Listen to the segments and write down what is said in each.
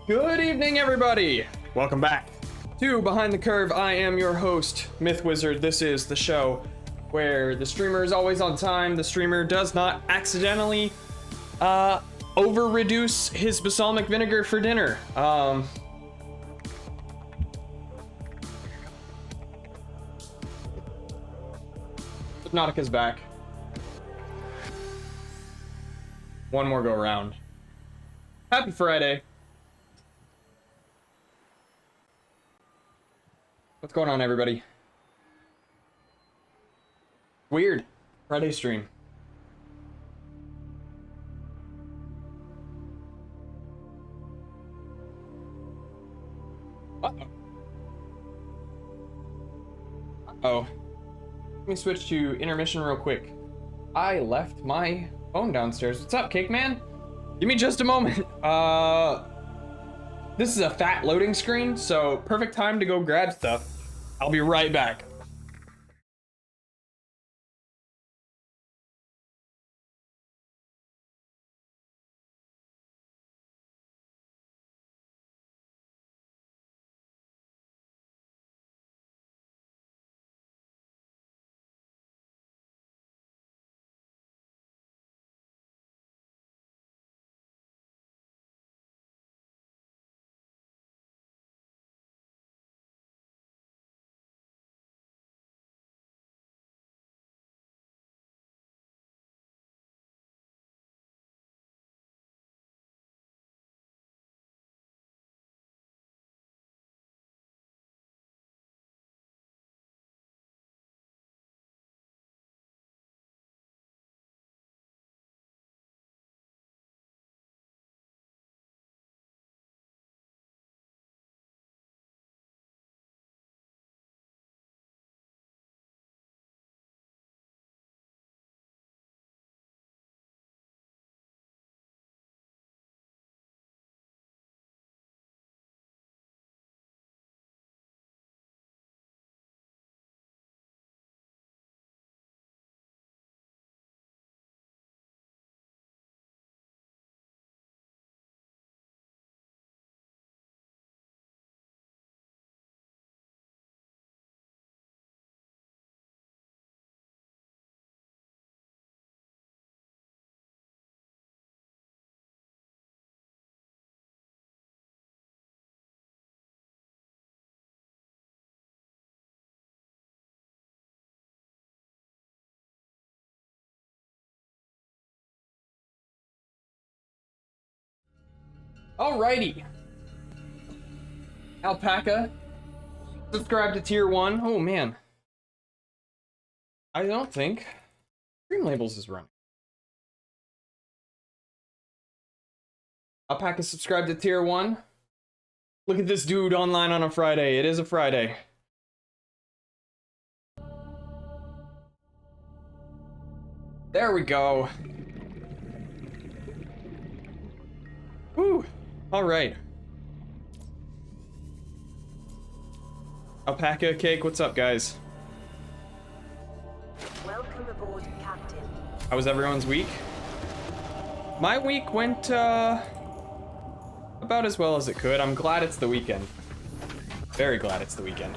Good evening, everybody. Welcome back to Behind the Curve. I am your host, Myth Wizard. This is the show where the streamer is always on time. The streamer does not accidentally over reduce his balsamic vinegar for dinner. Subnautica's back. One more go around. Happy Friday. What's going on, everybody? Weird. Friday stream. Uh-oh. Uh-oh. Let me switch to intermission real quick. I left my phone downstairs. What's up, Cake Man? Give me just a moment. This is a fat loading screen, so perfect time to go grab stuff. I'll be right back. Alrighty. Alpaca. Subscribe to tier 1. Oh man. I don't think Stream Labels is running. Alpaca subscribe to tier 1. Look at this dude online on a Friday. It is a Friday. There we go. Woo. Alright. Alpaca Cake, what's up, guys? Welcome aboard, Captain. How was everyone's week? My week went about as well as it could. I'm glad it's the weekend. Very glad it's the weekend.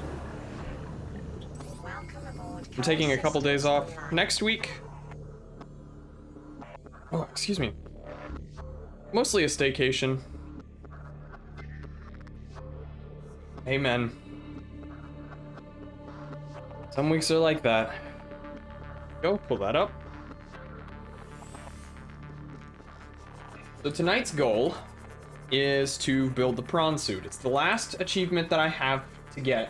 Welcome aboard. I'm taking a couple days off next week. Oh, excuse me. Mostly a staycation. Amen. Some weeks are like that. Go, pull that up. So tonight's goal is to build the prawn suit. It's the last achievement that I have to get.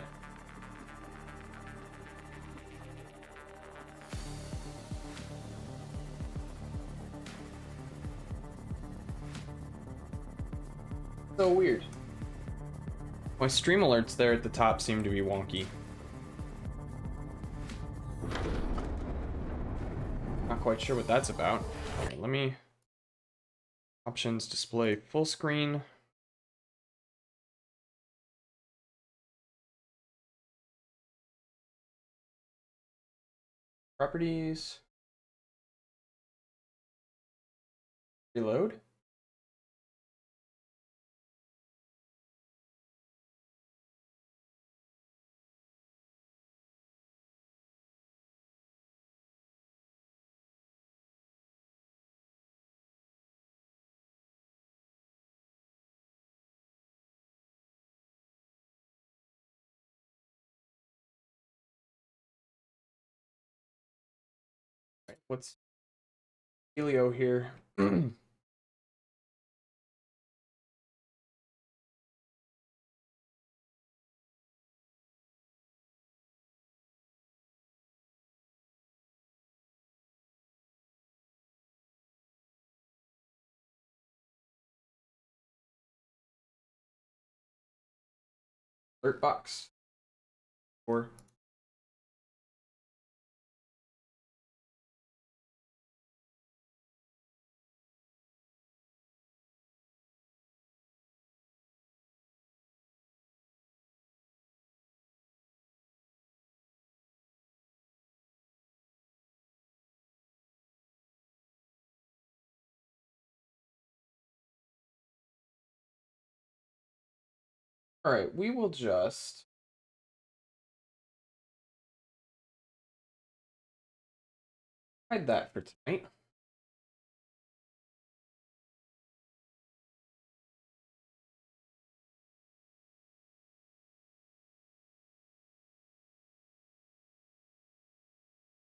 So weird. My stream alerts there at the top seem to be wonky. Not quite sure what that's about. Here, let me... Options, display full screen. Properties. Reload. What's Helio here? Alert box. Or all right, we will just hide that for tonight.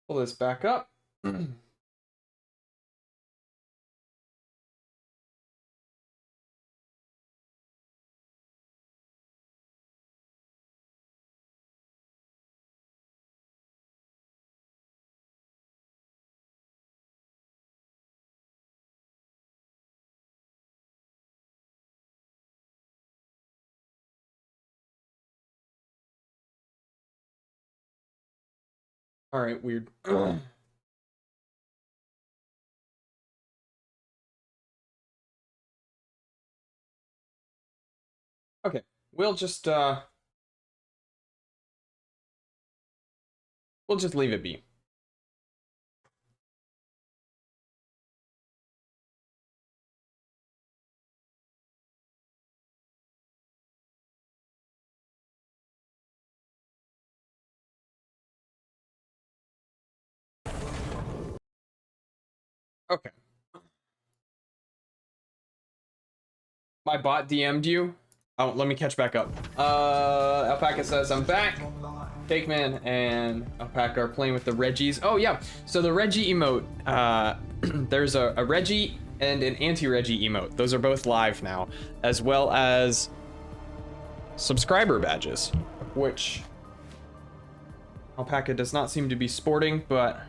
Pull this back up. All right, weird. Okay, we'll just leave it be. Okay. My bot DM'd you. Oh, let me catch back up. Alpaca says I'm back. Cakeman and Alpaca are playing with the Reggies. Oh yeah, so the Reggie emote. There's a Reggie and an anti-Reggie emote. Those are both live now, as well as subscriber badges, which Alpaca does not seem to be sporting, but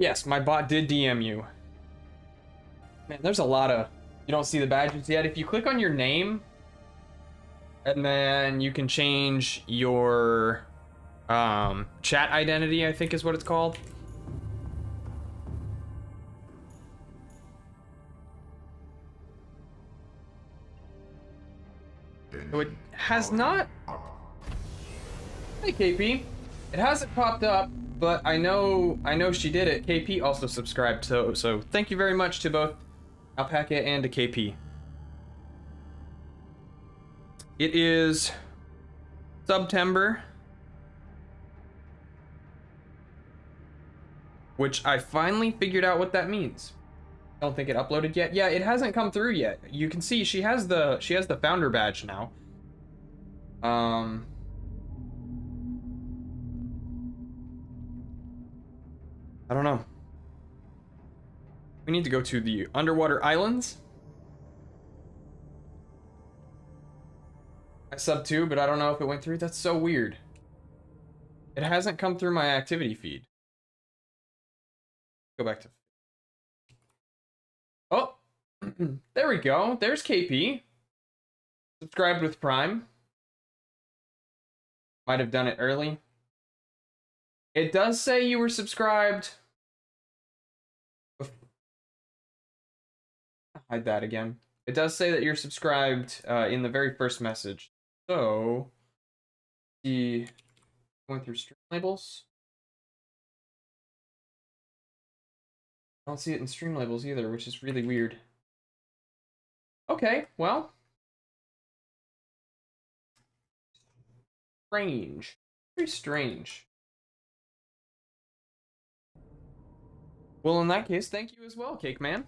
yes, my bot did DM you. Man, there's a lot of... You don't see the badges yet. If you click on your name, and then you can change your chat identity, I think is what it's called. So it has not... Hey, KP. It hasn't popped up, but I know she did it. KP also subscribed, so thank you very much to both Alpaca and to KP. It is September, which I finally figured out what that means. I don't think it uploaded yet. Yeah, it hasn't come through yet. You can see she has the founder badge now. I don't know. We need to go to the underwater islands. I subbed too, but I don't know if it went through. That's so weird. It hasn't come through my activity feed. Go back to... Oh, there we go. There's KP. Subscribed with Prime. Might have done it early. It does say you were subscribed. Hide that again. It does say that you're subscribed in the very first message. So, going through stream labels. I don't see it in stream labels either, which is really weird. Okay, well. Strange. Very strange. Well, in that case, thank you as well, Cake Man.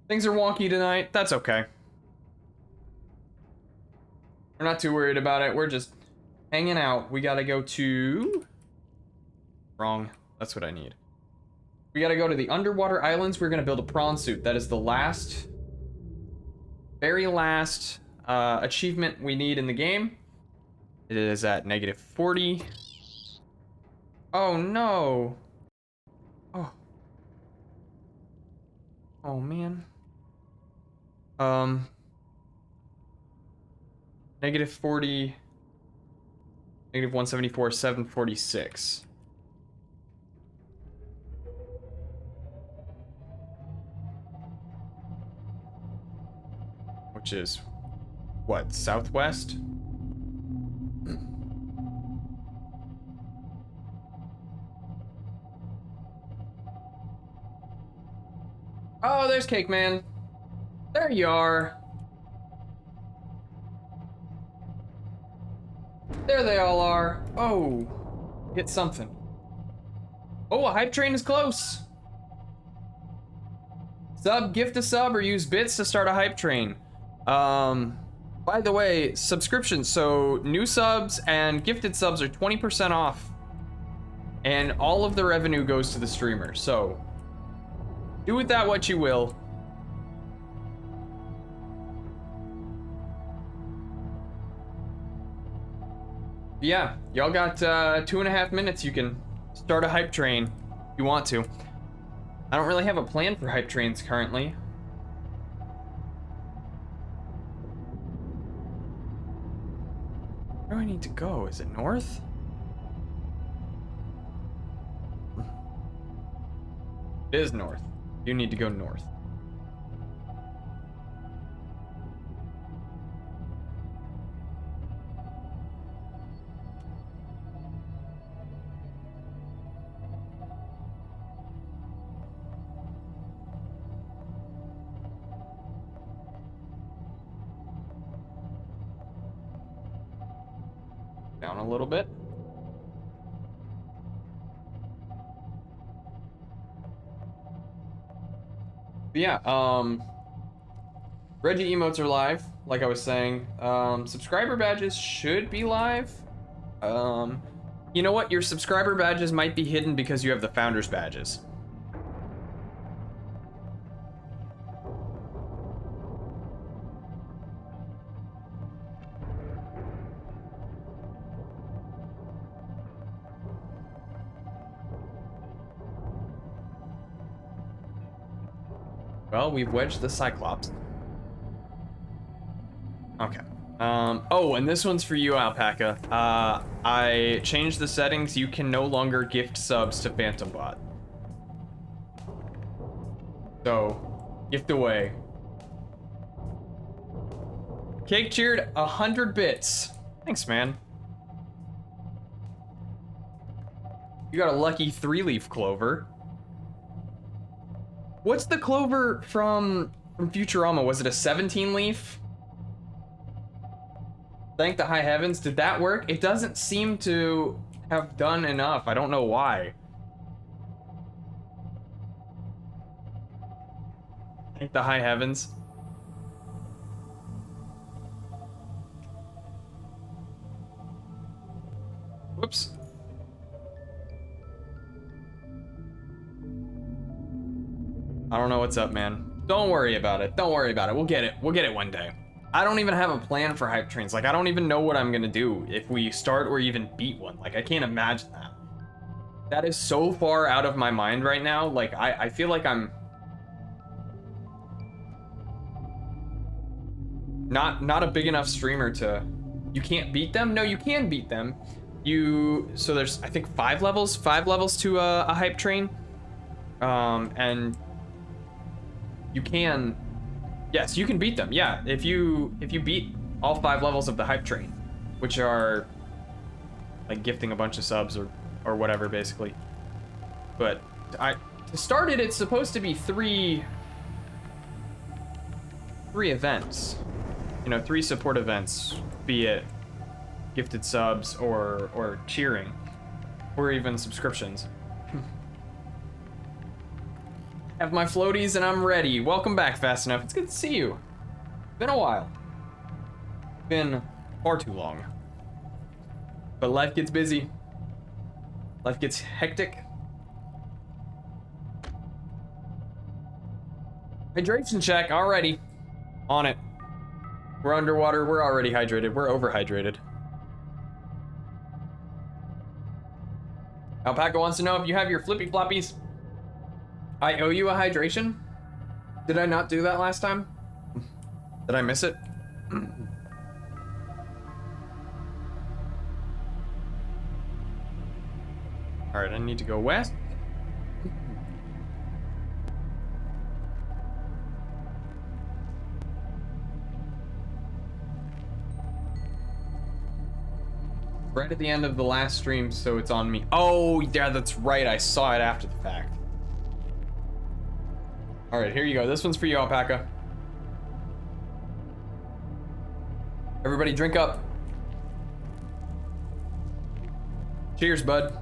Things are wonky tonight. That's okay. We're not too worried about it. We're just hanging out. We gotta go to... Wrong. That's what I need. We gotta go to the underwater islands. We're gonna build a prawn suit. That is the last... very last achievement we need in the game. It is at -40. Oh no. Oh. Oh man. -40, -174, 746. Which is what, southwest? Oh, there's Cake Man. There you are. There they all are. Oh, hit something. Oh, a hype train is close. Gift a sub, or use bits to start a hype train. By the way, subscriptions. So new subs and gifted subs are 20% off, and all of the revenue goes to the streamer. So do with that what you will. Yeah, y'all got 2.5 minutes. You can start a hype train if you want to. I don't really have a plan for hype trains currently. Where do I need to go? Is it north? It is north. You need to go north. Down a little bit. But yeah, Reggie emotes are live, like I was saying. Subscriber badges should be live. You know what? Your subscriber badges might be hidden because you have the founders badges. Well, we've wedged the Cyclops. Okay. Oh, and this one's for you, Alpaca. I changed the settings. You can no longer gift subs to PhantomBot. So, gift away. Cake cheered 100 bits. Thanks, man. You got a lucky 3-leaf clover. What's the clover from Futurama? Was it a 17-leaf? Thank the high heavens. Did that work? It doesn't seem to have done enough. I don't know why. Thank the high heavens. Whoops. I don't know what's up, man. Don't worry about it. Don't worry about it. We'll get it. We'll get it one day. I don't even have a plan for hype trains. Like, I don't even know what I'm gonna do if we start or even beat one. Like, I can't imagine that. That is so far out of my mind right now. Like, I feel like I'm not a big enough streamer to... You can't beat them? No, you can beat them. So there's, I think, 5 levels to a hype train. And you can, yes, you can beat them. Yeah, if you beat all 5 levels of the hype train, which are like gifting a bunch of subs or whatever, basically. But to start it, it's supposed to be three events. You know, 3 support events, be it gifted subs or cheering, or even subscriptions. Have my floaties and I'm ready. Welcome back, Fast Enough. It's good to see you. Been a while. Been far too long. But life gets busy. Life gets hectic. Hydration check, already. On it. We're underwater, we're already hydrated, we're overhydrated. Alpaca wants to know if you have your flippy floppies. I owe you a hydration? Did I not do that last time? Did I miss it? Alright, I need to go west. Right at the end of the last stream, so it's on me. Oh, yeah, that's right. I saw it after the fact. All right, here you go. This one's for you, Alpaca. Everybody drink up. Cheers, bud.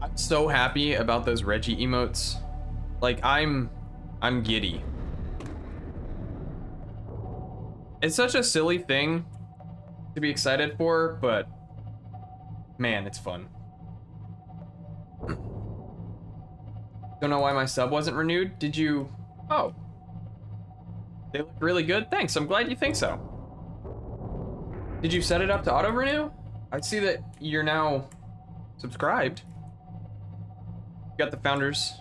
I'm so happy about those Reggie emotes. Like, I'm giddy. It's such a silly thing to be excited for, but man, it's fun. Don't know why my sub wasn't renewed. Did you? Oh. They look really good. Thanks. I'm glad you think so. Did you set it up to auto renew? I see that you're now subscribed. Got the founders.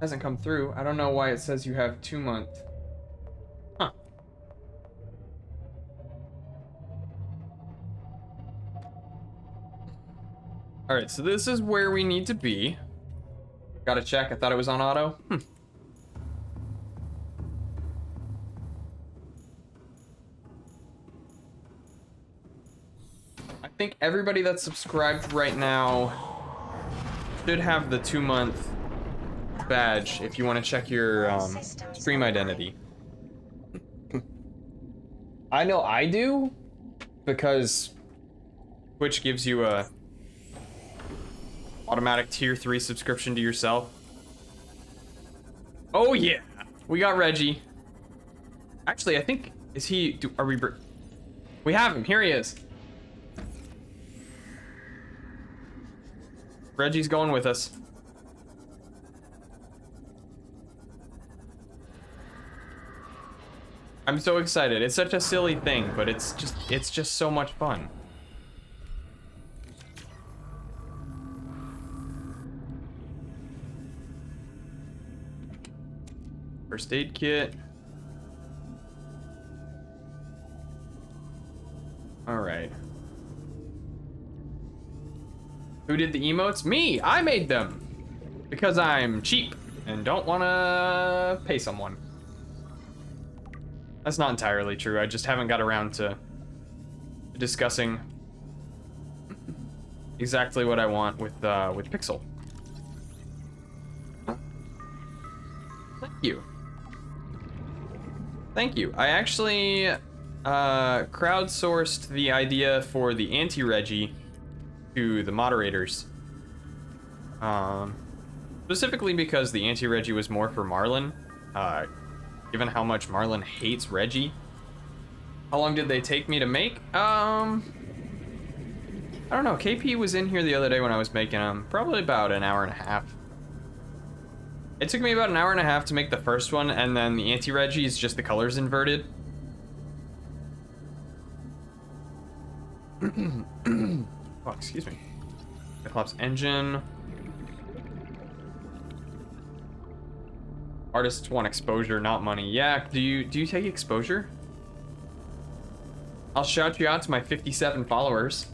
Hasn't come through. I don't know why it says you have 2 months. Huh. All right, so this is where we need to be. Gotta check. I thought it was on auto. I think everybody that's subscribed right now should have the 2-month badge if you want to check your stream identity. I know I do, because Twitch gives you a automatic tier 3 subscription to yourself. Oh yeah, we got Reggie. Actually, I think, is he, we have him, here he is. Reggie's going with us. I'm so excited. It's such a silly thing, but it's just so much fun. First aid kit. All right. Who did the emotes? Me! I made them! Because I'm cheap and don't want to pay someone. That's not entirely true. I just haven't got around to discussing exactly what I want with Pixel. Thank you. Thank you. I actually crowdsourced the idea for the anti-Reggie to the moderators. Specifically because the anti-Reggie was more for Marlon. Given how much Marlon hates Reggie. How long did they take me to make? I don't know. KP was in here the other day when I was making them. Probably about an hour and a half. It took me about an hour and a half to make the first one, and then the anti-Reggie is just the colors inverted. Oh, excuse me. Cyclops engine. Artists want exposure, not money. Yeah, do you take exposure? I'll shout you out to my 57 followers.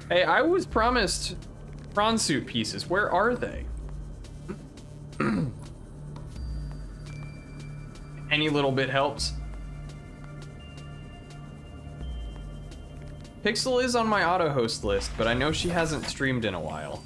Hey, I was promised prawn suit pieces. Where are they? Any little bit helps. Pixel is on my auto host list, but I know she hasn't streamed in a while.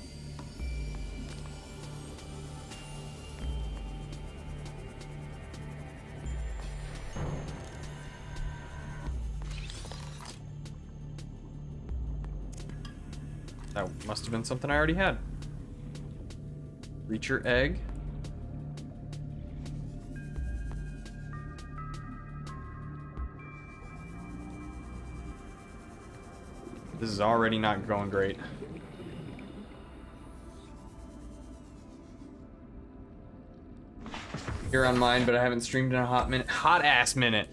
That must have been something I already had. Reacher egg. This is already not going great. Here on mine, but I haven't streamed in a hot minute. Hot ass minute.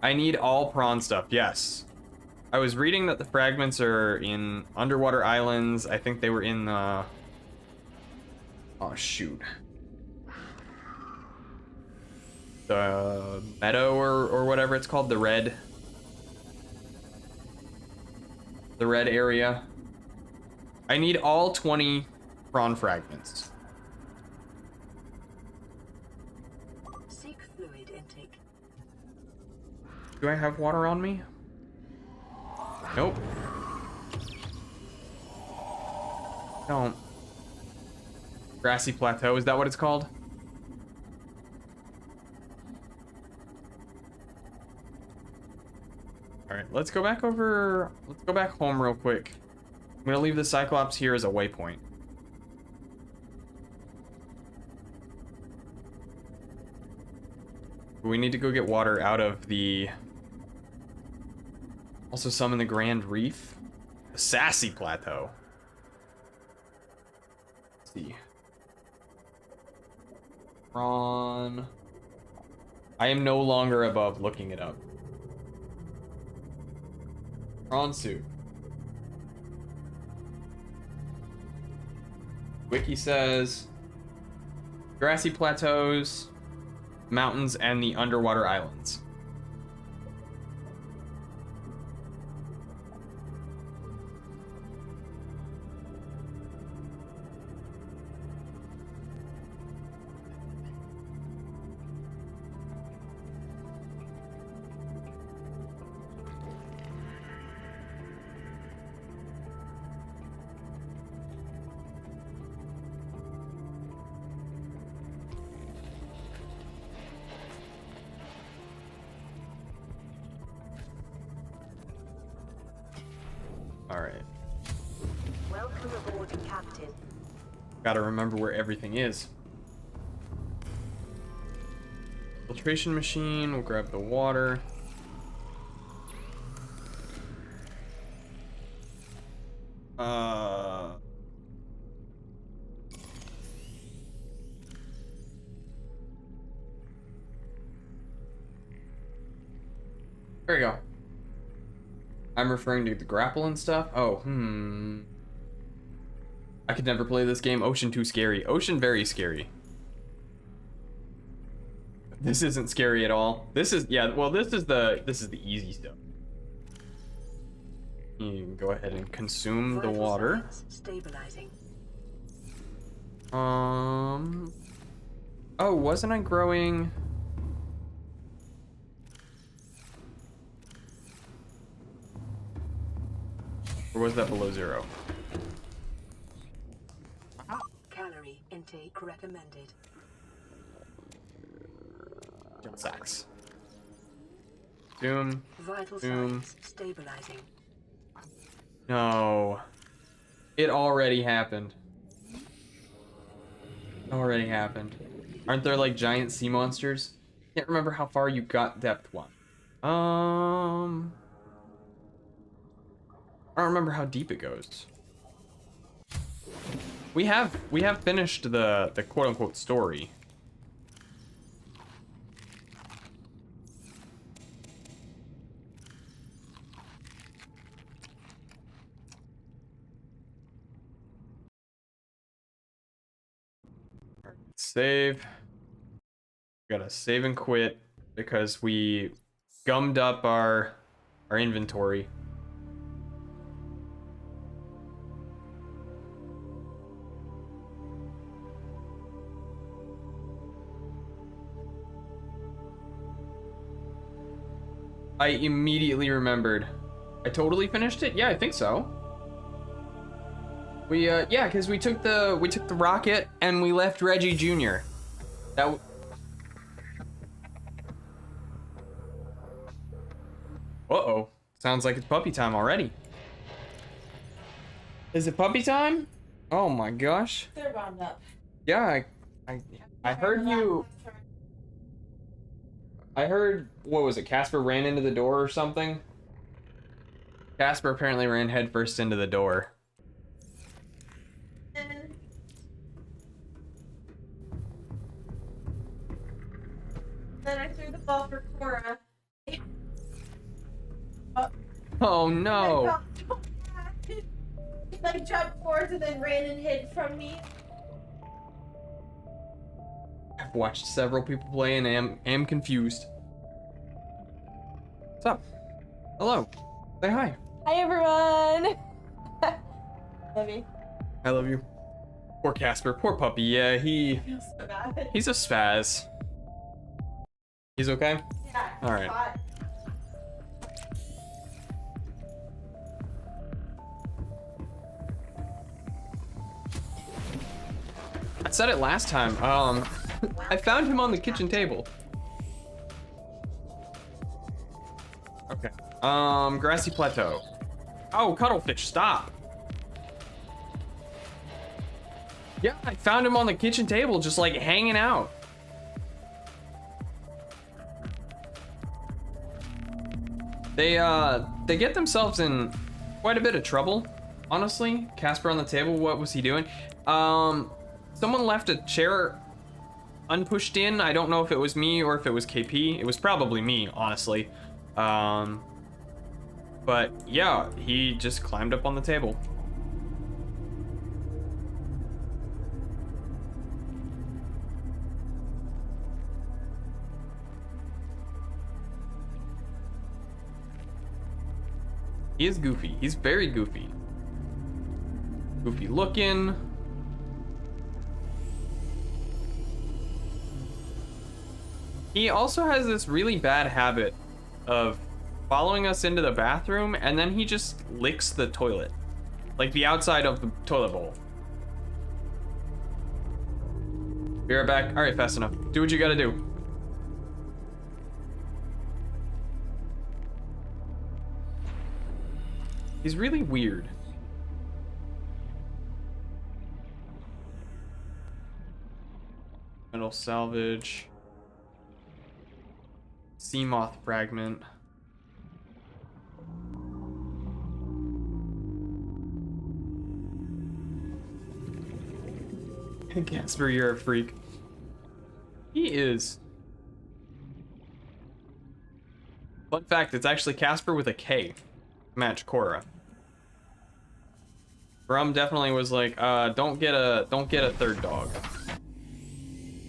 I need all prawn stuff, yes. I was reading that the fragments are in underwater islands. I think they were in the... Oh, shoot. The meadow or whatever it's called, the red area. I need all 20 prawn fragments. Seek fluid intake. Do I have water on me? Nope. Don't. Grassy plateau, is that what it's called? Alright, let's go back home real quick. I'm gonna leave the Cyclops here as a waypoint. We need to go get water out of the... Also some in the Grand Reef. The Sassy Plateau. Let's see. Prawn. I am no longer above looking it up. Prawn soup. Wiki says grassy plateaus, mountains, and the underwater islands. Alright. Welcome aboard, Captain. Gotta remember where everything is. Filtration machine, we'll grab the water. There you go. I'm referring to the grapple and stuff. Oh, I could never play this game. Ocean too scary. Ocean very scary. This isn't scary at all. This is, yeah, well, this is the easy stuff. You can go ahead and consume the water. Stabilizing. Oh, wasn't I growing? Or was that below 0? Calorie intake recommended. Jump sacks. Zoom. Vital Zoom. signs stabilizing. No. It already happened. Already happened. Aren't there like giant sea monsters? Can't remember how far you got depth one. I don't remember how deep it goes. We have finished the quote unquote story. Save. Gotta save and quit because we gummed up our inventory. I immediately remembered. I totally finished it? Yeah, I think so. We yeah, because we took the rocket and we left Reggie Jr. That Uh-oh. Sounds like it's puppy time already. Is it puppy time? Oh my gosh. They're wound up. Yeah, I heard you. I heard, what was it? Casper ran into the door or something? Casper apparently ran headfirst into the door. Then I threw the ball for Cora. Oh no. He like jumped forward and then ran and hid from me. I've watched several people play and am confused. What's up? Hello. Say hi. Hi everyone. Love you. I love you. Poor Casper. Poor puppy. Yeah, I feel so bad. he's a spaz. He's okay? Yeah. All right. Hot. I said it last time. I found him on the kitchen table. Okay. Grassy Plateau. Oh, Cuttlefish, stop. Yeah, I found him on the kitchen table, just like hanging out. They get themselves in quite a bit of trouble, honestly. Casper on the table, what was he doing? Someone left a chair unpushed in. I don't know if it was me or if it was KP. It was probably me, honestly. But yeah, he just climbed up on the table. He is goofy. He's very goofy. Goofy looking. He also has this really bad habit of following us into the bathroom and then he just licks the toilet. Like the outside of the toilet bowl. Be right back. Alright, fast enough. Do what you gotta do. He's really weird. Metal salvage. Sea moth fragment. Casper, you're a freak. He is. Fun fact, it's actually Casper with a K. Match Cora. Brum definitely was like, don't get a third dog.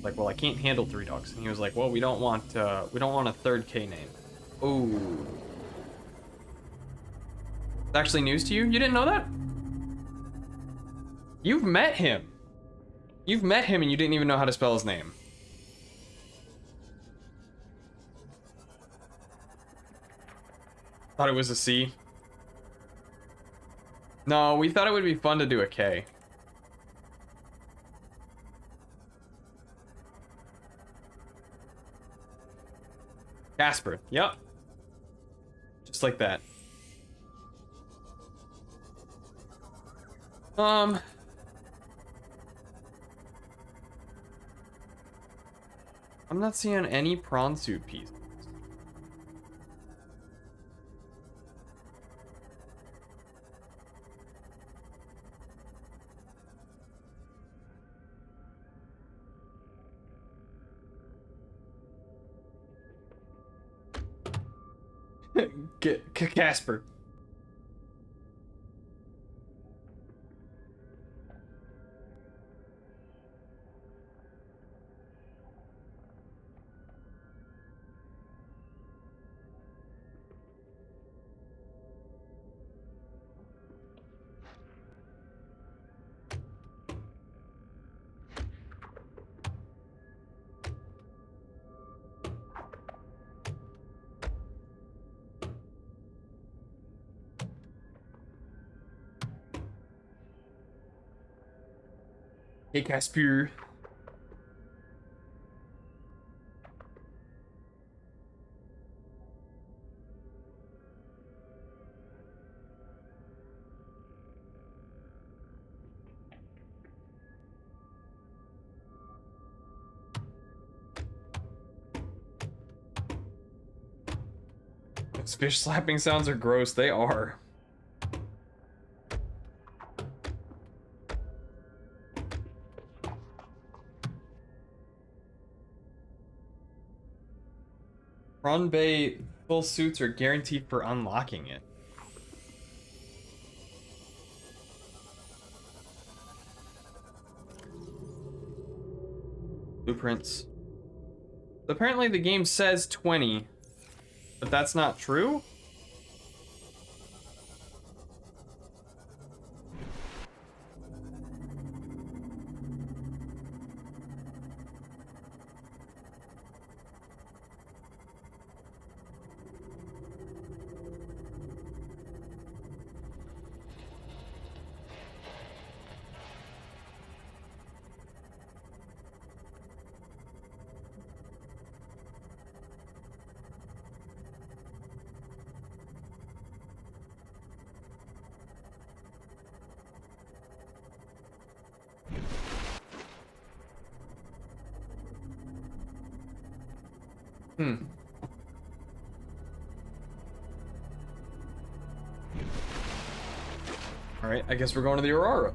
Like, well, I can't handle 3 dogs. And he was like, well, we don't want a third K name. Ooh. It's actually news to you? You didn't know that? You've met him. You've met him and you didn't even know how to spell his name. Thought it was a C. No, we thought it would be fun to do a K. Casper, yep. Just like that. I'm not seeing any prawn suit pieces. Get Casper. Hey, Casper. Those fish slapping sounds are gross. They are. Run Bay full suits are guaranteed for unlocking it. Blueprints. Apparently the game says 20, but that's not true? Alright, I guess we're going to the Aurora.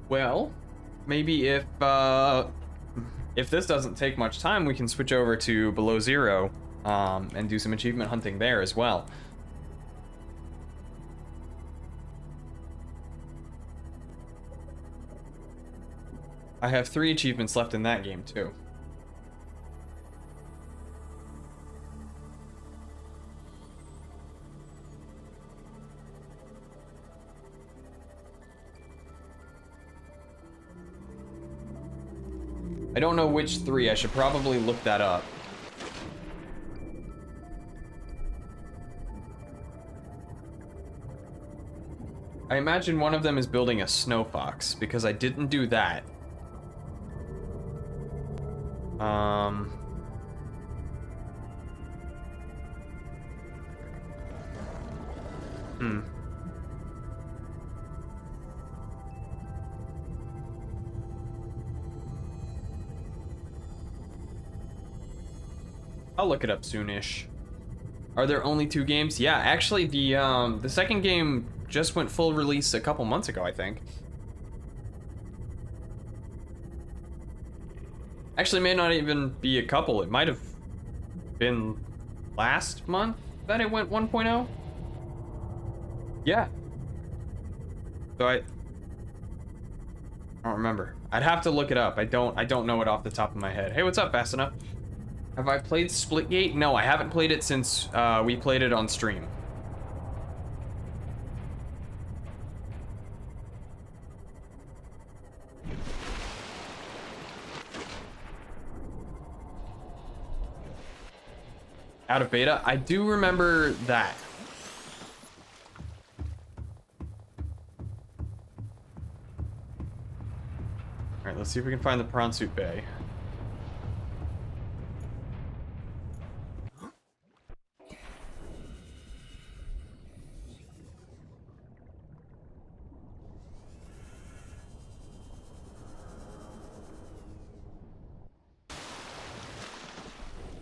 Well, maybe if this doesn't take much time, we can switch over to Below Zero and do some achievement hunting there as well. I have 3 achievements left in that game too. I don't know which 3. I should probably look that up. I imagine one of them is building a snow fox, because I didn't do that. I'll look it up soonish. Are there only 2 games? Yeah, actually the second game just went full release a couple months ago, I think. Actually, may not even be a couple. It might have been last month that it went 1.0. Yeah. So I don't remember. I'd have to look it up. I don't know it off the top of my head. Hey, what's up, Fast Enough? Have I played Splitgate? No, I haven't played it since we played it on stream. Out of beta? I do remember that. Alright, let's see if we can find the Prawn Suit Bay.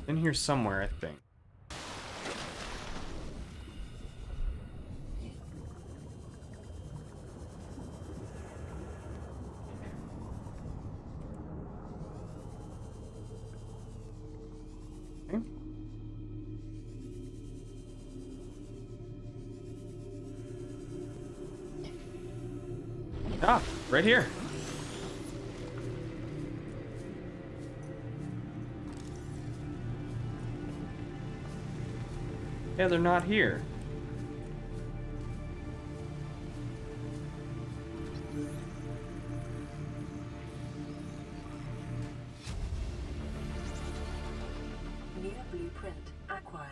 In here somewhere, I think. Okay. Ah, right here. Yeah, they're not here. New blueprint acquired.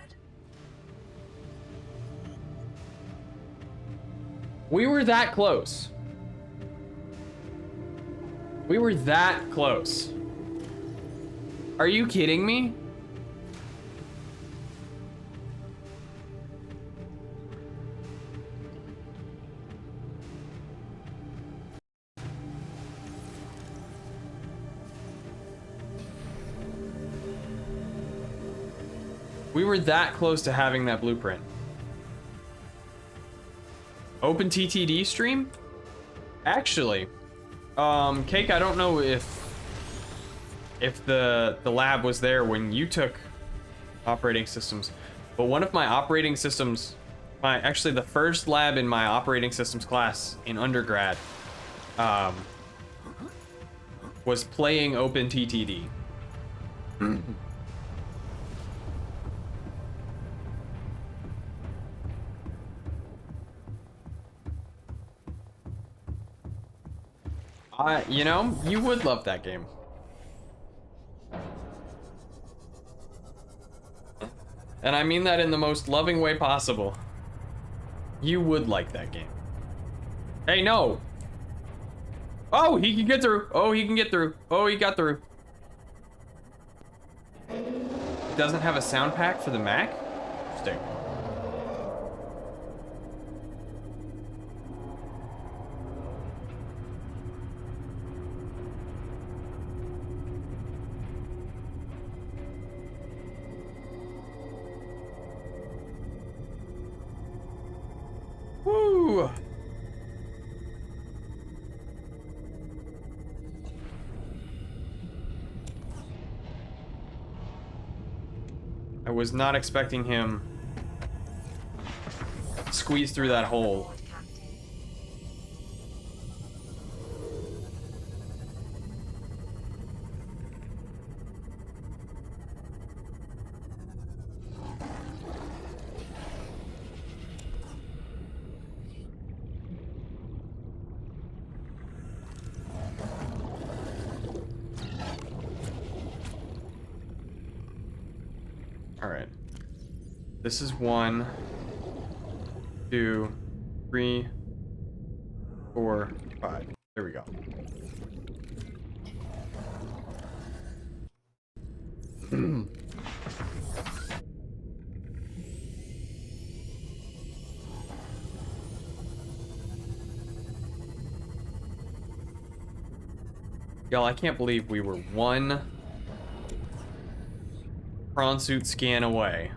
We were that close. We were that close. Are you kidding me? We were that close to having that blueprint. Open TTD stream? Actually, Cake, I don't know if the lab was there when you took operating systems, but one of my operating systems, actually the first lab in my operating systems class in undergrad, was playing Open TTD. You know, you would love that game. And I mean that in the most loving way possible. You would like that game. Hey, no! Oh, he can get through! Oh, he can get through! Oh, he got through! It doesn't have a sound pack for the Mac? Interesting. Woo! I was not expecting him to squeeze through that hole. This is 1, 2, 3, 4, 5. There we go. Y'all, I can't believe we were 1 prawn suit scan away.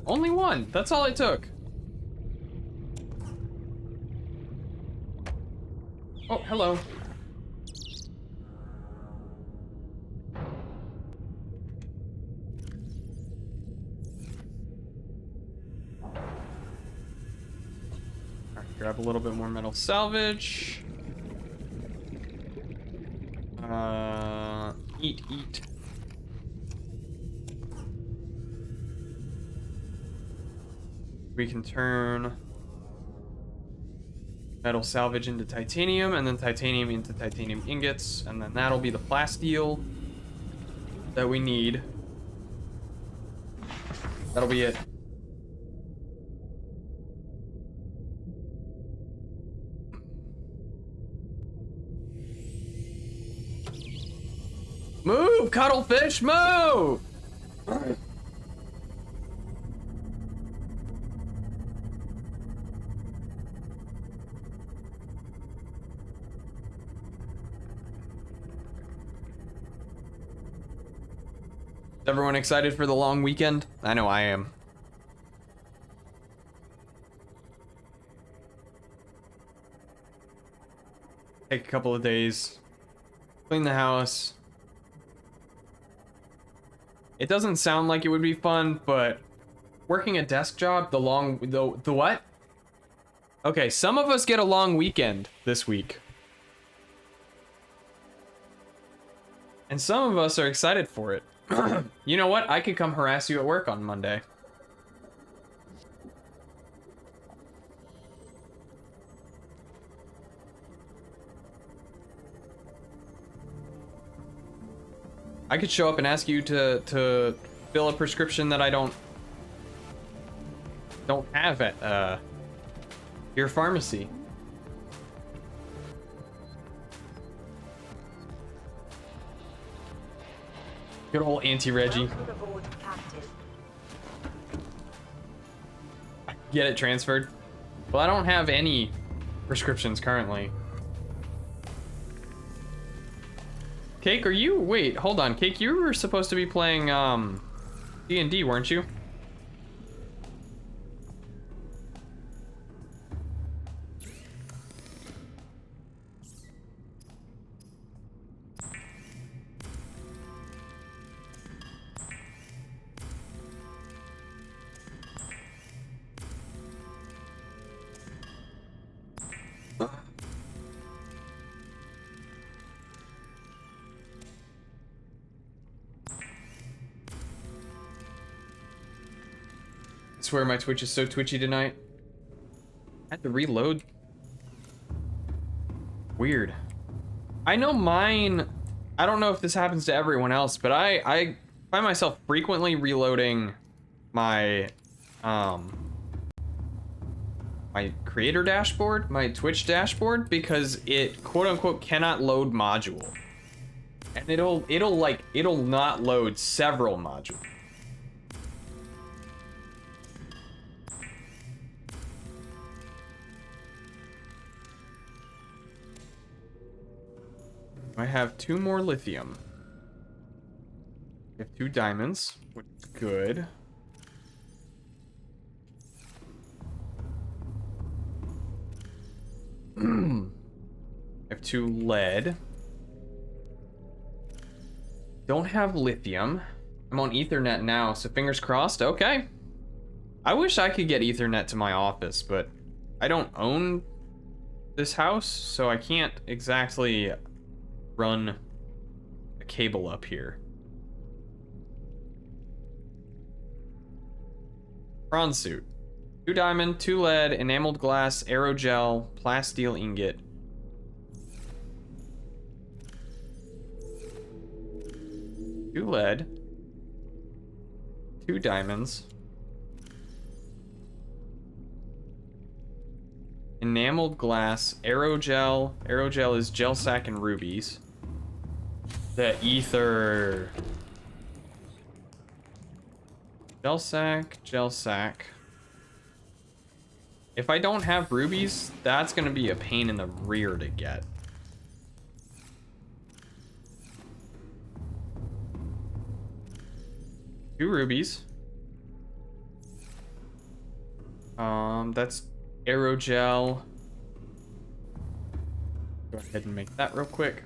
Only one. That's all it took. Oh, hello. Alright, grab a little bit more metal salvage. Eat. We can turn metal salvage into titanium, and then titanium into titanium ingots, and then that'll be the plasteel that we need. That'll be it. Move, cuttlefish, move! Everyone excited for the long weekend? I know I am. Take a couple of days, clean the house. It doesn't sound like it would be fun, but working a desk job, the what? Okay, some of us get a long weekend this week. And some of us are excited for it. You know what? I could come harass you at work on Monday. I could show up and ask you to fill a prescription that I don't have at your pharmacy. Good old Auntie Reggie. Get it transferred. Well, I don't have any prescriptions currently. Cake, are you... Wait, hold on. Cake, you were supposed to be playing, D&D, weren't you? I swear my Twitch is so twitchy tonight. I had to reload. Weird. I know mine, I don't know if this happens to everyone else, but I find myself frequently reloading my my creator dashboard, my Twitch dashboard, because it quote unquote cannot load module. And it'll not load several modules. I have 2 more lithium. I have 2 diamonds, which is good. I have 2 lead. Don't have lithium. I'm on Ethernet now, so fingers crossed. Okay. I wish I could get Ethernet to my office, but I don't own this house, so I can't exactly run a cable up here. Prawn suit. 2 diamond, 2 lead, enameled glass, aerogel, plasteel ingot. Two lead. 2 diamonds. Enameled glass, aerogel. Aerogel is gel sack and rubies. The ether. Gel sack, gel sack. If I don't have rubies, that's gonna be a pain in the rear to get. Two rubies. That's aerogel. Go ahead and make that real quick.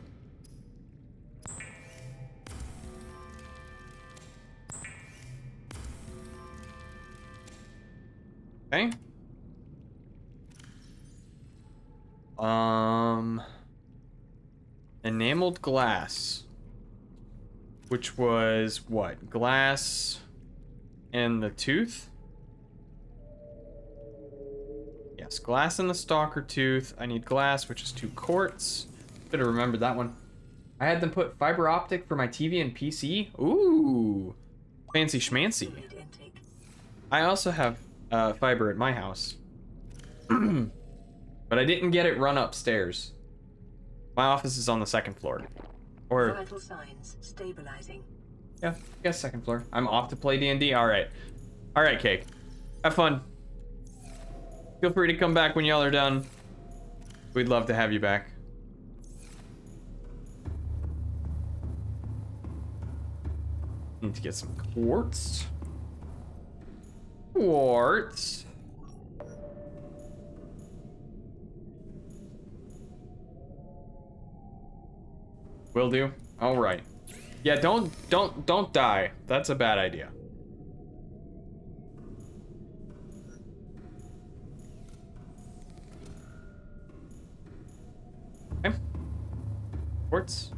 Okay. Enameled glass, which was what? Glass and the tooth? Yes, glass and the stalker tooth. I need glass, which is 2 quartz. Should have remembered that one. I had them put fiber optic for my TV and PC. Ooh, fancy schmancy. I also have fiber at my house. But I didn't get it run upstairs. My office is on the 2nd floor. Or vital signs stabilizing. yeah, I guess 2nd floor. I'm off to play D&D. All right. All right, Cake. Have fun. Feel free to come back when y'all are done. We'd love to have you back. Need to get some quartz. Quartz. Will do. All right. Yeah, don't die. That's a bad idea. Okay. Quartz.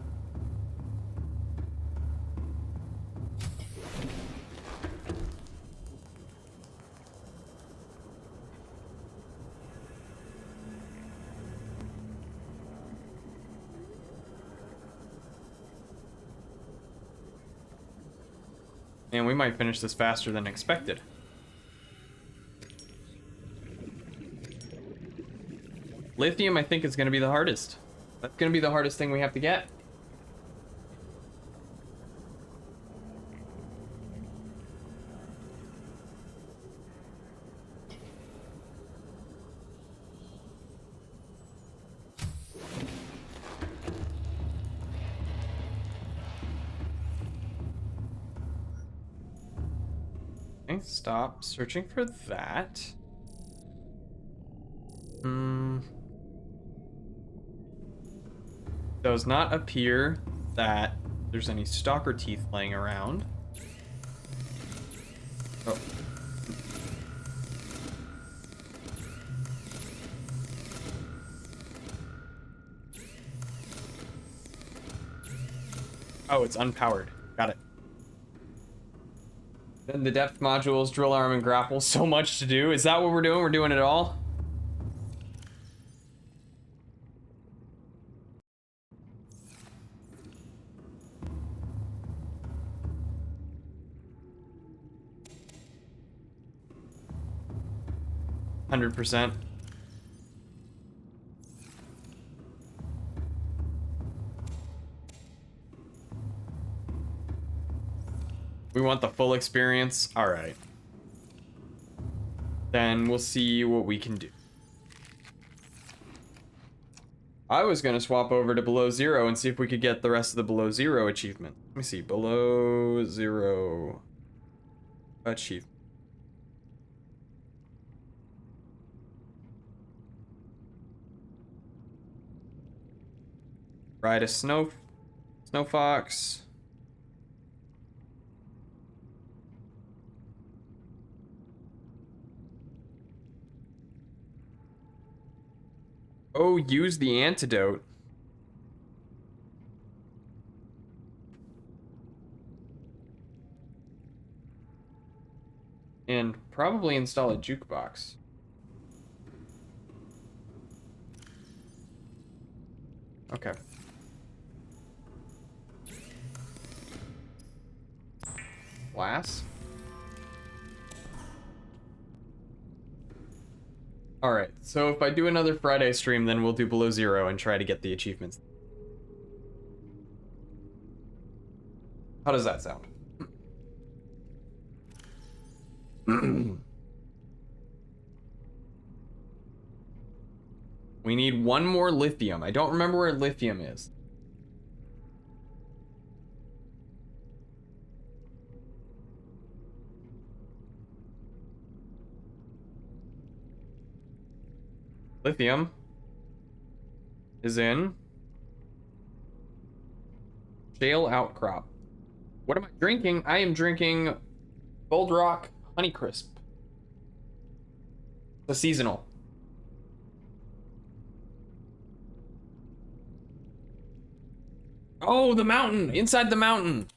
And we might finish this faster than expected. Lithium, I think, is going to be the hardest. That's going to be the hardest thing we have to get. Okay, stop searching for that. Does not appear that there's any stalker teeth laying around. Oh. Oh, it's unpowered. Got it. Then the depth modules, drill arm, and grapple. So much to do. Is that what we're doing? We're doing it all? %. We want the full experience. All right. Then we'll see what we can do. I was gonna swap over to below zero and see if we could get the rest of the below zero achievement. Let me see, below zero achievement. Ride a snow fox. Oh, use the antidote. And probably install a jukebox. Okay. Glass. Alright, so if I do another Friday stream, then we'll do below zero and try to get the achievements. How does that sound? We need one more lithium. I don't remember where lithium is. Lithium is in Shale Outcrop. What am I drinking? I am drinking Bold Rock Honeycrisp. The seasonal. Oh, the mountain! Inside the mountain!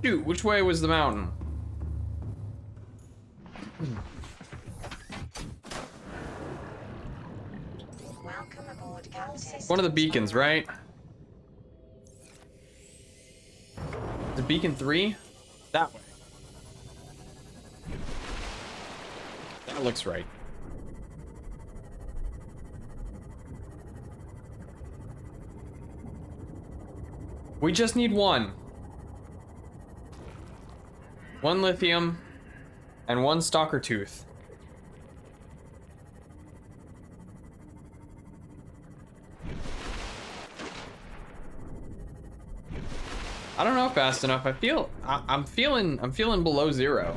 Shoot, which way was the mountain? Welcome aboard One of the beacons, right? The beacon 3? That way. That looks right. We just need one. One lithium and one stalker tooth. I don't know fast enough. I'm feeling below zero.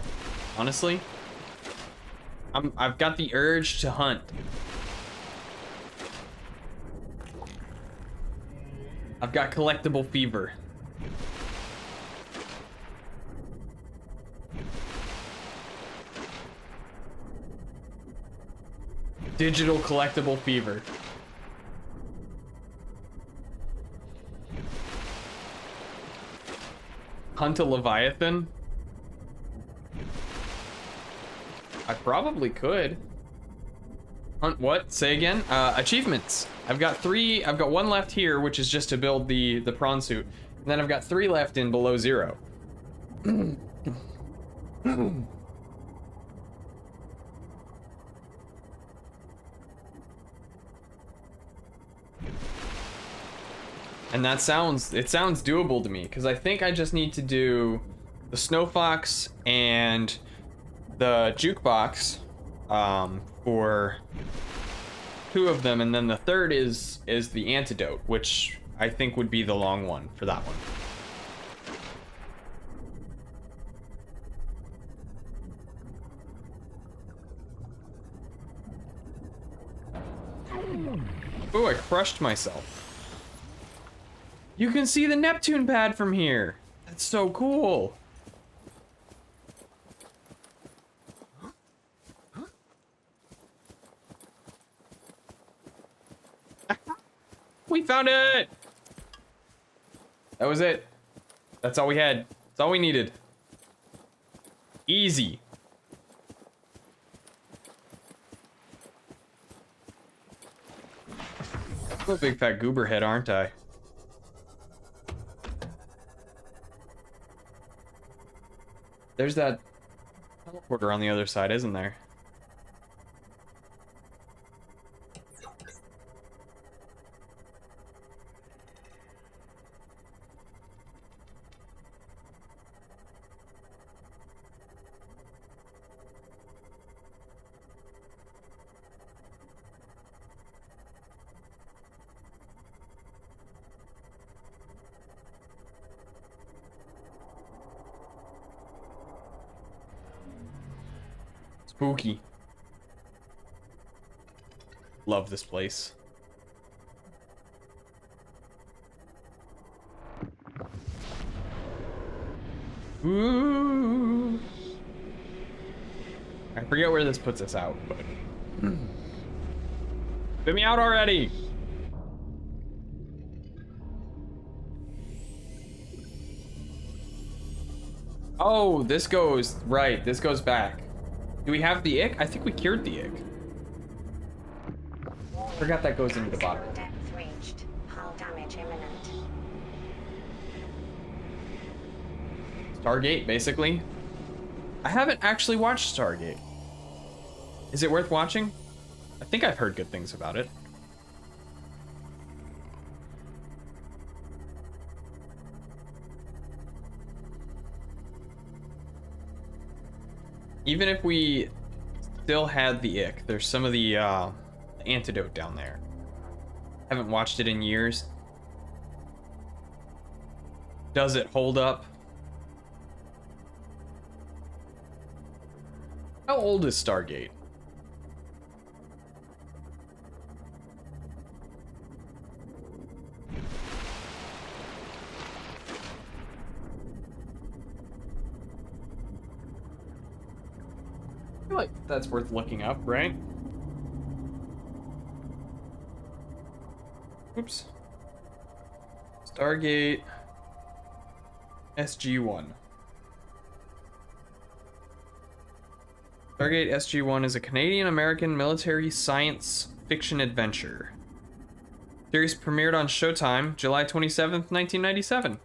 Honestly. I've got the urge to hunt. I've got collectible fever. Digital collectible fever. Hunt a Leviathan? I probably could. Hunt what? Say again? Achievements. I've got 3. I've got 1 left here, which is just to build the prawn suit. And then I've got 3 left in below zero. And it sounds doable to me, because I think I just need to do the Snow Fox and the Jukebox for two of them, and then the third is the antidote, which I think would be the long one for that one. Oh, I crushed myself. You can see the Neptune pad from here. That's so cool. We found it. That was it. That's all we had. That's all we needed. Easy. I'm a big fat goober head, aren't I? There's that teleporter on the other side, isn't there? Spooky. Love this place. Ooh. I forget where this puts us out, but spit me out already. Oh, this goes right. This goes back. Do we have the ick? I think we cured the ick. Forgot that goes into the bottom. Depth reached. Hull damage imminent. Stargate, basically. I haven't actually watched Stargate. Is it worth watching? I think I've heard good things about it. Even if we still had the ick, there's some of the antidote down there. Haven't watched it in years. Does it hold up? How old is Stargate? I feel like that's worth looking up, right? Oops. Stargate SG-1. Stargate SG-1 is a Canadian-American military science fiction adventure. Series premiered on Showtime, July 27th, 1997.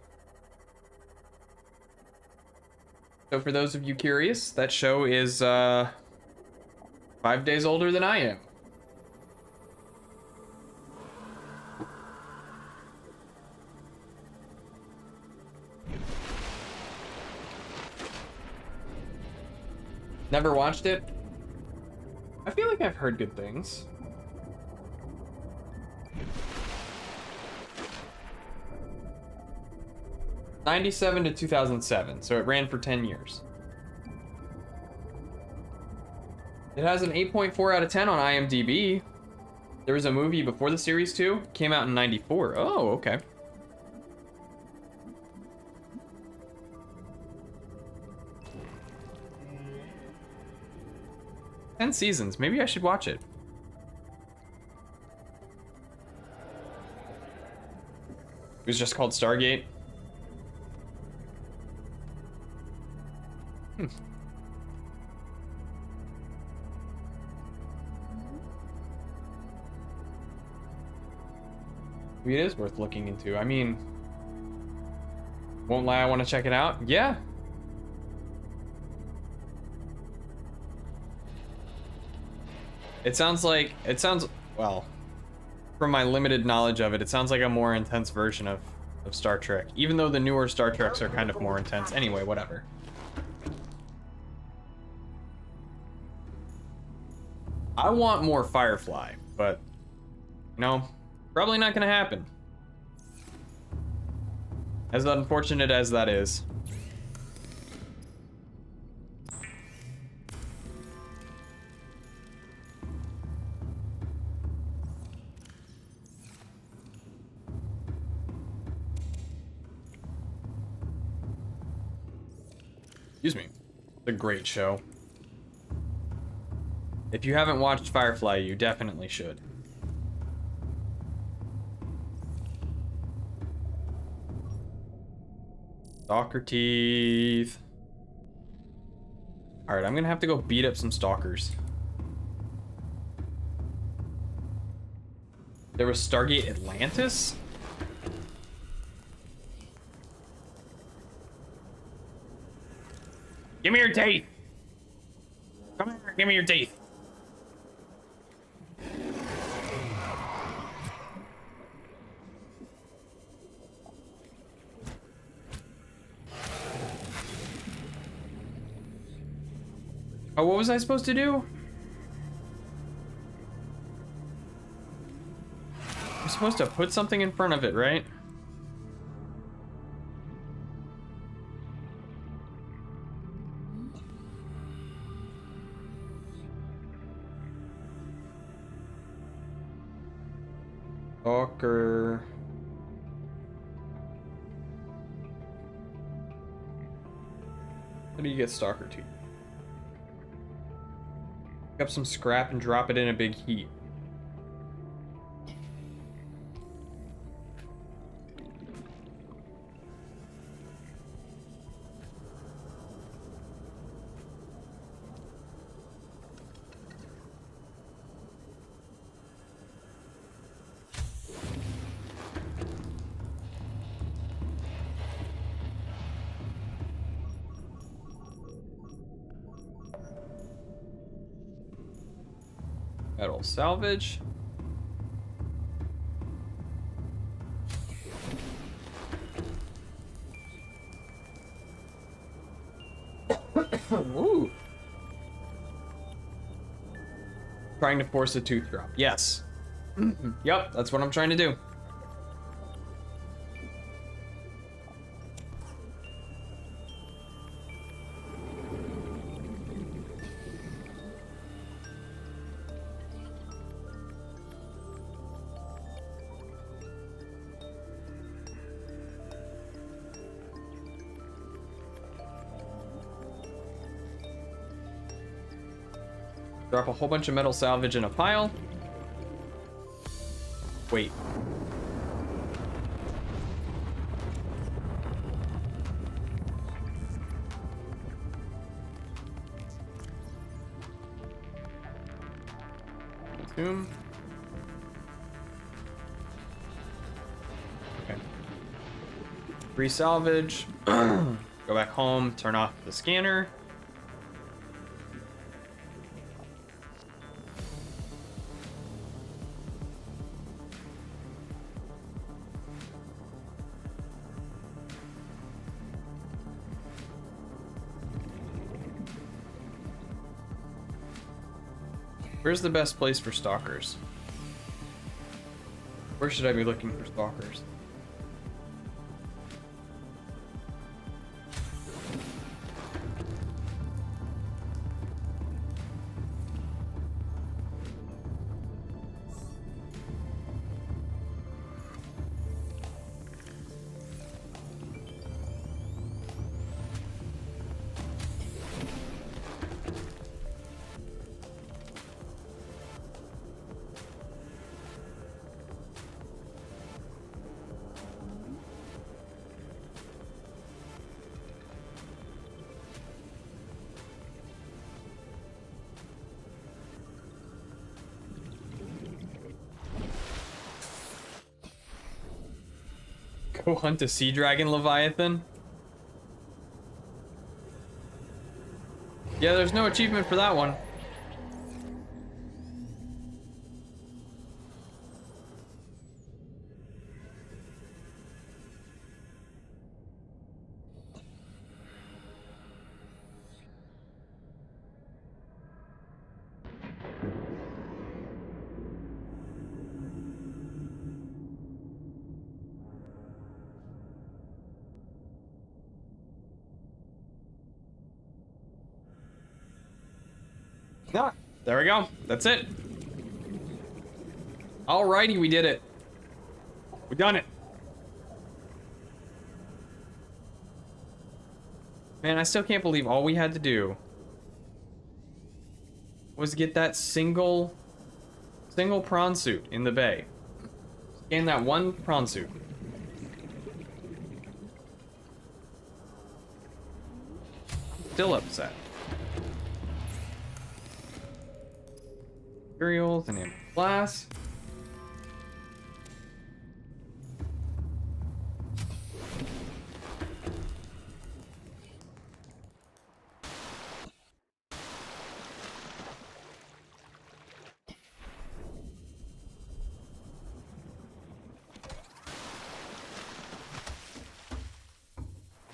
So for those of you curious, that show is 5 days older than I am. Never watched it. I feel like I've heard good things. '97 to 2007, so it ran for 10 years. It has an 8.4 out of 10 on IMDb. There was a movie before the series too. Came out in '94. Oh, okay. Ten seasons. Maybe I should watch it. It was just called Stargate. Maybe it is worth looking into. I mean, won't lie, I want to check it out. Yeah. It sounds, well, from my limited knowledge of it, it sounds like a more intense version of Star Trek. Even though the newer Star Treks are kind of more intense. Anyway, whatever. I want more Firefly, but No, probably not gonna happen. As unfortunate as that is. Excuse me. It's a great show. If you haven't watched Firefly, you definitely should. Stalker teeth. Alright, I'm gonna have to go beat up some stalkers. There was Stargate Atlantis? Give me your teeth! Come here, give me your teeth. Oh, what was I supposed to do? I'm supposed to put something in front of it, right? Stalker. How do you get stalker teeth? Pick up some scrap and drop it in a big heap. Metal salvage. Ooh. Trying to force a tooth drop. Yes. Yep, that's what I'm trying to do. Drop a whole bunch of metal salvage in a pile. Wait. Consume. Okay. Re-salvage. Go back home, turn off the scanner. Where's the best place for stalkers? Where should I be looking for stalkers? Go hunt a sea dragon leviathan? Yeah, there's no achievement for that one. Ah, there we go. That's it. Alrighty, we did it. We done it. Man, I still can't believe all we had to do was get that single prawn suit in the bay. Scan that one prawn suit. Still upset. Materials and glass.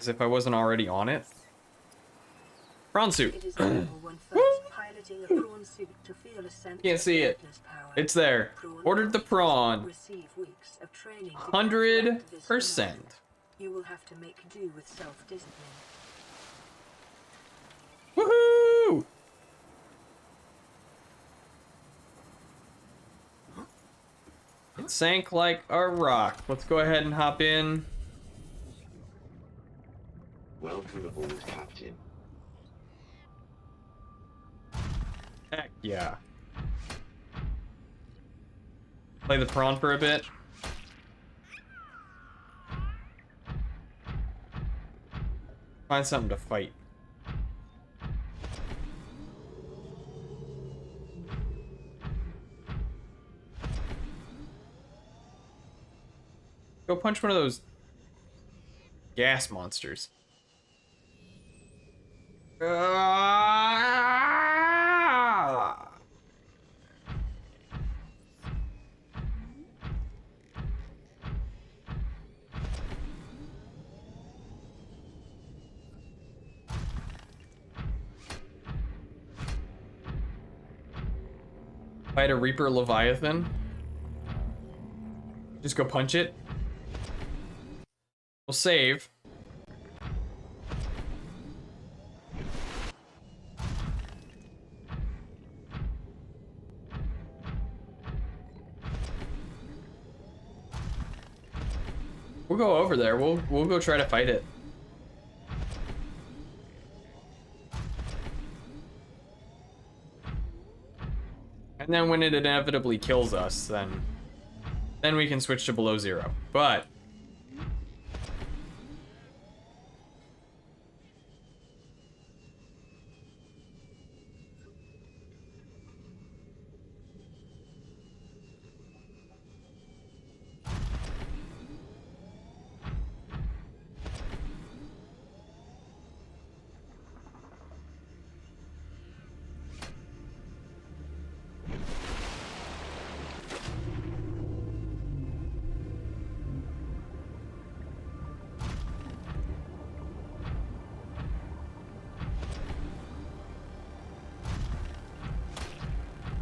As if I wasn't already on it. Prawn suit. It is normal when first piloting a prawn suit to feel a sense Can't see of it. fitness power. It's there. Prawn Ordered the pilots prawn. receive weeks of training to 100%. You will have to make do with self-discipline. Woohoo! It sank like a rock. Let's go ahead and hop in. Welcome aboard, Captain. Heck yeah. Play the prawn for a bit. Find something to fight. Go punch one of those gas monsters. Fight a Reaper Leviathan. Just go punch it. We'll save. We'll go over there. We'll go try to fight it. And then when it inevitably kills us, then we can switch to below zero. But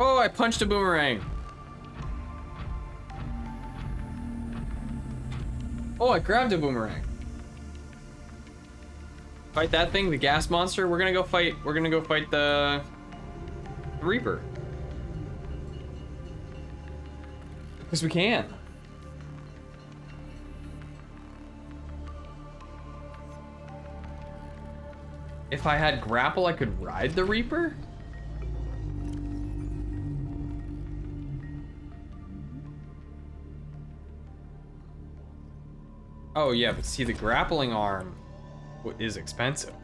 oh, I punched a boomerang. Oh, I grabbed a boomerang. Fight that thing, the gas monster. We're gonna go fight the Reaper. Because we can. If I had grapple, I could ride the Reaper? Oh yeah, but see, the grappling arm is expensive.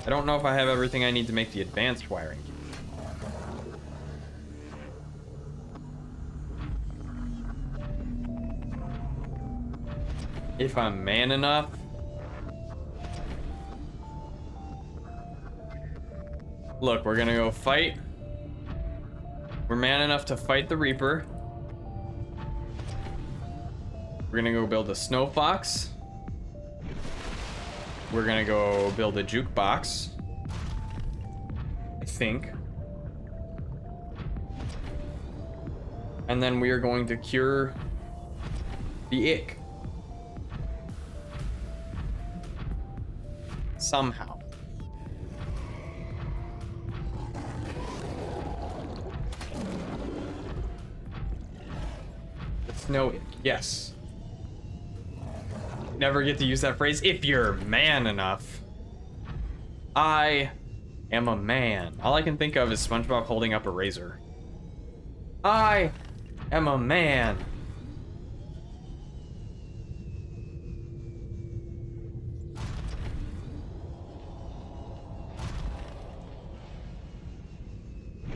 I don't know if I have everything I need to make the advanced wiring. If I'm man enough. Look, we're gonna go fight. We're man enough to fight the Reaper. We're gonna go build a snow fox. We're gonna go build a jukebox. I think. And then we are going to cure the ick. somehow. The snow, yes. Never get to use that phrase if you're man enough. I am a man. All I can think of is SpongeBob holding up a razor. I am a man.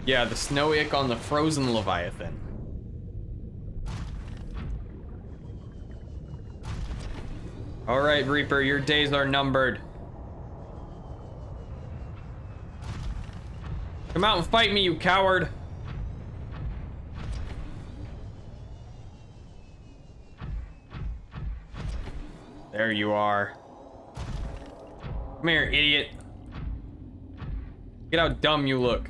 Yeah, the snow ick on the frozen Leviathan. All right, Reaper, your days are numbered. Come out and fight me, you coward. There you are. Come here, idiot. Get how dumb you look.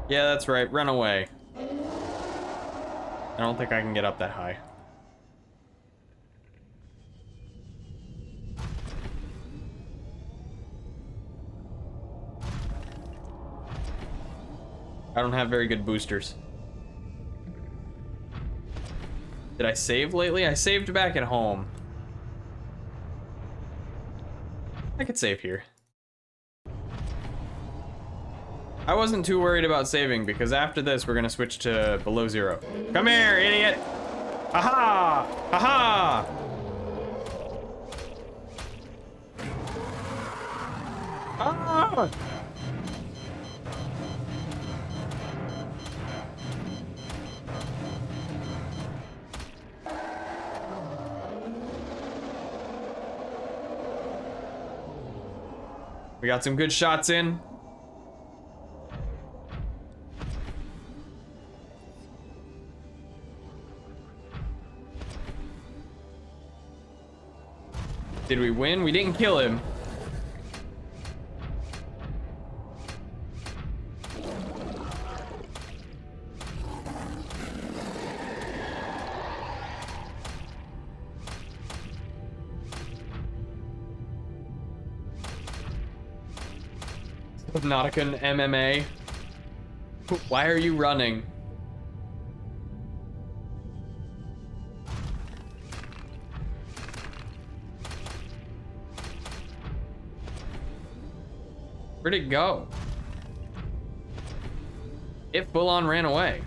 Yeah, that's right. Run away. I don't think I can get up that high. I don't have very good boosters. Did I save lately? I saved back at home. I could save here. I wasn't too worried about saving because after this we're gonna switch to below zero. Come here, idiot! Aha! Aha! Ah! We got some good shots in. Did we win? We didn't kill him. Subnautica MMA. Why are you running? Where'd it go? It full on ran away.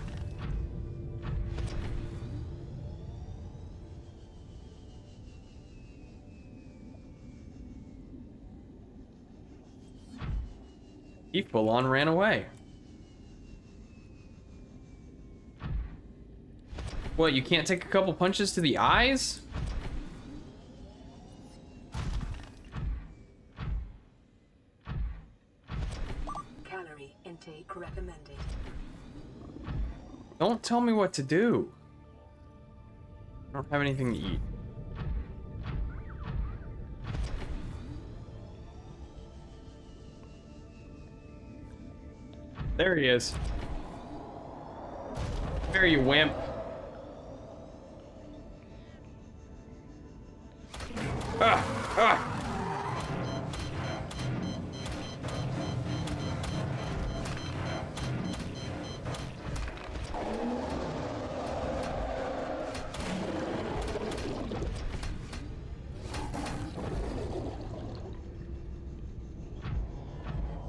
He full on ran away. What, you can't take a couple punches to the eyes? Calorie intake recommended. Don't tell me what to do. I don't have anything to eat. There he is. There, you wimp. Ah! Ah!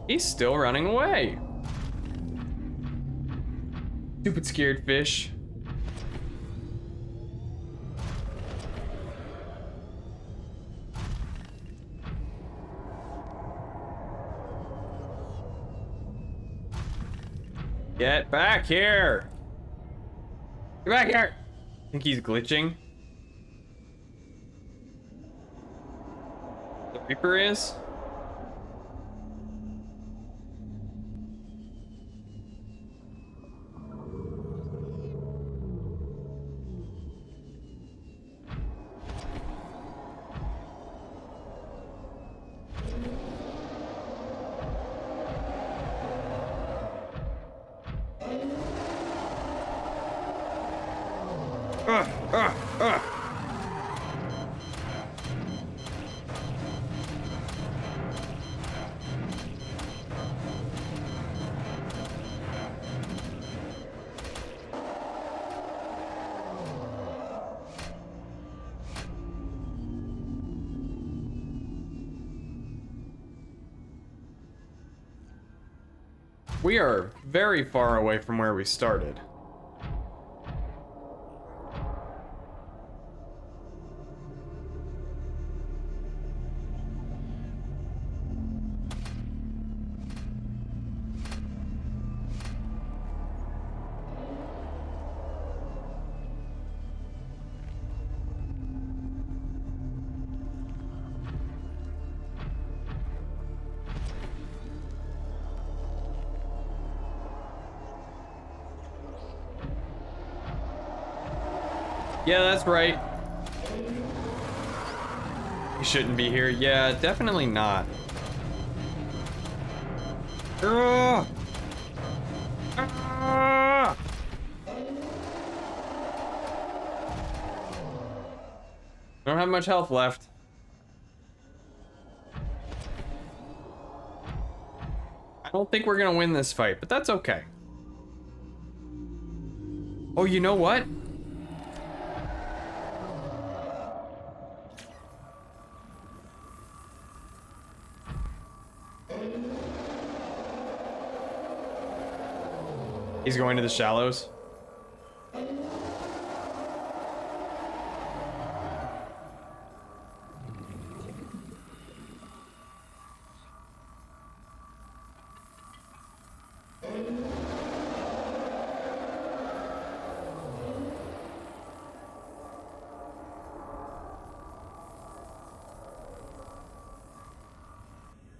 He's still running away. Stupid scared fish. Get back here. Get back here. I think he's glitching. The Reaper is. We are very far away from where we started. Yeah, that's right. You shouldn't be here. Yeah, definitely not. Ugh. Ah. I don't have much health left. I don't think we're gonna win this fight, but that's okay. Oh, you know what? He's going to the shallows.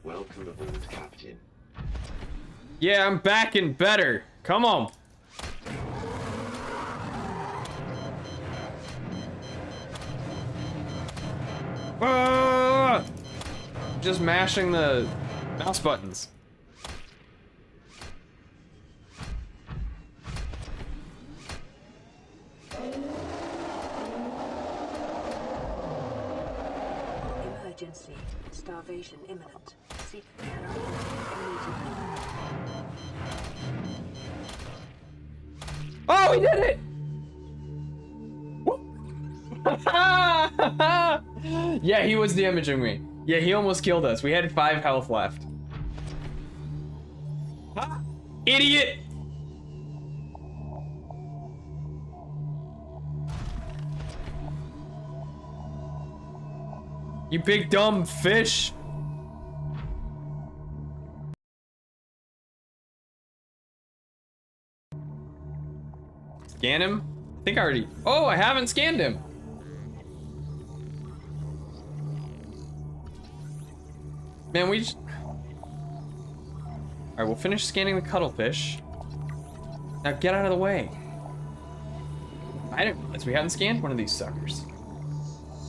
Welcome aboard, Captain. Yeah, I'm back and better. Come on. Ah! Just mashing the mouse buttons. Emergency. Starvation imminent. Seek care immediately. Oh, he did it! Yeah, he was damaging me. Yeah, he almost killed us. We had 5 health left. Idiot! You big dumb fish. Scan him? I think I already... Oh, I haven't scanned him. Man, we just... Alright, we'll finish scanning the cuttlefish. Now get out of the way. I didn't realize we hadn't scanned one of these suckers.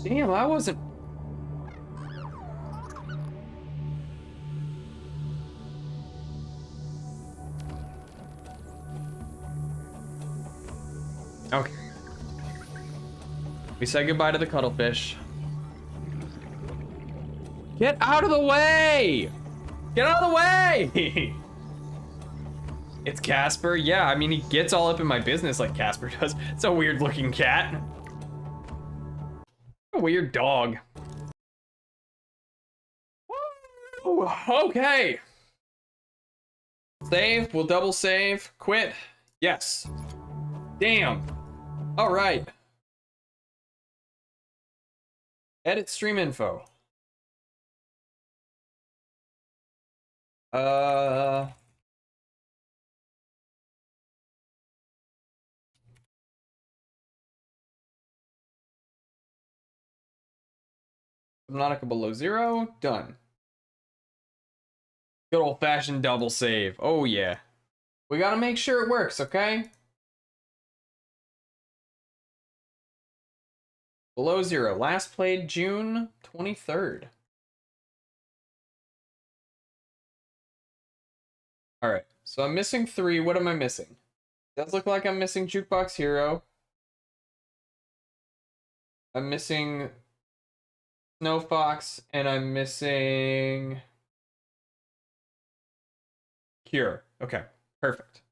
Damn, I wasn't... Okay. We said goodbye to the cuttlefish. Get out of the way! Get out of the way! It's Casper. Yeah, I mean, he gets all up in my business like Casper does. It's a weird looking cat. A weird dog. Woo! Okay. Save. We'll double save. Quit. Yes. Damn. All right. Edit stream info. Subnautica below 0. Done. Good old fashioned double save. Oh yeah. We gotta make sure it works, okay? Below 0. Last played June 23rd. Alright, so I'm missing 3. What am I missing? Does look like I'm missing Jukebox Hero. I'm missing Snow Fox, and I'm missing Cure. Okay, perfect.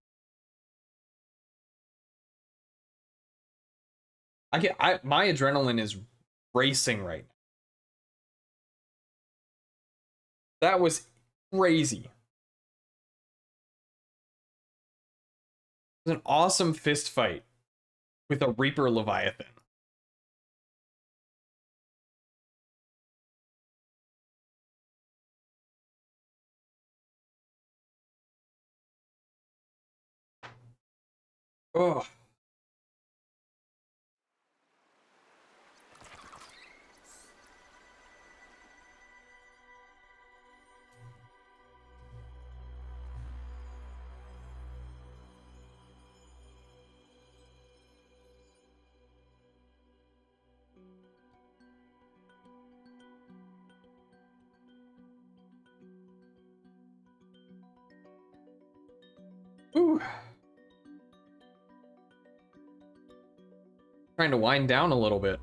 My adrenaline is racing right now. That was crazy. It was an awesome fist fight with a Reaper Leviathan. Oh. Ooh. Trying to wind down a little bit.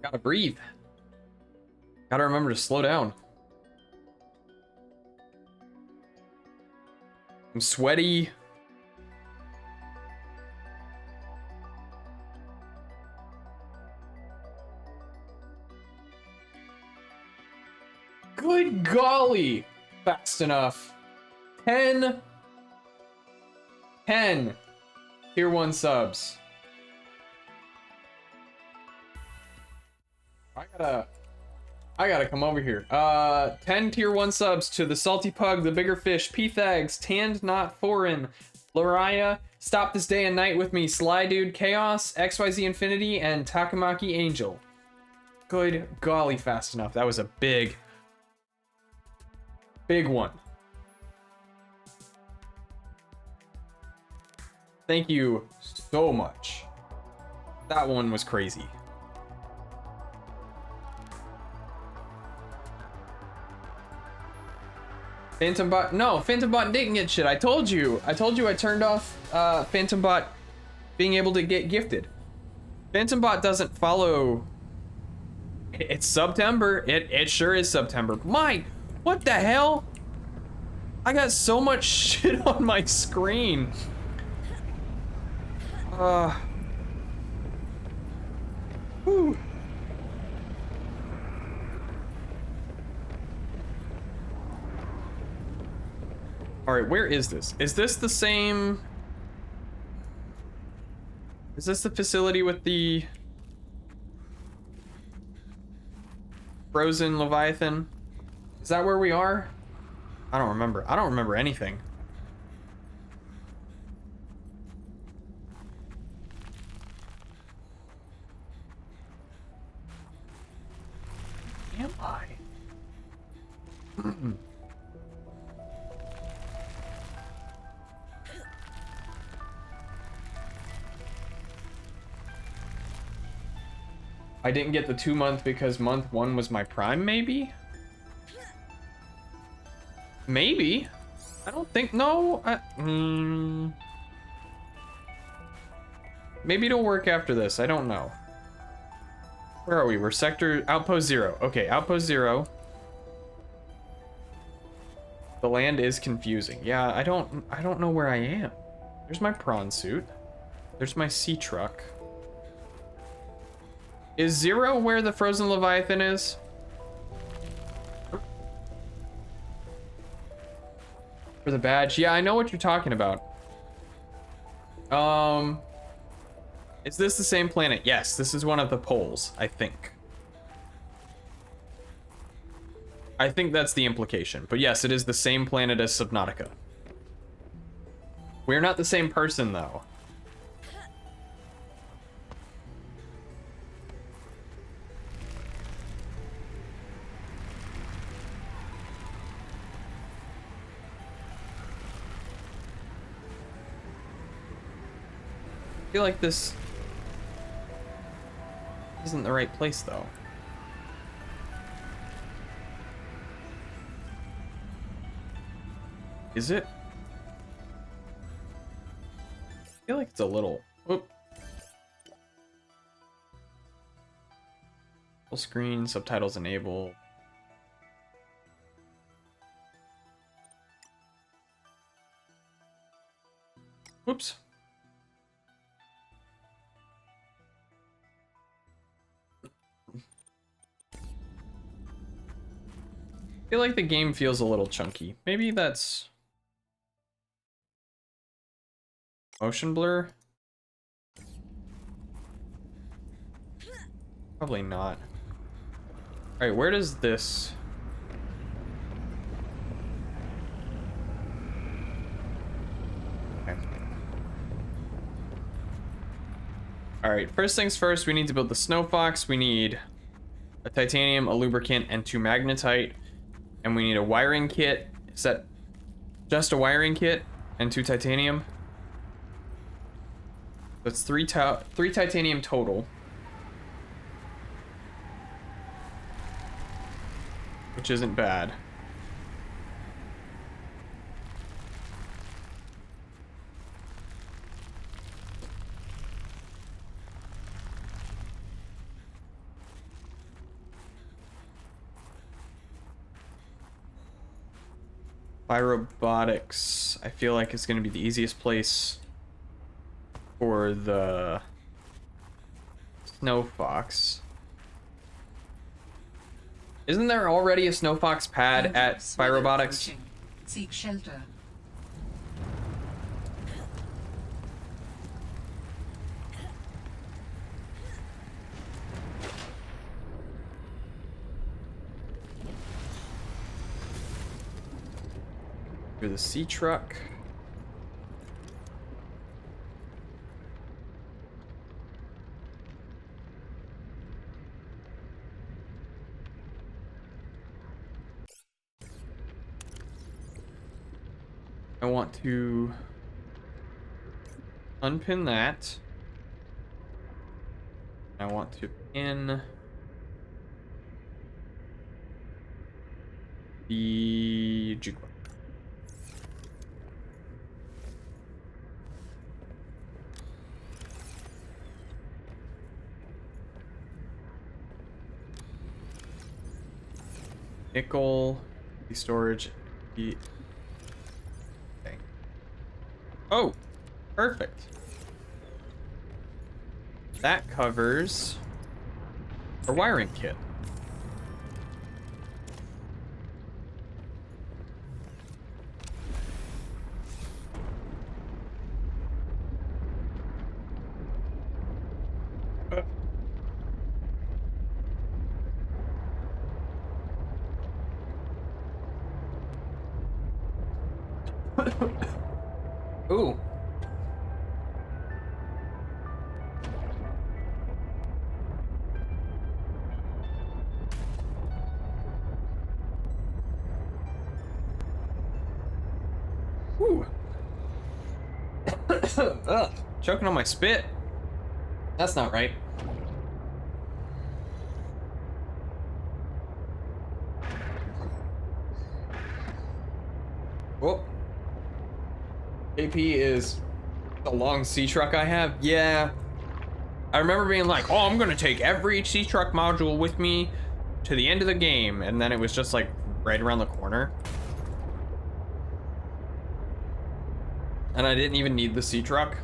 Gotta breathe. Gotta remember to slow down. I'm sweaty. Good golly! Fast enough. 10 tier 1 subs. I gotta come over here. 10 tier 1 subs to the Salty Pug, the Bigger Fish, P-Thags, Tanned Not Foreign, Lariah, Stop This Day and Night With Me, Sly Dude, Chaos, XYZ Infinity, and Takamaki Angel. Good golly, fast enough. That was a big one. Thank you so much. That one was crazy. Phantom Bot, no, Phantom Bot didn't get shit. I told you I turned off Phantom Bot being able to get gifted. Phantom Bot doesn't follow. It's September. It sure is September. Mike, what the hell? I got so much shit on my screen. Whew. All right, where is this? Is this the same? Is this the facility with the frozen Leviathan? Is that where we are? I don't remember. I don't remember anything. Am I? I didn't get the 2-month because month 1 was my prime, maybe? Maybe. I don't think, no. Maybe it'll work after this. I don't know. Where are we? We're sector outpost 0. Okay, outpost 0. The land is confusing. Yeah, I don't know where I am. There's my prawn suit. There's my sea truck. Is 0 where the frozen Leviathan is? For the badge? Yeah, I know what you're talking about. Is this the same planet? Yes, this is one of the poles, I think. I think that's the implication. But yes, it is the same planet as Subnautica. We're not the same person, though. I feel like this isn't the right place, though. Is it? I feel like it's a little... Oop. Full screen, subtitles enabled. Whoops. I feel like the game feels a little chunky. Maybe that's motion blur? Probably not. Alright, where does this... Okay. Alright, first things first, we need to build the snow fox. We need a titanium, a lubricant, and 2 magnetite. And we need a wiring kit. Is that just a wiring kit and 2 titanium? That's 3 titanium total. Which isn't bad. By robotics, I feel like it's going to be the easiest place for the snow fox. Isn't there already a snow fox pad at By Robotics? Seek shelter. Here's the sea truck. I want to unpin that. I want to pin the jukebox. Nickel, the storage, the... Okay. Oh, perfect. That covers our wiring kit. Ooh. Ooh. Ugh, choking on my spit. That's not right. Whoop. AP is the long sea truck I have. Yeah. I remember being like, oh, I'm gonna take every sea truck module with me to the end of the game. And then it was just like right around the corner. And I didn't even need the sea truck.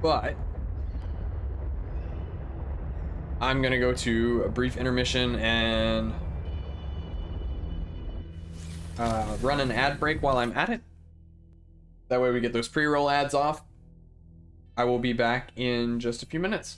But I'm gonna go to a brief intermission and run an ad break while I'm at it. That way we get those pre-roll ads off. I will be back in just a few minutes.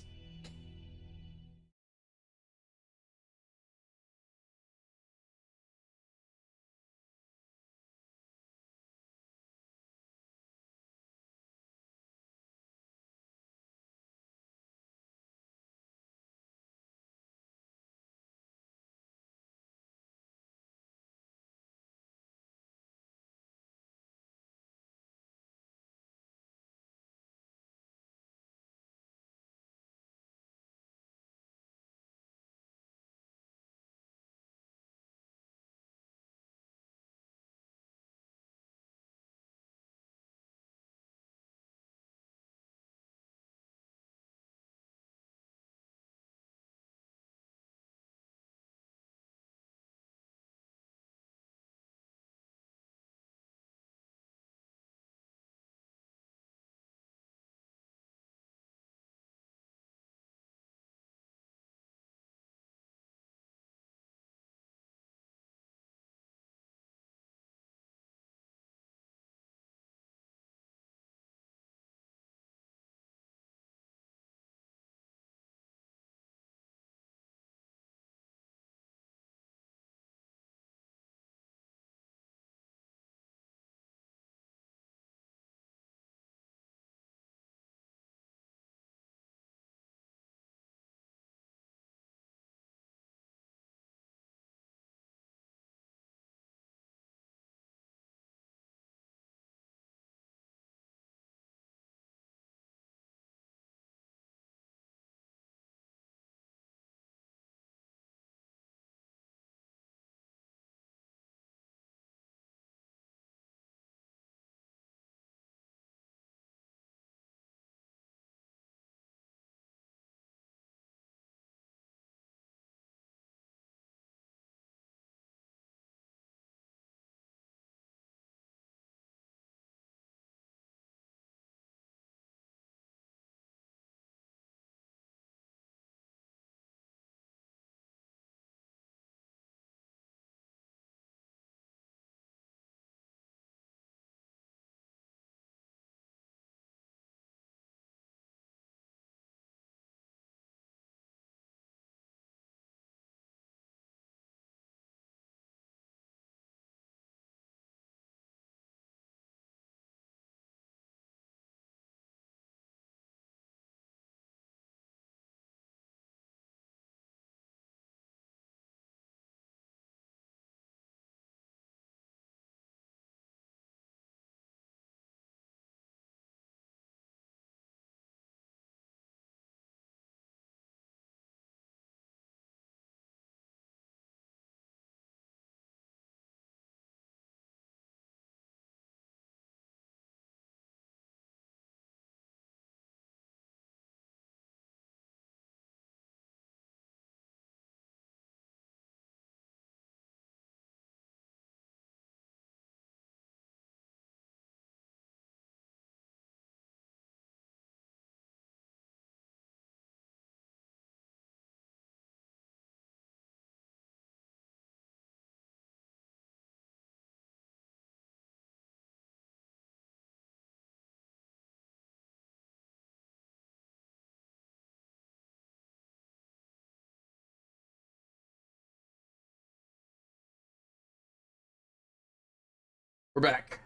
We're back.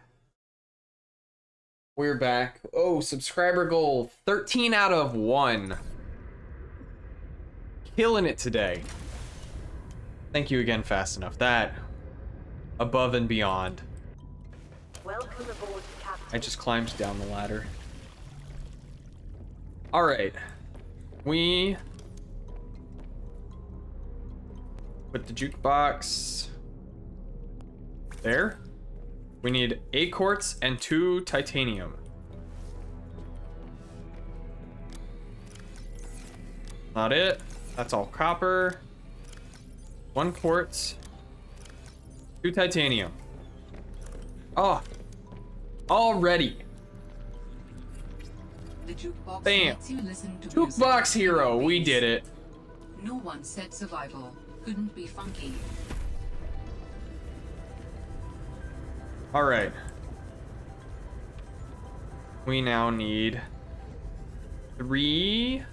We're back. Oh, subscriber goal 13 out of 1. Killing it today. Thank you again, Fast Enough. That above and beyond. Welcome aboard, Captain. I just climbed down the ladder. All right. We put the jukebox there. We need 8 quartz and 2 titanium. Not it. That's all copper. 1 quartz. 2 titanium. Oh. Already. The jukebox Bam. lets you listen to Jukebox music. hero. We did it. No one said survival couldn't be funky. All right. We now need 3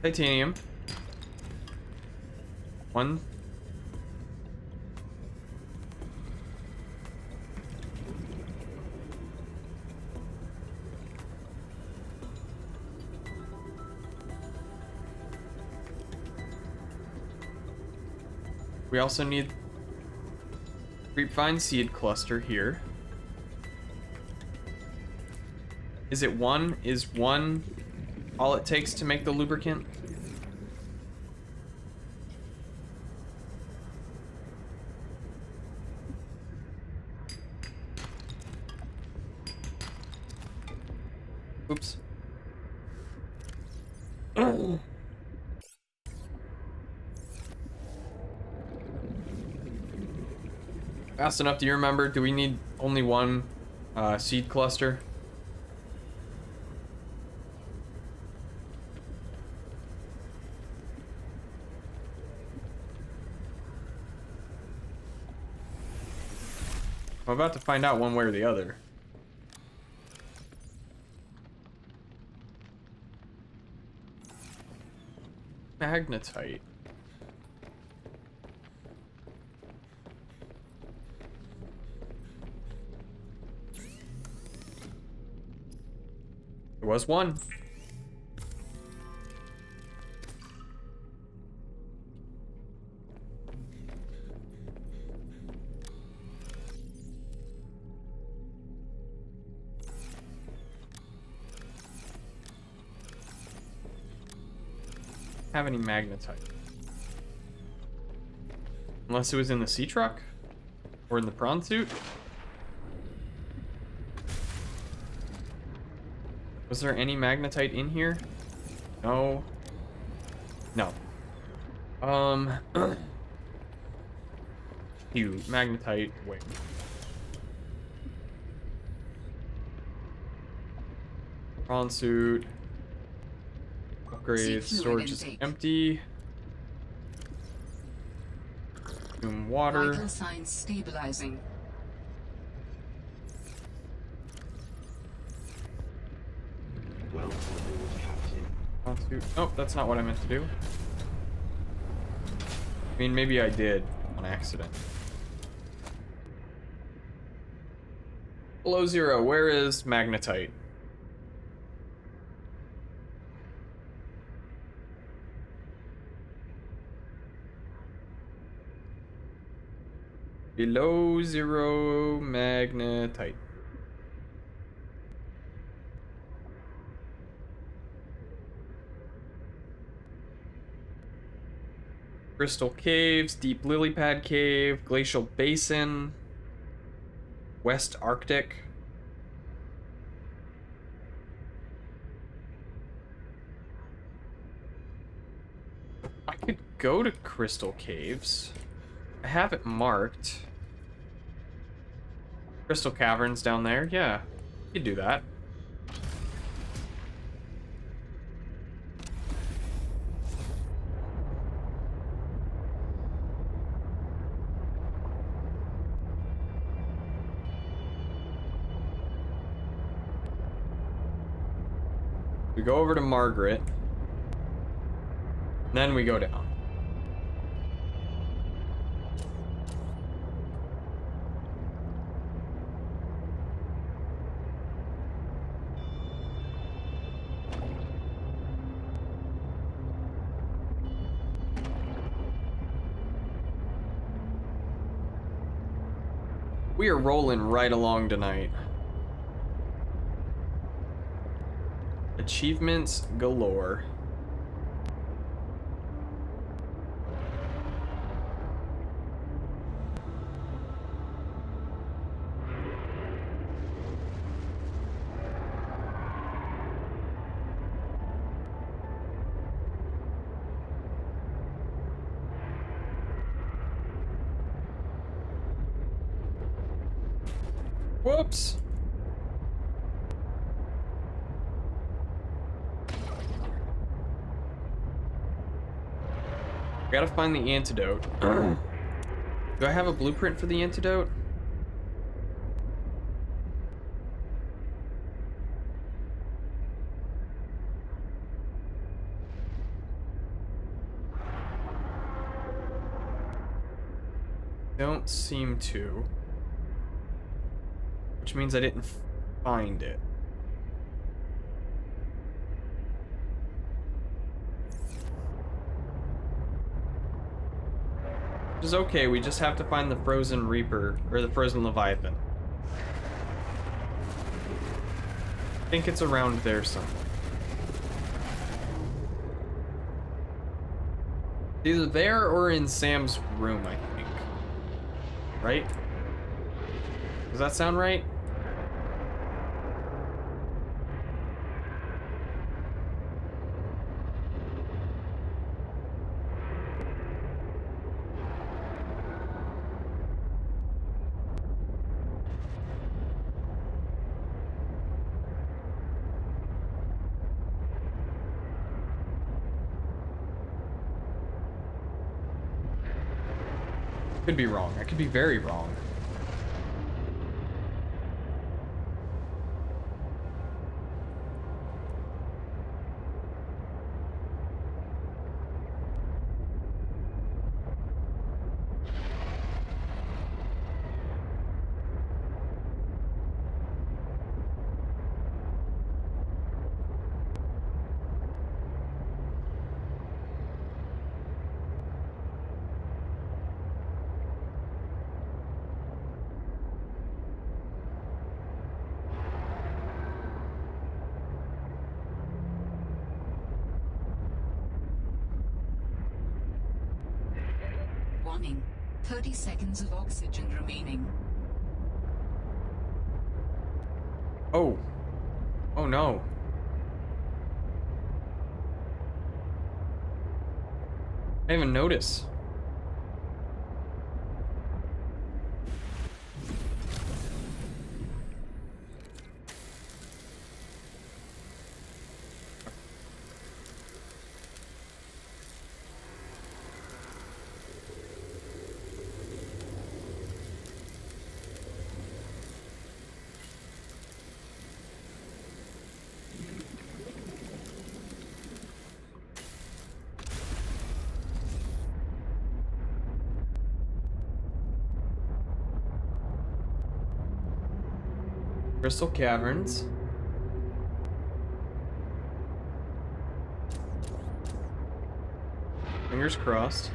titanium. 1. We also need grapevine seed cluster here. Is it 1? Is 1 all it takes to make the lubricant? Oops. Fast enough, do you remember? Do we need only 1 seed cluster? I'm about to find out one way or the other. Magnetite. There was 1. Have any magnetite? Unless it was in the sea truck or in the prawn suit. Was there any magnetite in here? No. No. You magnetite. Wait. Prawn suit. Upgrade. Storage is empty. Consume water. Vital signs stabilizing. Welcome aboard, Captain. Prawn suit. Oh, that's not what I meant to do. I mean, maybe I did on accident. Below 0, where is magnetite? Below 0 magnetite. Crystal Caves, Deep Lily Pad Cave, Glacial Basin, West Arctic. I could go to Crystal Caves. I have it marked. Crystal Caverns down there, yeah. You could do that. We go over to Margaret. Then we go down. We are rolling right along tonight. Achievements galore. Whoops. Gotta find the antidote. Do I have a blueprint for the antidote? Don't seem to. Which means I didn't find it. Which is okay, we just have to find the frozen Reaper, or the frozen Leviathan. I think it's around there somewhere. Either there or in Sam's room, I think. Right? Does that sound right? Could be wrong. I could be very wrong. Warning. 30 seconds of oxygen remaining. Oh. Oh no. I didn't even notice. Crystal Caverns. Fingers crossed.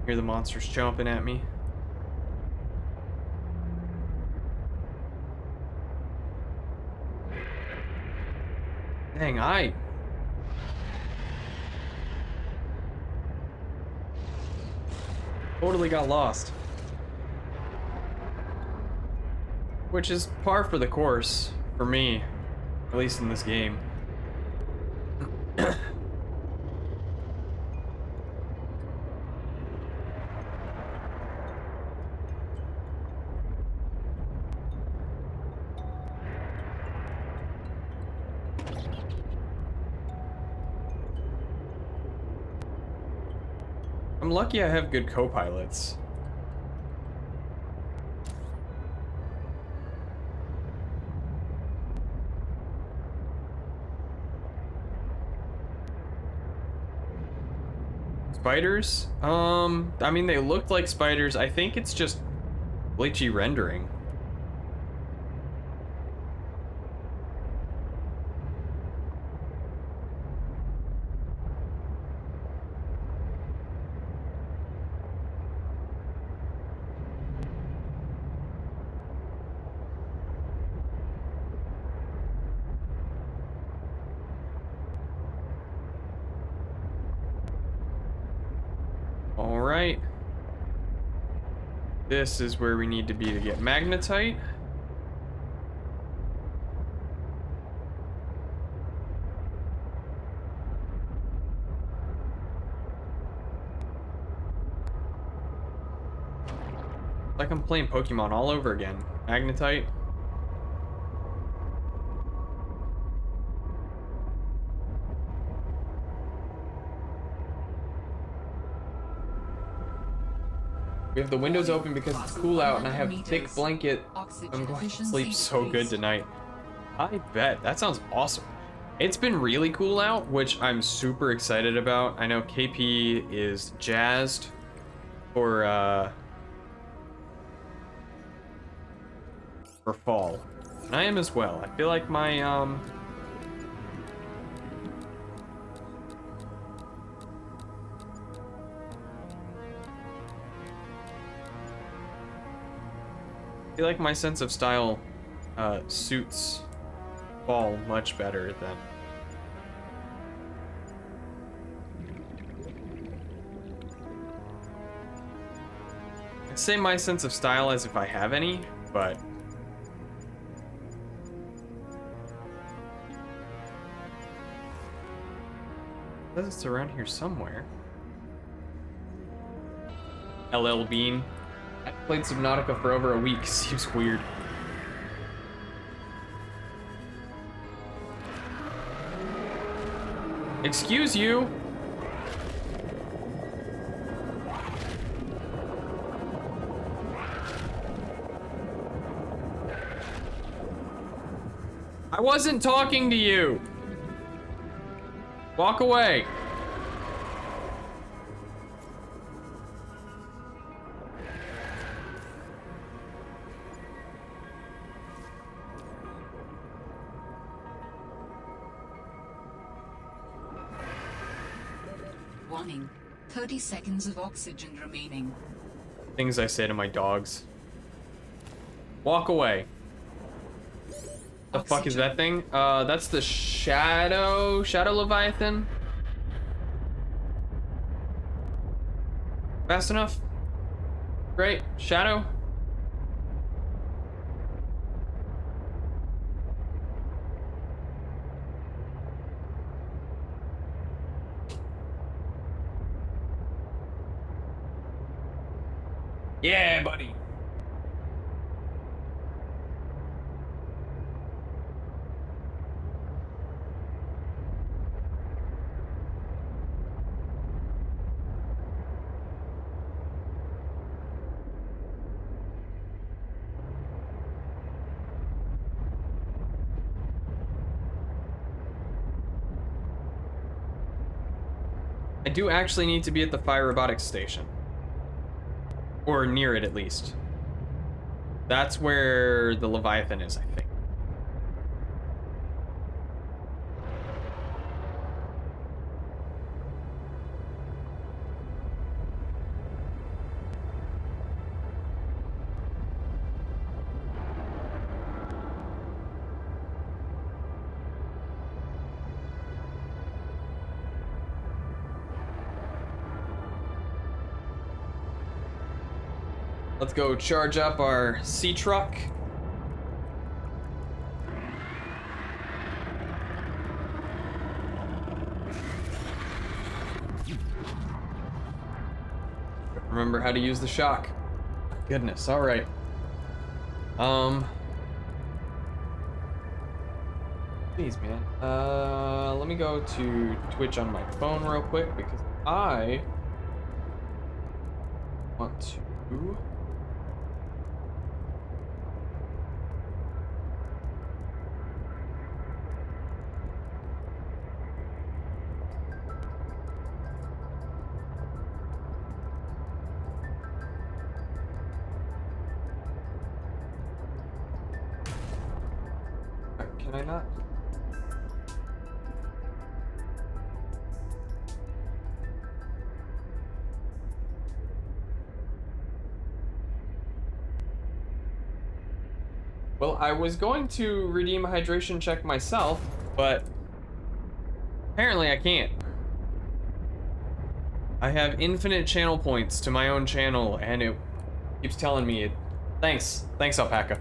Hear the monsters chomping at me. Dang, I totally got lost. Which is par for the course, for me, at least in this game. I'm lucky I have good co-pilots. Spiders? I mean, they looked like spiders. I think it's just glitchy rendering. All right. This is where we need to be to get magnetite. Like I'm playing Pokemon all over again. Magnetite. We have the windows open because it's cool out and I have a thick blanket. I'm going to sleep so good tonight. I bet. That sounds awesome. It's been really cool out, which I'm super excited about. I know KP is jazzed for fall. And I am as well. I feel like my sense of style suits fall much better than I'd say my sense of style as if I have any, but it says it's around here somewhere. LL Bean. I played Subnautica for over a week. Seems weird. Excuse you. I wasn't talking to you. Walk away. Warning. 30 seconds of oxygen remaining. Things I say to my dogs. Walk away. The fuck is that thing? That's the Shadow Leviathan. Fast enough? Great. Shadow? Yeah, buddy. I do actually need to be at the fire robotics station. Or near it, at least. That's where the Leviathan is, I think. Let's go charge up our sea truck. Remember how to use the shock. Goodness, all right. Jeez, man. Let me go to Twitch on my phone real quick because I want to. Can I not? Well, I was going to redeem a hydration check myself, but apparently I can't. I have infinite channel points to my own channel, and it keeps telling me it. Thanks, alpaca.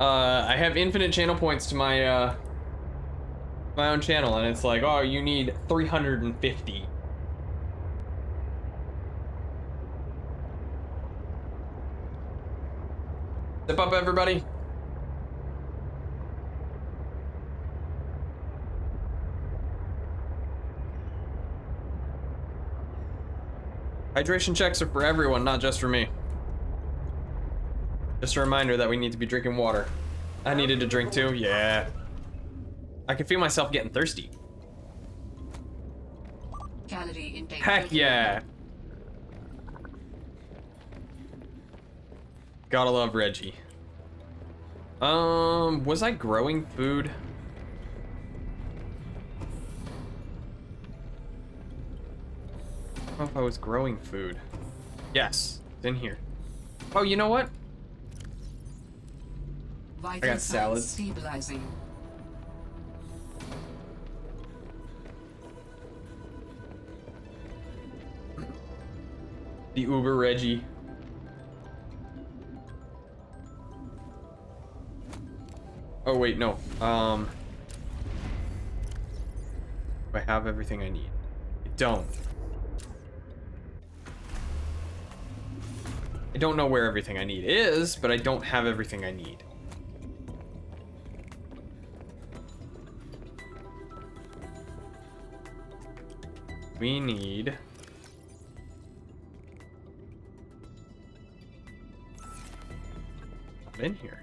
I have infinite channel points to my my own channel, and it's like, oh, you need 350. Zip up, everybody. Hydration checks are for everyone, not just for me. Just a reminder that we need to be drinking water. I needed to drink too, yeah. I can feel myself getting thirsty. Calorie intake. Heck yeah. Gotta love Reggie. Was I growing food? I don't know if I was growing food. Yes, it's in here. Oh, you know what? Vital got signs salads. Stabilizing. The Uber Reggie. Oh wait, no. Do I have everything I need? I don't. I don't know where everything I need is, but I don't have everything I need. We need... Not in here.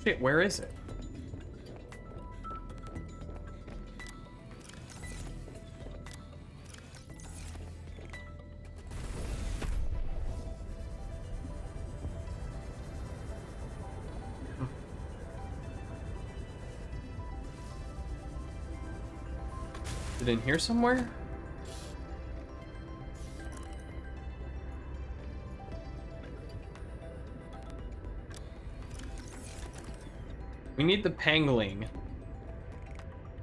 Shit, where is it? Is it in here somewhere? We need the pangling.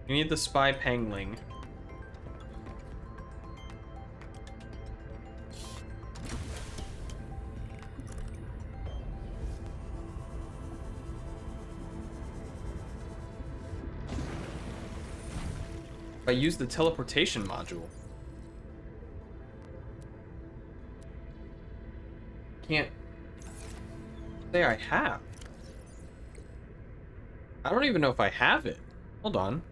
We need the spy pangling. If I use the teleportation module. Can't say I have. I don't even know if I have it. Hold on.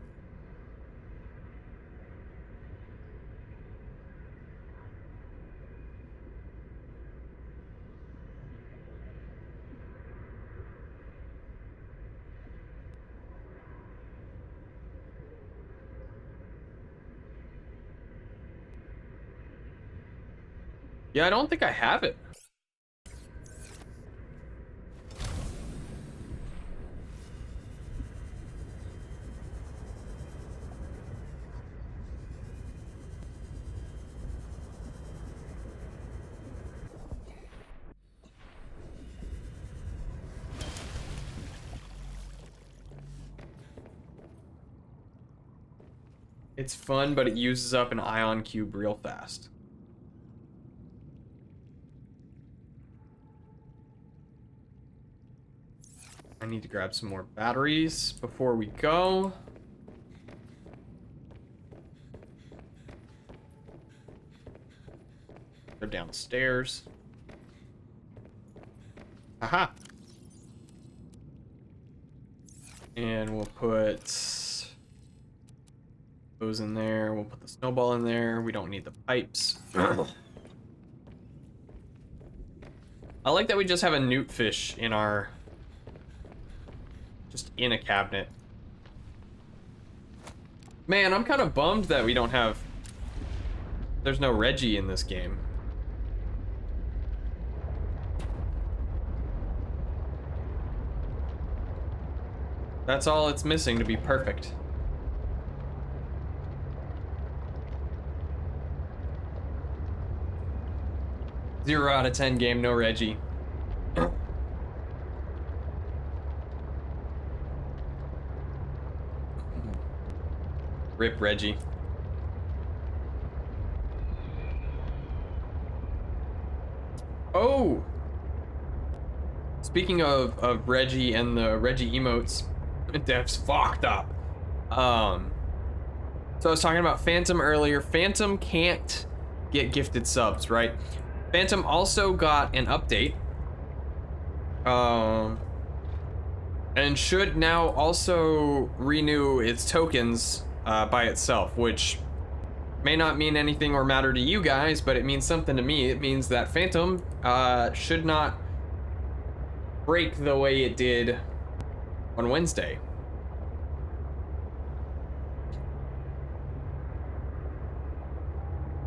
Yeah, I don't think I have it. It's fun, but it uses up an ion cube real fast. I need to grab some more batteries before we go. They're downstairs. Aha! And we'll put those in there. We'll put the snowball in there. We don't need the pipes. I like that we just have a newt fish in our... just in a cabinet. Man, I'm kind of bummed that we don't have... there's no Reggie in this game. That's all it's missing to be perfect. 0 out of 10 game, no Reggie. Rip Reggie. Oh! Speaking of Reggie and the Reggie emotes, dev's fucked up. So I was talking about Phantom earlier. Phantom can't get gifted subs, right? Phantom also got an update. And should now also renew its tokens by itself, which may not mean anything or matter to you guys, but it means something to me. It means that Phantom should not break the way it did on Wednesday.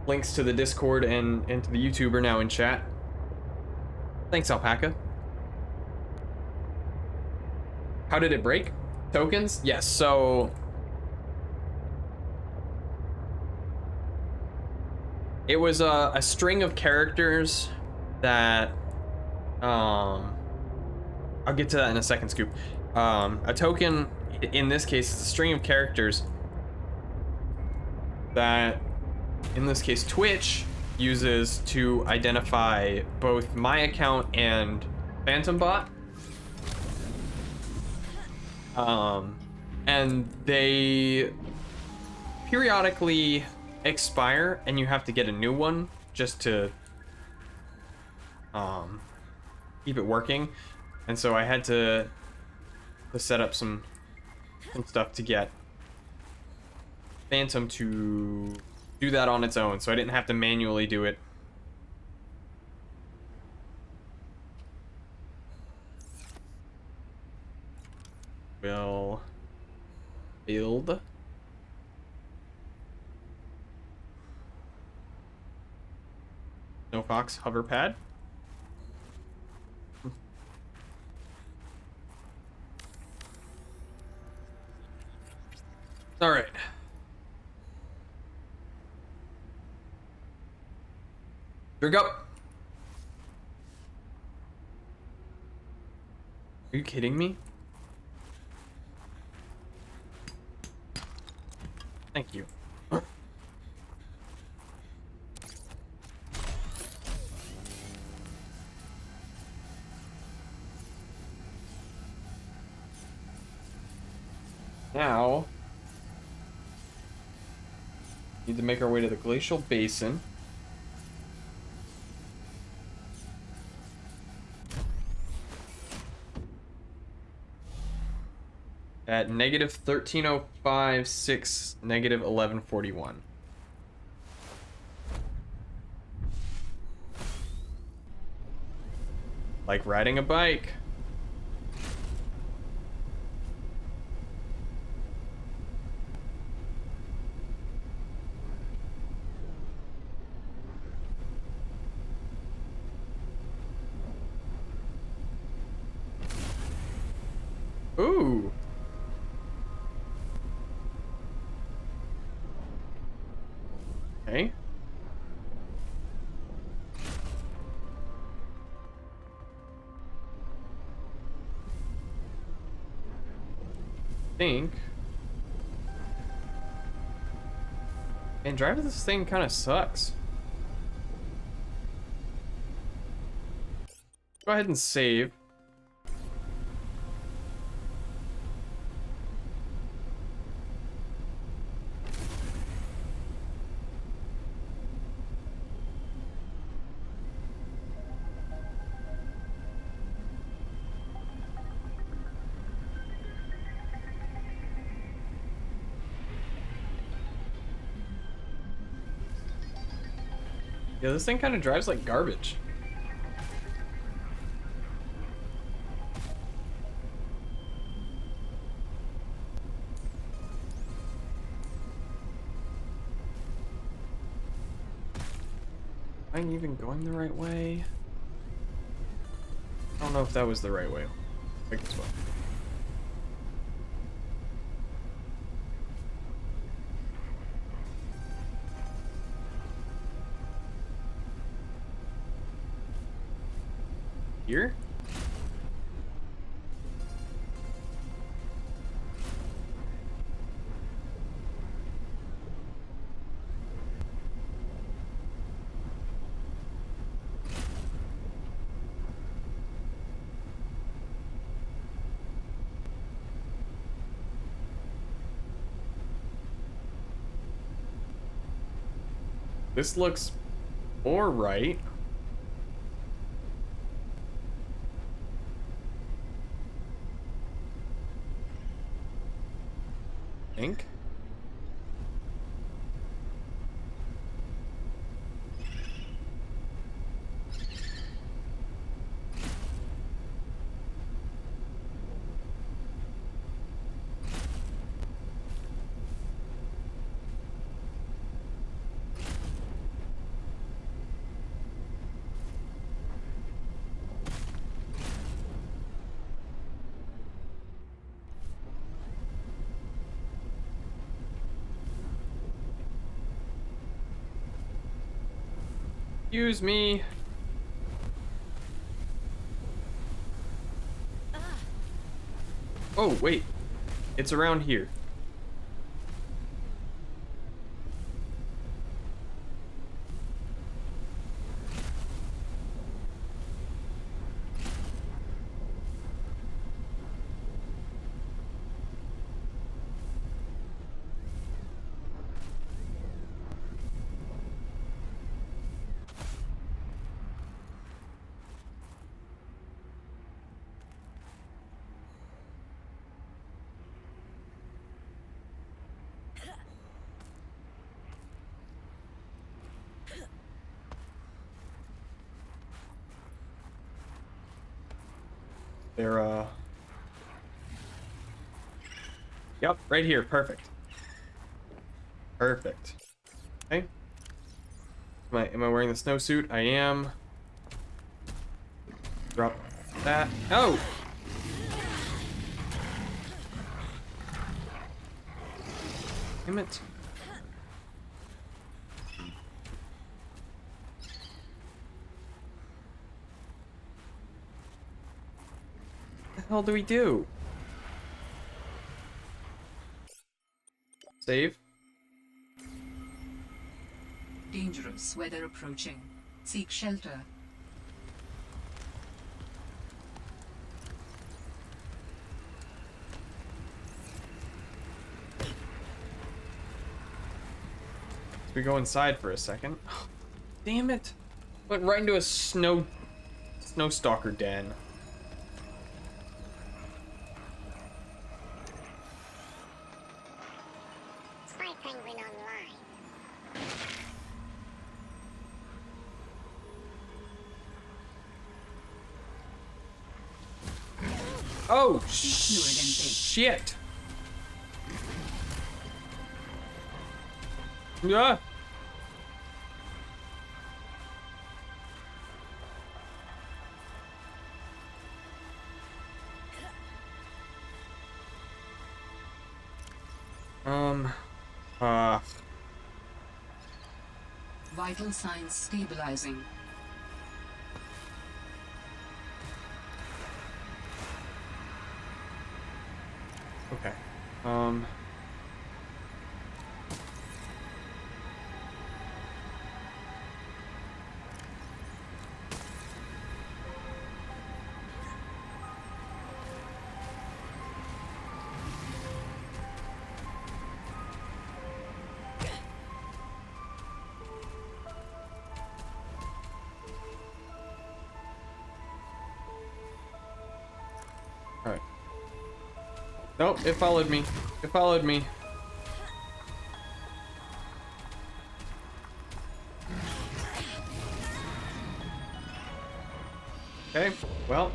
Links to the Discord and to the YouTube are now in chat. Thanks, Alpaca. How did it break? Tokens? Yes, so it was a string of characters that I'll get to that in a second, Scoop. A token in this case is a string of characters that in this case Twitch uses to identify both my account and Phantom Bot. And they periodically expire and you have to get a new one just to keep it working. And so I had to set up some stuff to get Phantom to do that on its own, so I didn't have to manually do it. Will build. No Fox hover pad. All right. Drink up. Are you kidding me? Thank you. Now, need to make our way to the glacial basin. At negative 1305.6, negative 1141. Like riding a bike. Ooh. Okay. Think. And driving this thing kind of sucks. Go ahead and save. Yeah, this thing kind of drives like garbage. Am I even going the right way? I don't know if that was the right way. I guess well. Here? This looks all right. Think. Excuse me. Oh, wait. It's around here. They're, Yep, right here. Perfect. Perfect. Okay. Am I wearing the snowsuit? I am. Drop that. Oh! Damn it. What the hell do we do? Save. Dangerous weather approaching. Seek shelter. We go inside for a second. Oh, damn it. Went right into a snow stalker den. Spy Penguin Online. Oh, Ignorant shit. Yeah. Uh, Vital signs stabilizing. okay. Alright. Nope, it followed me. It followed me. Okay, well.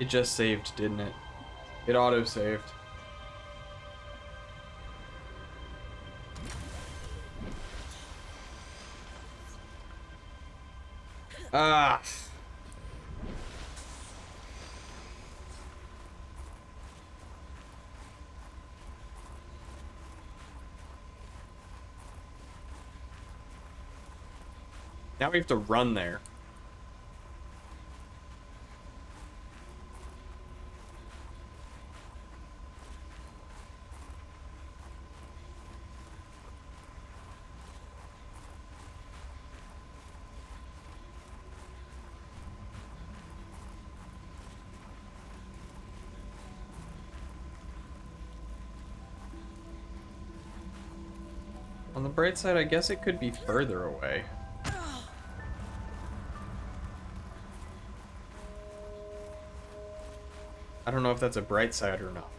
It just saved, didn't it? It auto-saved. Ah. Now we have to run there. On the bright side, I guess it could be further away. I don't know if that's a bright side or not.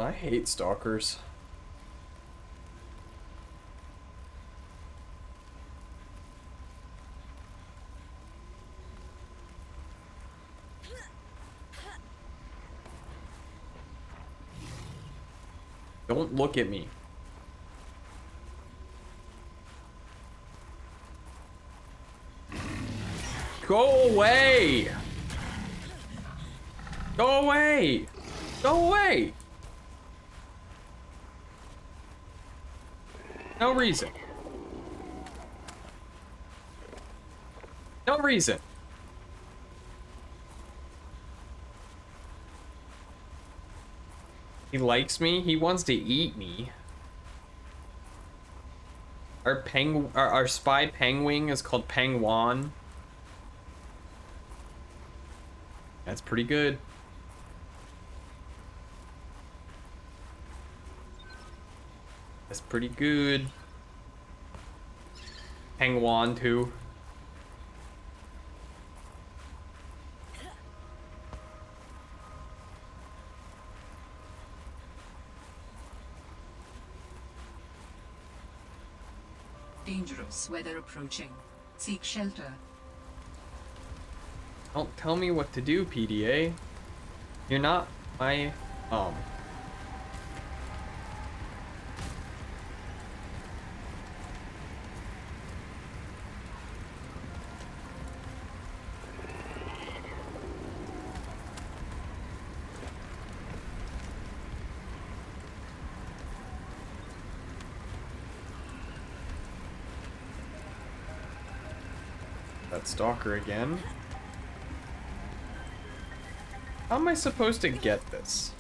I hate stalkers. Don't look at me. Go away! Go away! Go away! No reason. No reason. He likes me. He wants to eat me. Our spy penguin is called Penguin. That's pretty good. That's pretty good. Penguin too. Dangerous weather approaching. Seek shelter. Don't tell me what to do, PDA. You're not my That stalker again. How am I supposed to get this?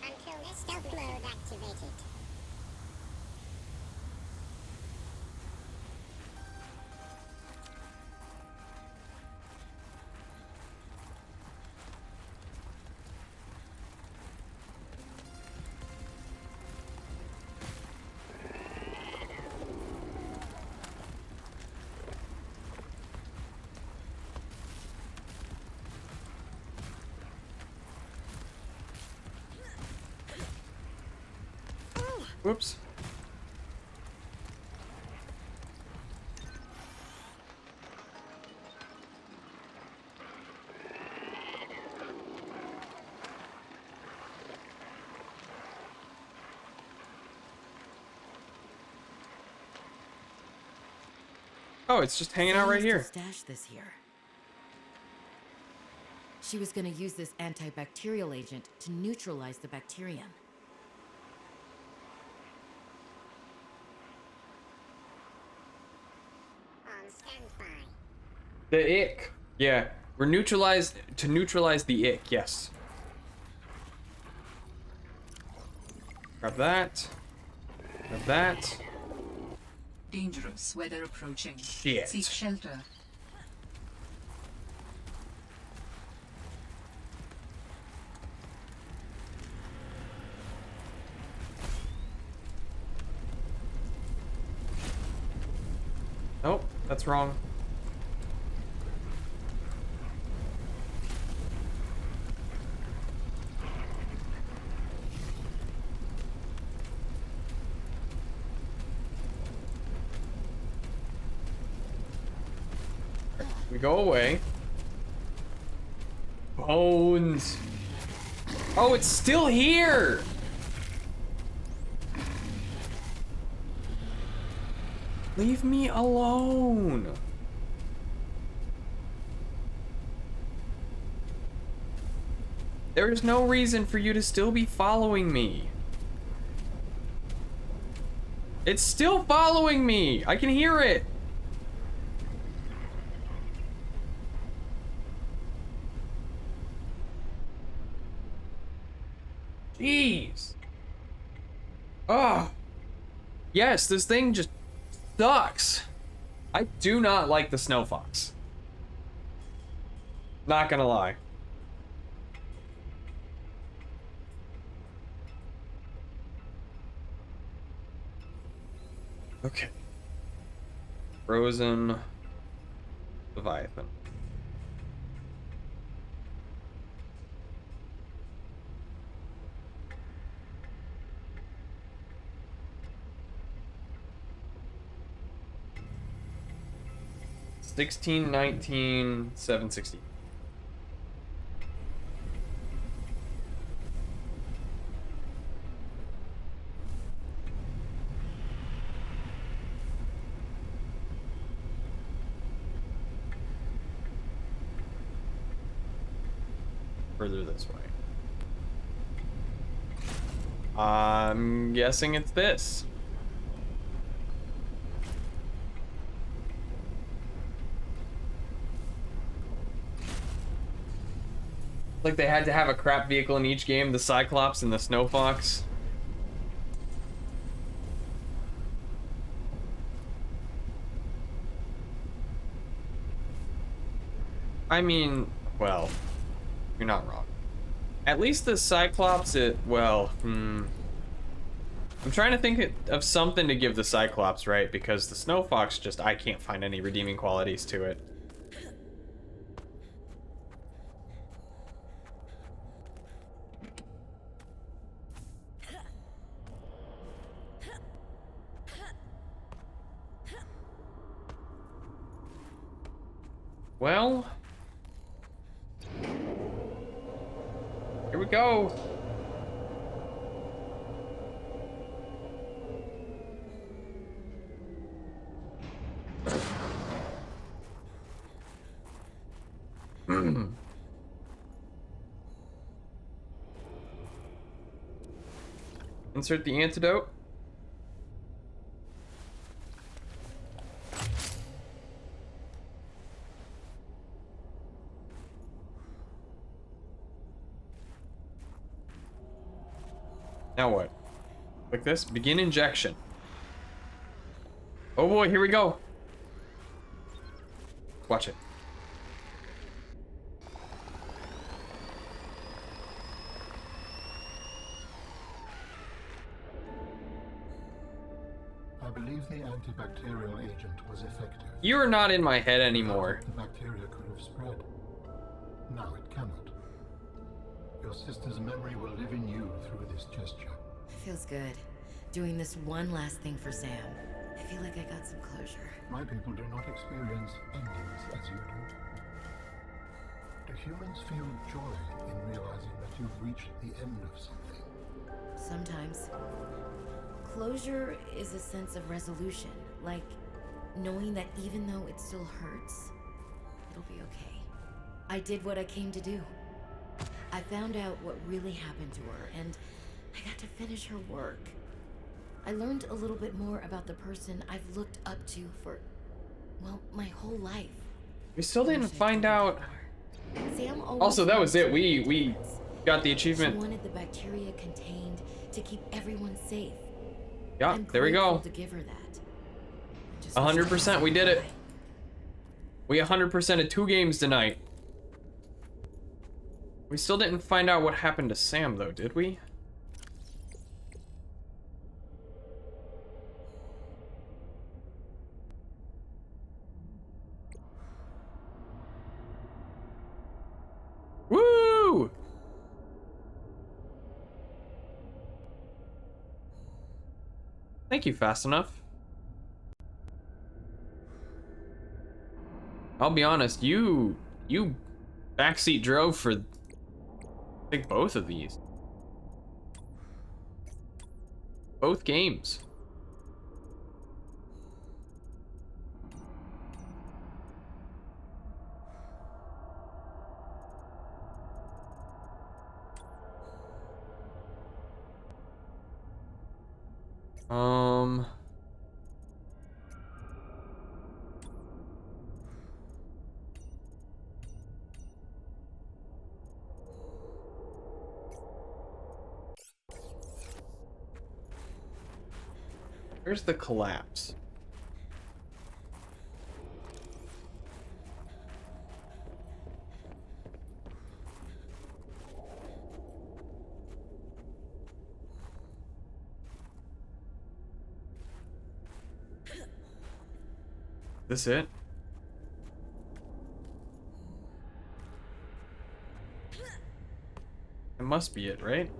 Until this stealth mode activated. Whoops. Oh, it's just hanging out right here. Stash this here. She was going to use this antibacterial agent to neutralize the bacterium. On standby. The ick. Yeah, we're neutralized to neutralize the ick. Yes. Grab that. Grab that. Dangerous weather approaching. Shit. Seek shelter. Nope, that's wrong. We go away. Bones. Oh, it's still here. Leave me alone. There is no reason for you to still be following me. It's still following me. I can hear it. Jeez. Oh. Yes, this thing just sucks. I do not like the snow fox. Not gonna lie. Okay. Frozen Leviathan. $16.19 $7.60. Further this way. I'm guessing it's this. Like they had to have a crap vehicle in each game, the Cyclops and the Snow Fox. I mean, well, you're not wrong. At least the Cyclops, I'm trying to think of something to give the Cyclops, right? Because the Snow Fox I can't find any redeeming qualities to it. Well, here we go. Insert the antidote. Now what? Like this? Begin injection. Oh boy, here we go. Watch it. I believe the antibacterial agent was effective. You are not in my head anymore. The bacteria could have spread. Now it cannot. Your sister's memory will live in you through this gesture. Feels good. Doing this one last thing for Sam. I feel like I got some closure. My people do not experience endings as you do. Do humans feel joy in realizing that you've reached the end of something? Sometimes. Closure is a sense of resolution, like knowing that even though it still hurts, it'll be okay. I did what I came to do. I found out what really happened to her, and I got to finish her work. I learned a little bit more about the person I've looked up to for, well, my whole life. We still didn't find out. Sam Also, that was it. We got the achievement. She wanted the bacteria contained to keep everyone safe. Yeah, there we go. To give her that. 100%, we did it. We 100%ed 2 games tonight. We still didn't find out what happened to Sam, though, did we? Woo! Thank you, Fast Enough. I'll be honest, you backseat drove for I think both of these. Both games. Where's the collapse? This it? It must be it, right?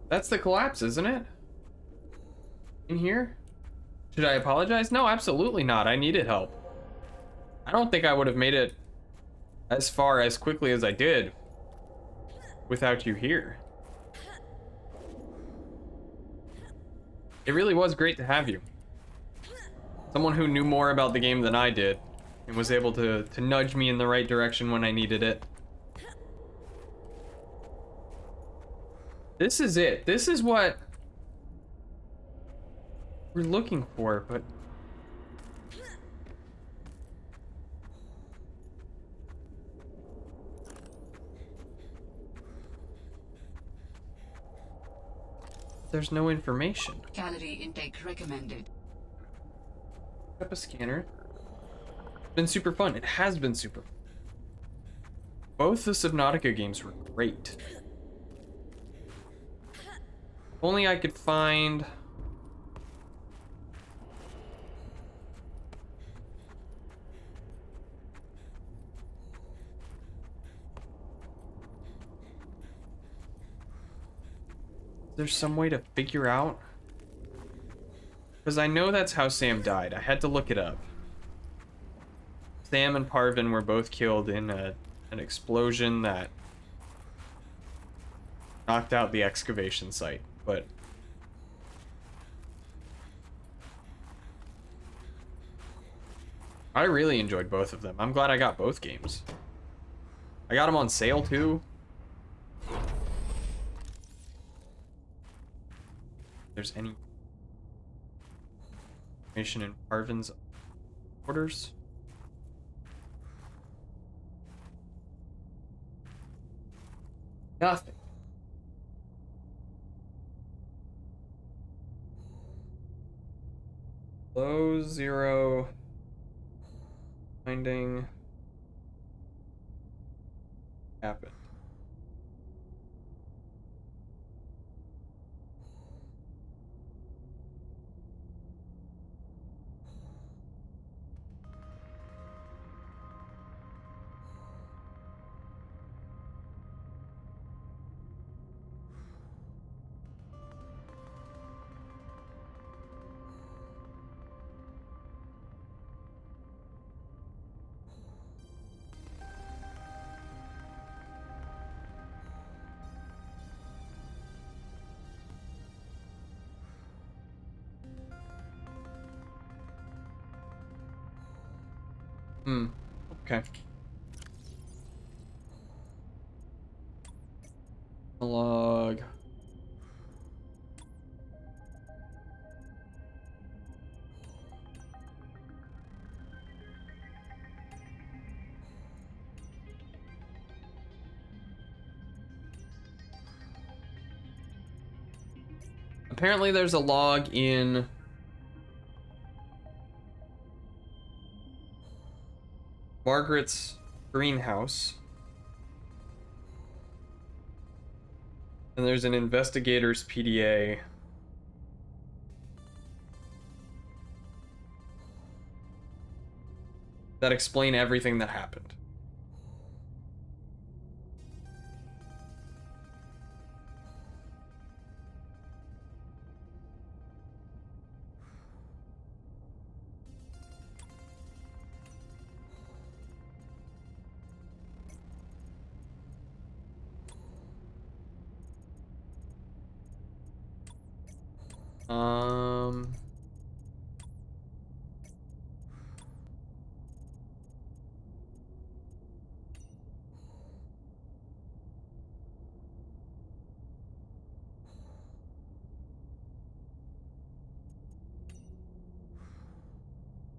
That's the collapse, isn't it? In here? Should I apologize? No, absolutely not. I needed help. I don't think I would have made it as far as quickly as I did without you here. It really was great to have you. Someone who knew more about the game than I did and was able to nudge me in the right direction when I needed it. This is it. This is what we're looking for, but there's no information. Calorie intake recommended. Up a scanner. Been super fun. It has been super fun. Both the Subnautica games were great. If only I could find there's some way to figure out, because I know that's how Sam died. I had to look it up. Sam and Parvin were both killed in an explosion that knocked out the excavation site, but I really enjoyed both of them. I'm glad I got both games. I got them on sale too. There's any information in Parvin's orders? Nothing. Low 0 finding happened. Okay. Log. Apparently there's a log in Margaret's greenhouse. And there's an investigator's PDA. that explain everything that happened.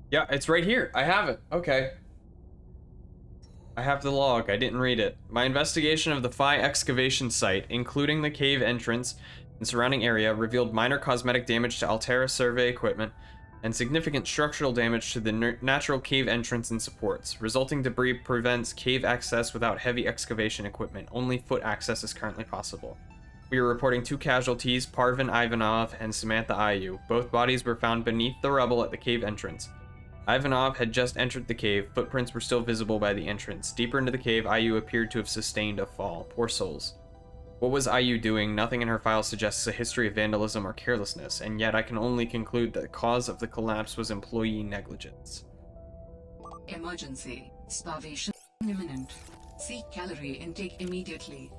Yeah, it's right here. I have it. Okay. I have the log. I didn't read it. My investigation of the Phi excavation site, including the cave entrance and surrounding area, revealed minor cosmetic damage to Altera survey equipment and significant structural damage to the natural cave entrance and supports. Resulting debris prevents cave access without heavy excavation equipment. Only foot access is currently possible. We are reporting 2 casualties, Parvin Ivanov and Samantha Ayu. Both bodies were found beneath the rubble at the cave entrance. Ivanov had just entered the cave. Footprints were still visible by the entrance. Deeper into the cave, Ayu appeared to have sustained a fall. Poor souls. What was Ayu doing? Nothing in her file suggests a history of vandalism or carelessness, and yet I can only conclude that the cause of the collapse was employee negligence. Emergency. Starvation imminent. Seek calorie intake immediately.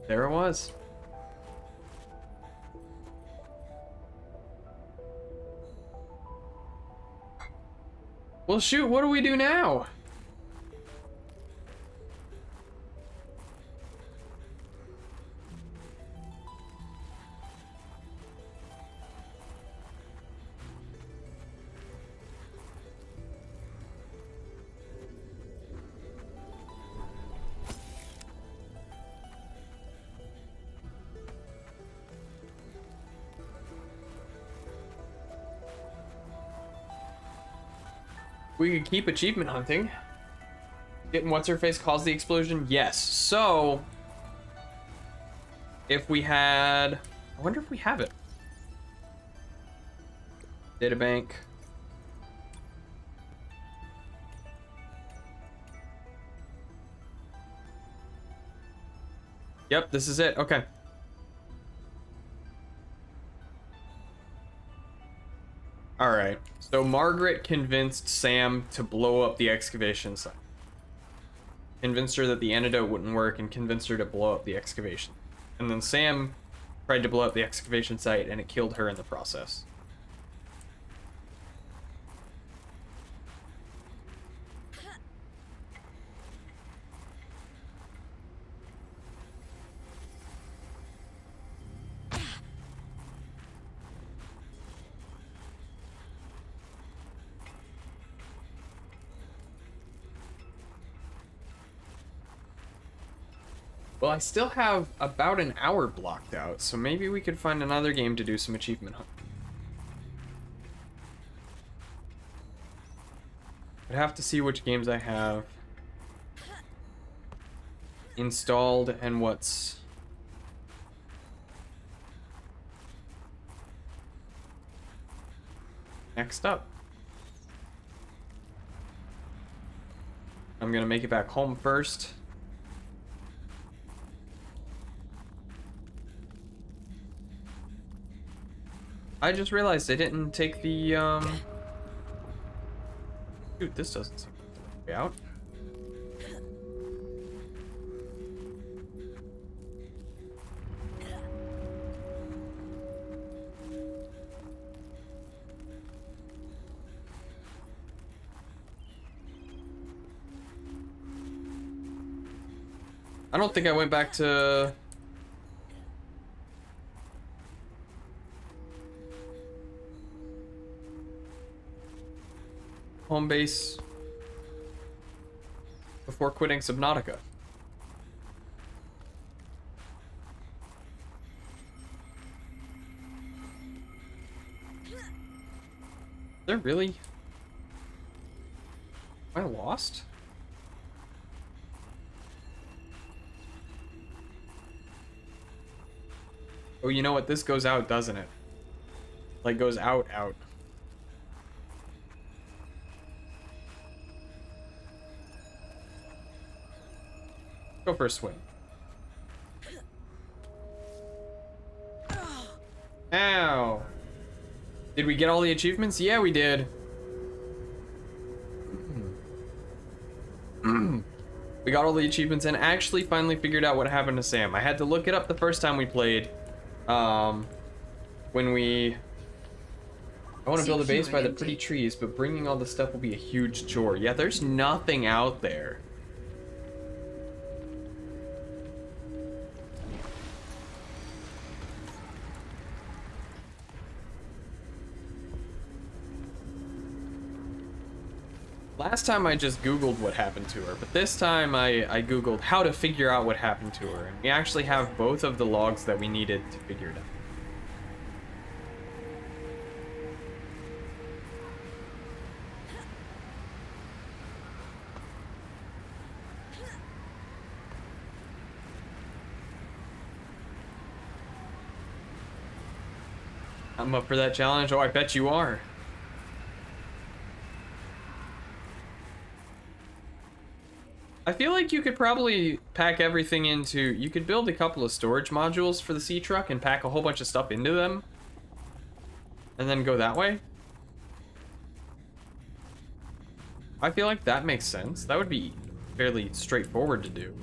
There it was. Well, shoot, what do we do now? We could keep achievement hunting. Getting what's-her-face caused the explosion? Yes. So, if we had... I wonder if we have it. Databank. Yep, this is it. Okay. Alright, so Margaret convinced Sam to blow up the excavation site. Convinced her that the antidote wouldn't work and convinced her to blow up the excavation. And then Sam tried to blow up the excavation site and it killed her in the process. Well, I still have about an hour blocked out, so maybe we could find another game to do some achievement hunting. I'd have to see which games I have installed and what's next up. I'm gonna make it back home first. I just realized I didn't take the, Dude, this doesn't seem to way out. I don't think I went back to... home base before quitting Subnautica. Is there really? Am I lost? Oh, you know what? This goes out, doesn't it? Like goes out. Go for a swim. Ow. Did we get all the achievements? Yeah, we did. We got all the achievements and actually finally figured out what happened to Sam. I had to look it up the first time we played. When we... I want to build a base by the pretty trees, but bringing all the stuff will be a huge chore. Yeah, there's nothing out there. Last time I just Googled what happened to her, but this time I Googled how to figure out what happened to her, and we actually have both of the logs that we needed to figure it out. I'm up for that challenge. Oh, I bet you are. I feel like you could probably pack everything into... You could build a couple of storage modules for the sea truck and pack a whole bunch of stuff into them. And then go that way. I feel like that makes sense. That would be fairly straightforward to do.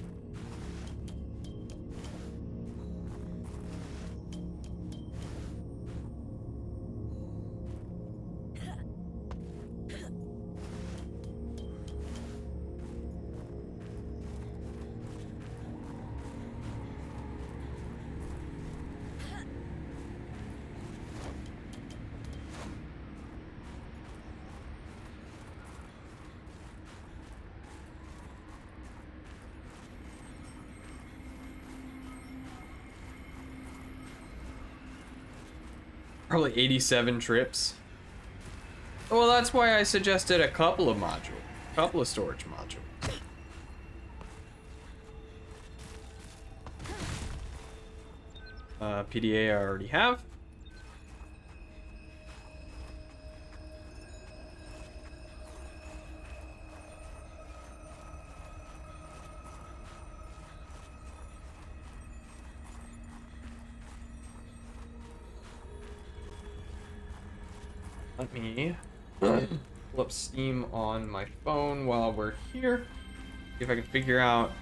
Probably 87 trips. Well, that's why I suggested a couple of storage modules. PDA I already have. Let me pull up Steam on my phone while we're here. See if I can figure out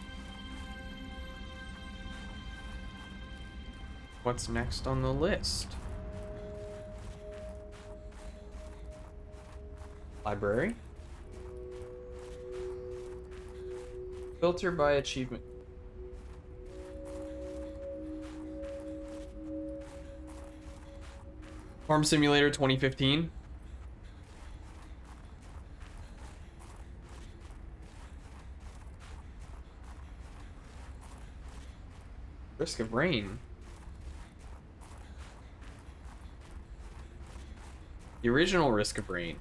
what's next on the list. Library. Filter by achievement. Farm Simulator 2015. Risk of rain. The original Risk of Rain.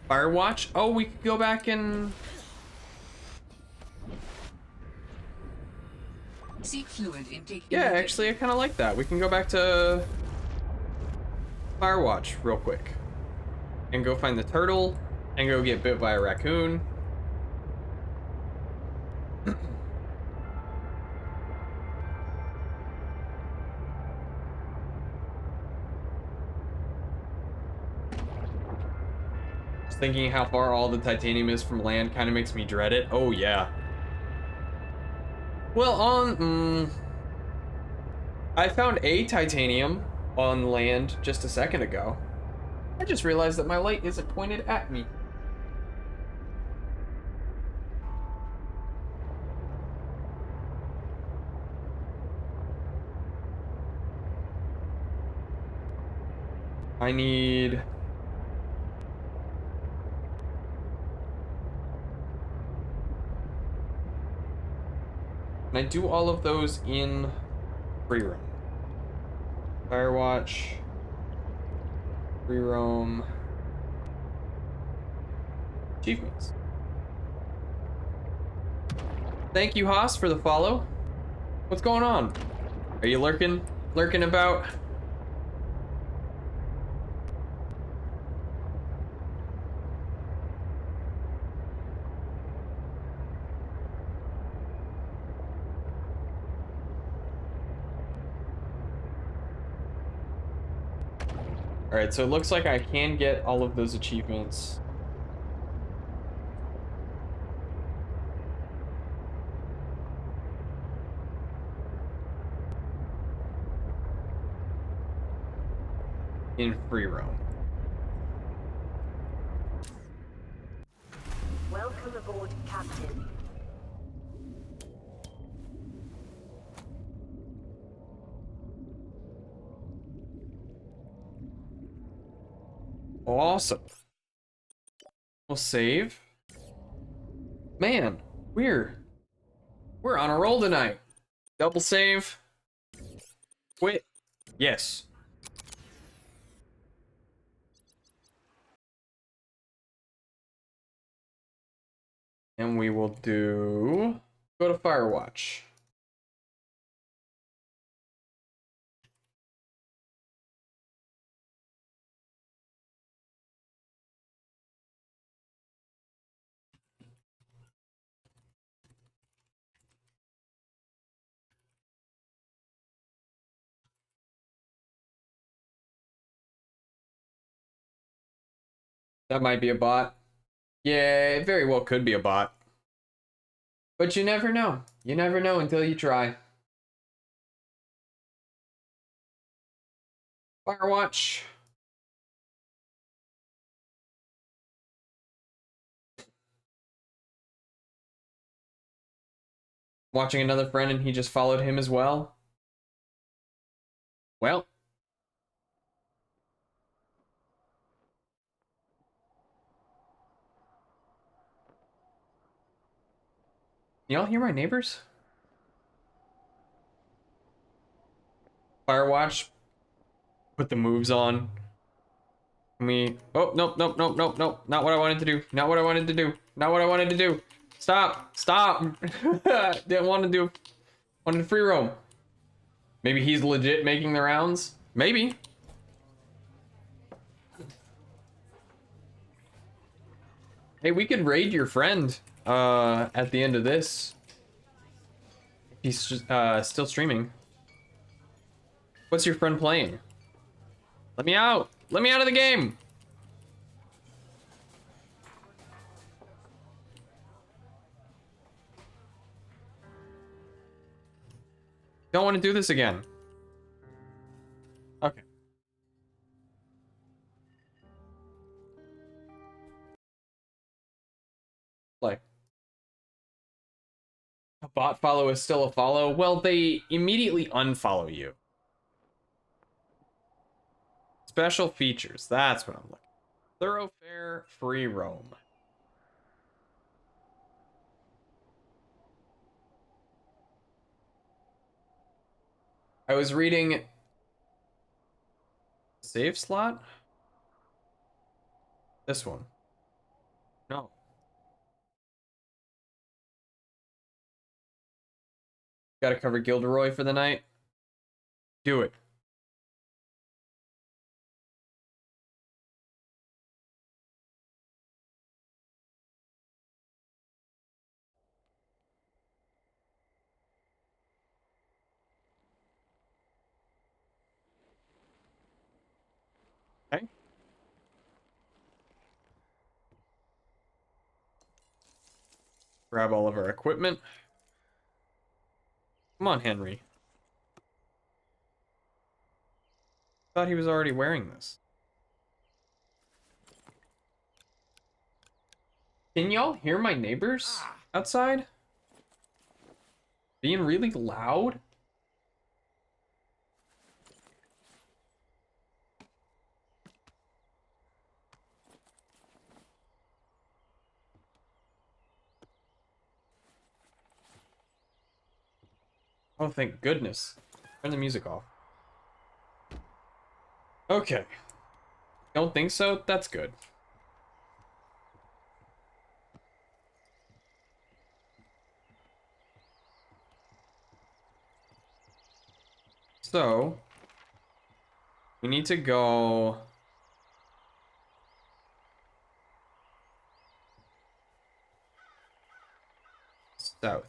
Firewatch? Oh, we could go back and... Seek fluid intake. Yeah, actually, I kind of like that. We can go back to Firewatch real quick. And go find the turtle. And go get bit by a raccoon. Thinking how far all the titanium is from land kind of makes me dread it. Oh yeah. Well, I found a titanium on land just a second ago. I just realized that my light isn't pointed at me. I need... And I do all of those in free roam. Firewatch, free roam, achievements. Thank you, Haas, for the follow. What's going on? Are you lurking about? All right, so it looks like I can get all of those achievements. In free roam. Welcome aboard, Captain. Awesome. We'll save. Man, we're on a roll tonight. Double save. Quit. Yes. And we will go to Firewatch. That might be a bot. Yeah, it very well could be a bot. But you never know. You never know until you try. Firewatch. Watching another friend and he just followed him as well. Well. Y'all hear my neighbors? Firewatch. Put the moves on. Oh, nope, nope, nope, nope, nope. Not what I wanted to do. Not what I wanted to do. Not what I wanted to do. Stop. Stop. Didn't want to do. Wanted to free roam. Maybe he's legit making the rounds. Maybe. Hey, we could raid your friend at the end of this. He's just, still streaming. What's your friend playing? Let me out! Let me out of the game! Don't want to do this again. Okay. Play. A bot follow is still a follow. Well, they immediately unfollow you. Special features. That's what I'm looking for. Thoroughfare free roam. I was reading save slot. This one. No. Gotta cover Gilderoy for the night. Do it. Okay. Grab all of our equipment. Come on, Henry. Thought he was already wearing this. Can y'all hear my neighbors outside? Being really loud? Oh, thank goodness. Turn the music off. Okay. Don't think so? That's good. So, we need to go south.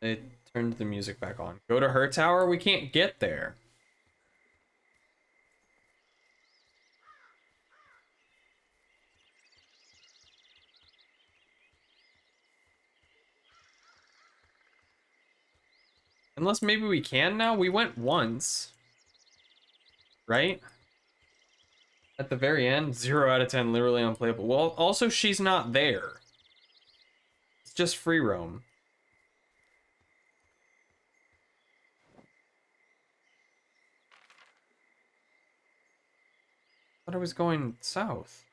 It turned the music back on. Go to her tower? We can't get there. Unless maybe we can now? We went once. Right? At the very end, 0 out of 10, literally unplayable. Well, also she's not there. It's just free roam. I thought I was going south.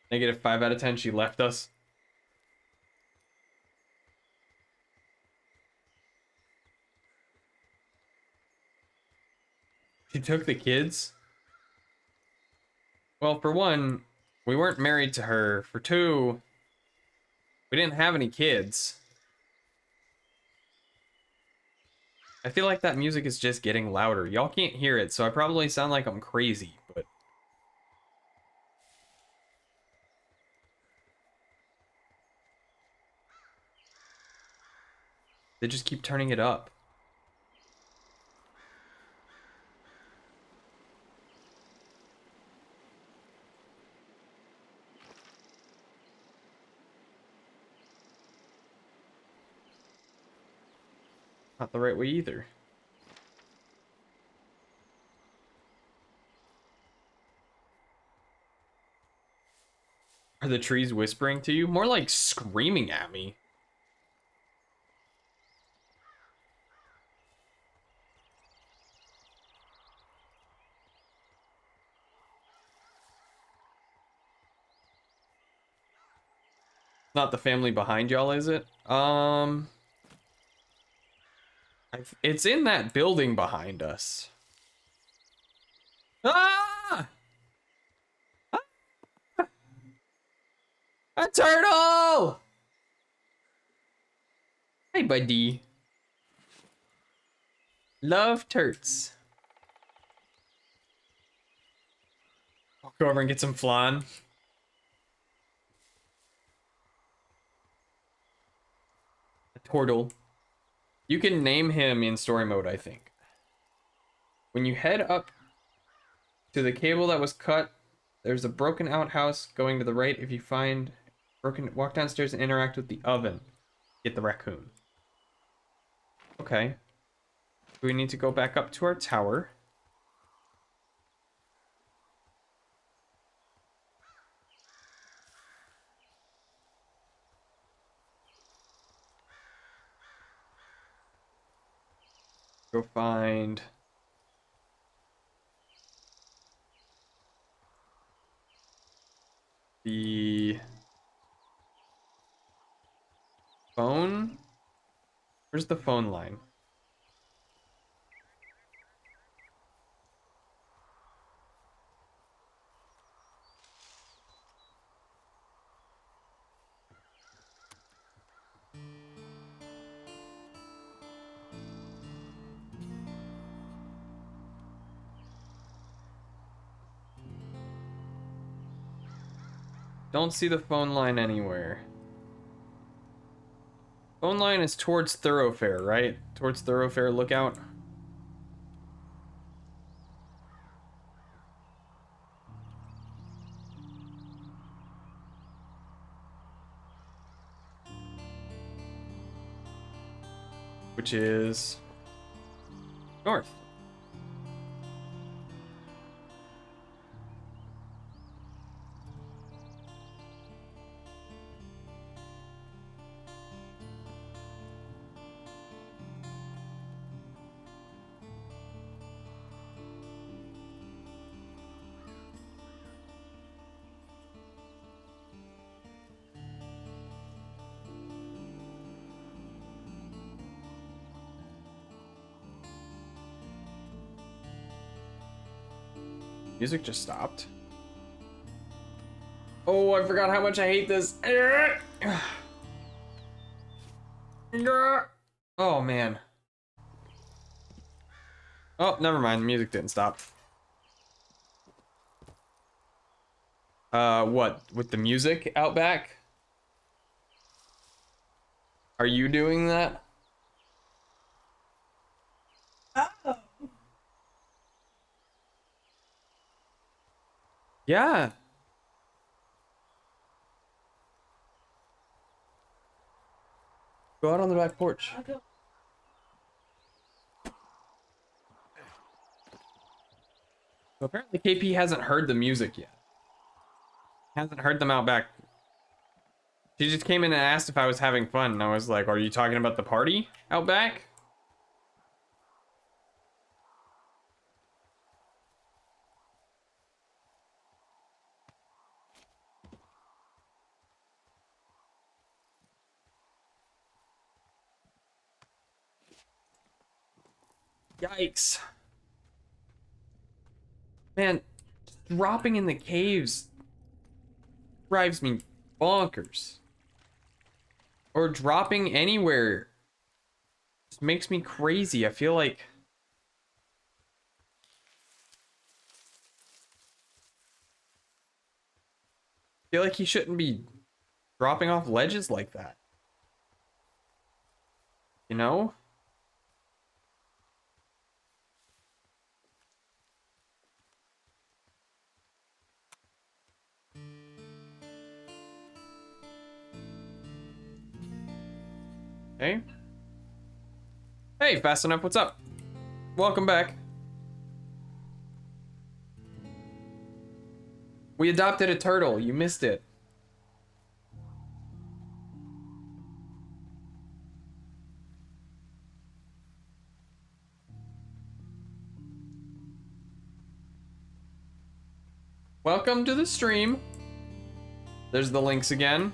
-5 out of 10, she left us. She took the kids? Well, for one, we weren't married to her. For two, we didn't have any kids. I feel like that music is just getting louder. Y'all can't hear it, so I probably sound like I'm crazy, but... they just keep turning it up. Not the right way either. Are the trees whispering to you? More like screaming at me. Not the family behind y'all, is it? It's in that building behind us. Ah! A turtle! Hey, buddy. Love turts. I'll go over and get some flan. A turtle. You can name him in story mode, I think. When you head up to the cable that was cut, there's a broken outhouse going to the right. If you find broken, walk downstairs and interact with the oven. Get the raccoon. Okay. We need to go back up to our tower. Go find the phone. Where's the phone line? Don't see the phone line anywhere. Phone line is towards Thoroughfare, right? Towards Thoroughfare Lookout. Which is north. Music just stopped. Oh, I forgot how much I hate this. Oh, man. Oh, never mind. The music didn't stop. What? With the music out back? Are you doing that? Oh. Yeah. Go out on the back porch. I'll go. So apparently KP hasn't heard the music yet. Hasn't heard them out back. She just came in and asked if I was having fun, and I was like, are you talking about the party out back? Yikes. Man, dropping in the caves drives me bonkers. Or dropping anywhere just makes me crazy. I feel like he shouldn't be dropping off ledges like that. You know? Hey. Hey, fast enough, what's up? Welcome back. We adopted a turtle, you missed it. Welcome to the stream. There's the links again.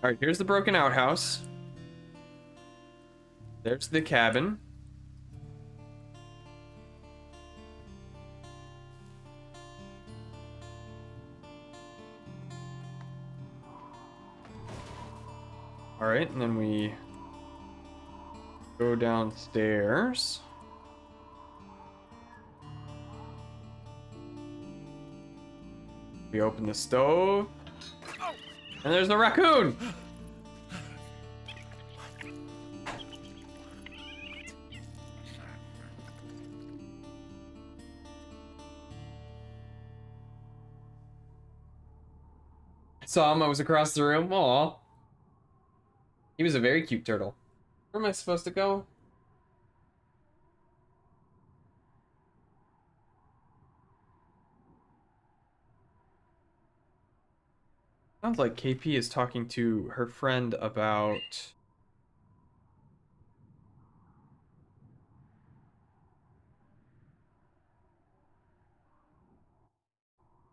All right, here's the broken outhouse. There's the cabin. All right, and then we go downstairs. We open the stove. And there's the raccoon! Saw him, I was across the room. Aw. He was a very cute turtle. Where am I supposed to go? Sounds like KP is talking to her friend about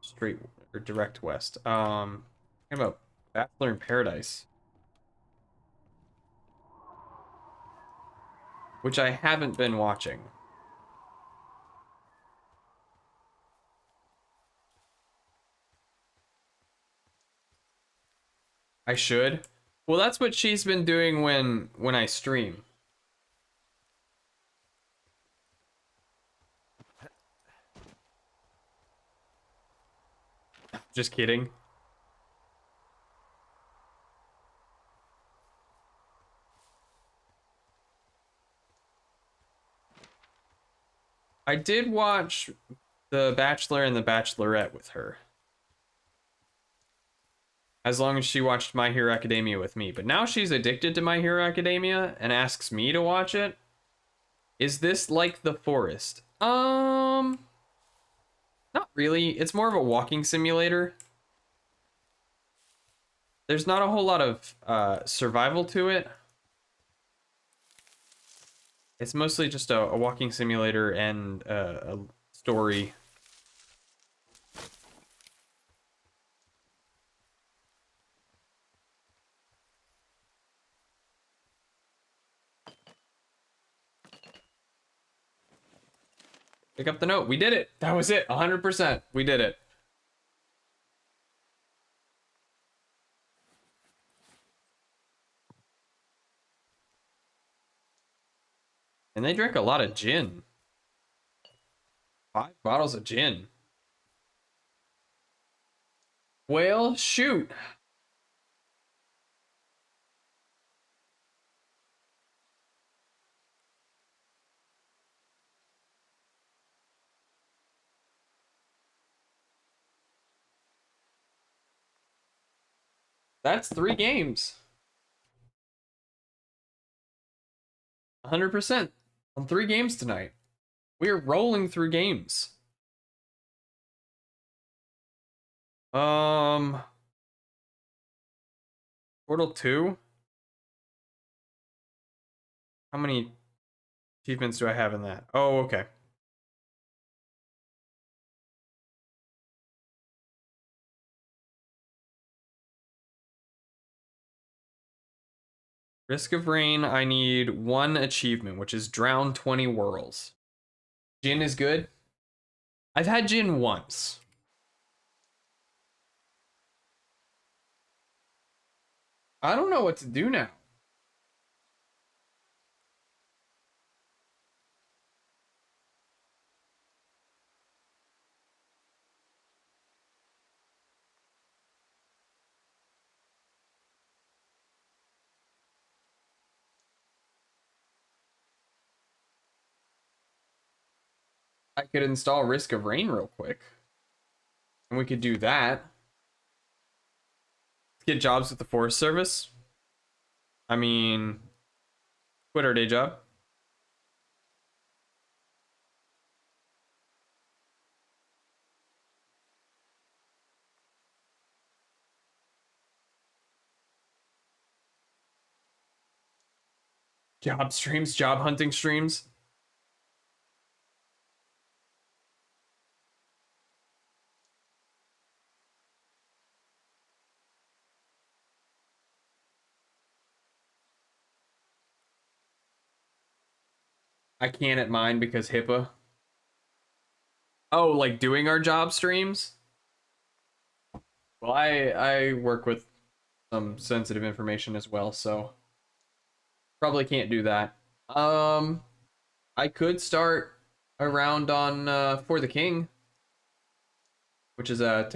straight or direct west. Talking about Bachelor in Paradise, which I haven't been watching. I should. Well, that's what she's been doing when I stream. Just kidding. I did watch The Bachelor and The Bachelorette with her. As long as she watched My Hero Academia with me. But now she's addicted to My Hero Academia and asks me to watch it. Is this like The Forest? Not really. It's more of a walking simulator. There's not a whole lot of survival to it. It's mostly just a walking simulator and a story. Pick up the note. We did it. That was it. 100%. We did it. And they drink a lot of gin. 5 bottles of gin. Well, shoot. That's 3 games. 100% on 3 games tonight. We're rolling through games. Portal 2. How many achievements do I have in that? Oh, okay. Risk of Rain, I need 1 achievement, which is Drown 20 Whirls. Jin is good. I've had Jin once. I don't know what to do now. I could install Risk of Rain real quick. And we could do that. Let's get jobs with the Forest Service. I mean, quit our day job. Job streams, job hunting streams. I can't at mine because HIPAA. Oh, like doing our job streams? Well, I work with some sensitive information as well, so probably can't do that. I could start a round on For the King, which is a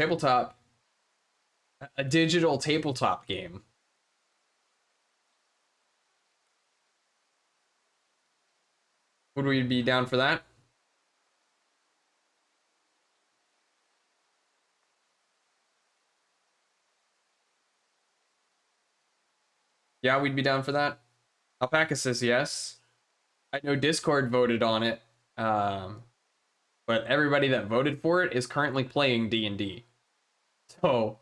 digital tabletop game. Would we be down for that? Yeah, we'd be down for that. Alpaca says yes. I know Discord voted on it, but everybody that voted for it is currently playing D&D. So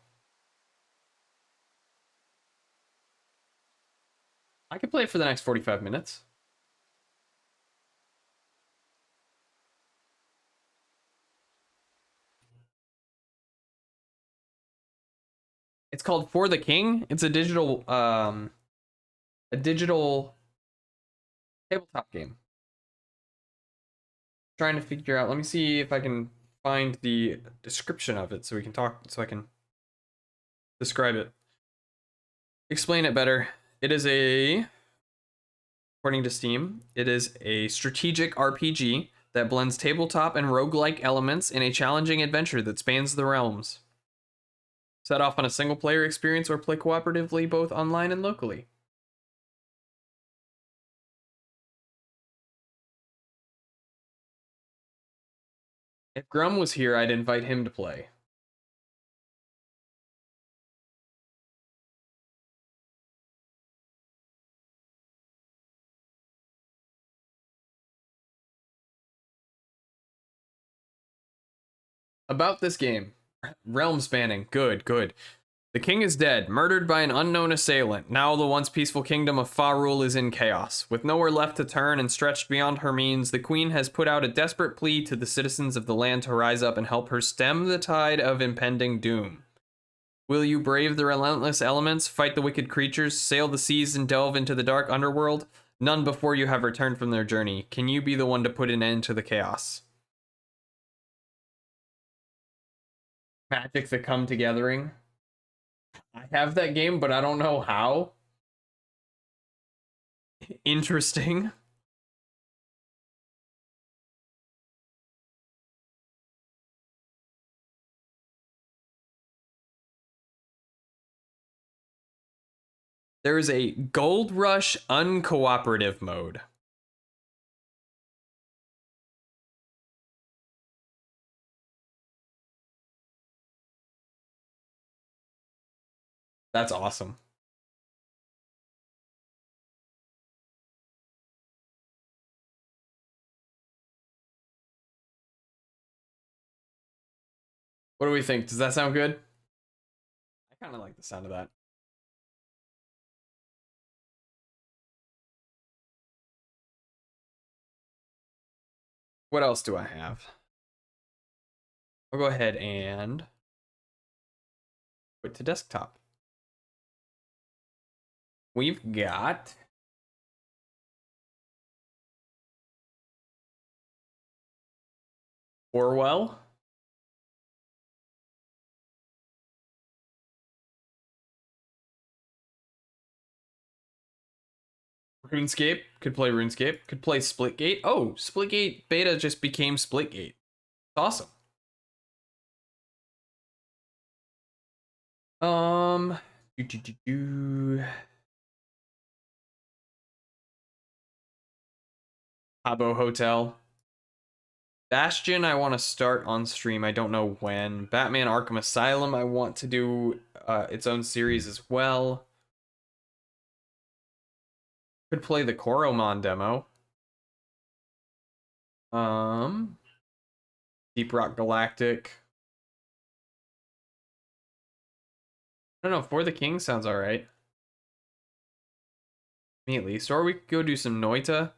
I could play it for the next 45 minutes. It's called For the King. It's a digital tabletop game. Trying to figure out. Let me see if I can find the description of it so we can talk, so I can describe it. Explain it better. It is according to Steam, it is a strategic RPG that blends tabletop and roguelike elements in a challenging adventure that spans the realms. Set off on a single player experience or play cooperatively both online and locally. If Grum was here, I'd invite him to play. About this game. Realm spanning. Good, good. The king is dead, murdered by an unknown assailant. Now the once peaceful kingdom of Farul is in chaos. With nowhere left to turn and stretched beyond her means, the queen has put out a desperate plea to the citizens of the land to rise up and help her stem the tide of impending doom. Will you brave the relentless elements, fight the wicked creatures, sail the seas, and delve into the dark underworld? None before you have returned from their journey. Can you be the one to put an end to the chaos? Magic the Come Togethering. I have that game, but I don't know how. Interesting. There is a Gold Rush uncooperative mode. That's awesome. What do we think? Does that sound good? I kind of like the sound of that. What else do I have? I'll go ahead and quit to desktop. We've got Orwell. RuneScape. Could play RuneScape. Could play Splitgate. Oh, Splitgate beta just became Splitgate. Awesome. Do, do, do, do. Habbo Hotel. Bastion, I want to start on stream. I don't know when. Batman Arkham Asylum, I want to do its own series as well. Could play the Koromon demo. Deep Rock Galactic. I don't know, For the King sounds alright. Me at least. Or we could go do some Noita.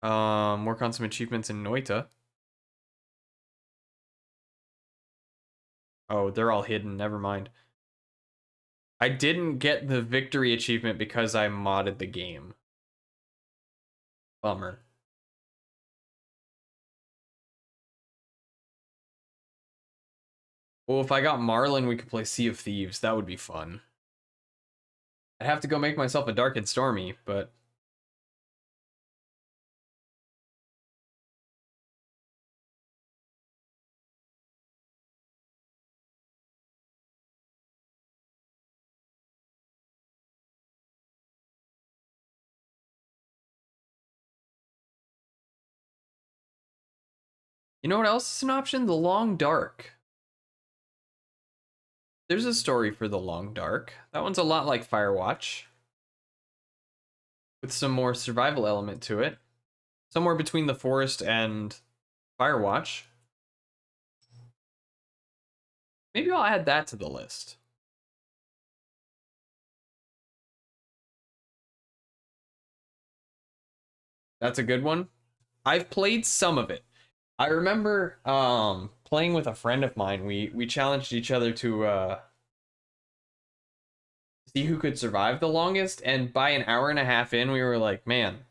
Work on some achievements in Noita. Oh, they're all hidden. Never mind. I didn't get the victory achievement because I modded the game. Bummer. Well, if I got Marlin, we could play Sea of Thieves. That would be fun. I'd have to go make myself a Dark and Stormy, but... You know what else is an option? The Long Dark. There's a story for The Long Dark. That one's a lot like Firewatch, with some more survival element to it. Somewhere between The Forest and Firewatch. Maybe I'll add that to the list. That's a good one. I've played some of it. I remember playing with a friend of mine. We challenged each other to see who could survive the longest, and by an hour and a half in, we were like, man,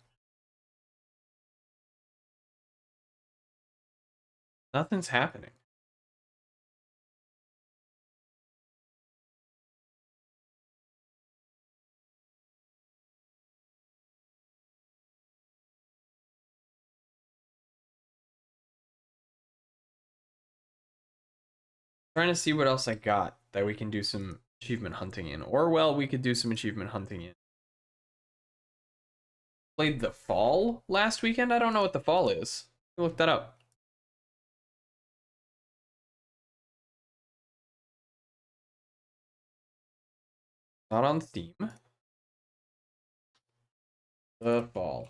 nothing's happening. Trying to see what else I got that we can do some achievement hunting in. Or, well, we could do some achievement hunting in. Played The Fall last weekend? I don't know what The Fall is. Look that up. Not on Steam. The Fall.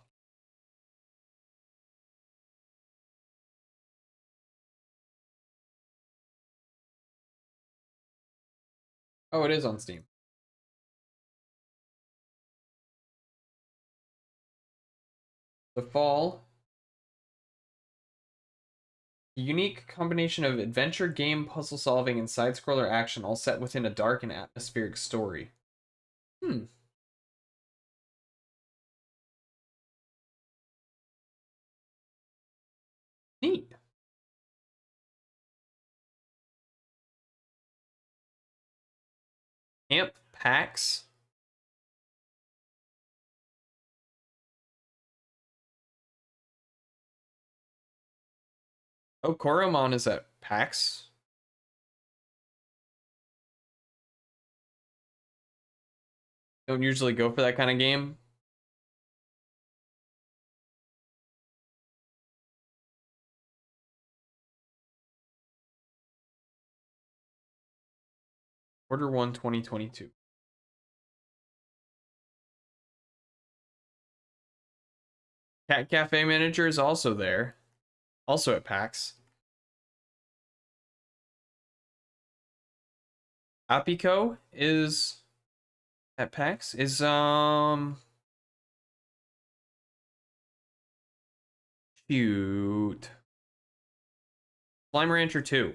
Oh, it is on Steam. The Fall. A unique combination of adventure, game, puzzle solving, and side-scroller action, all set within a dark and atmospheric story. Neat. Camp PAX. Oh, Koromon is at PAX. Don't usually go for that kind of game. Quarter 1, 2022. Cat Cafe Manager is also there. Also at PAX. Apico is at PAX. Is cute. Slime Rancher 2.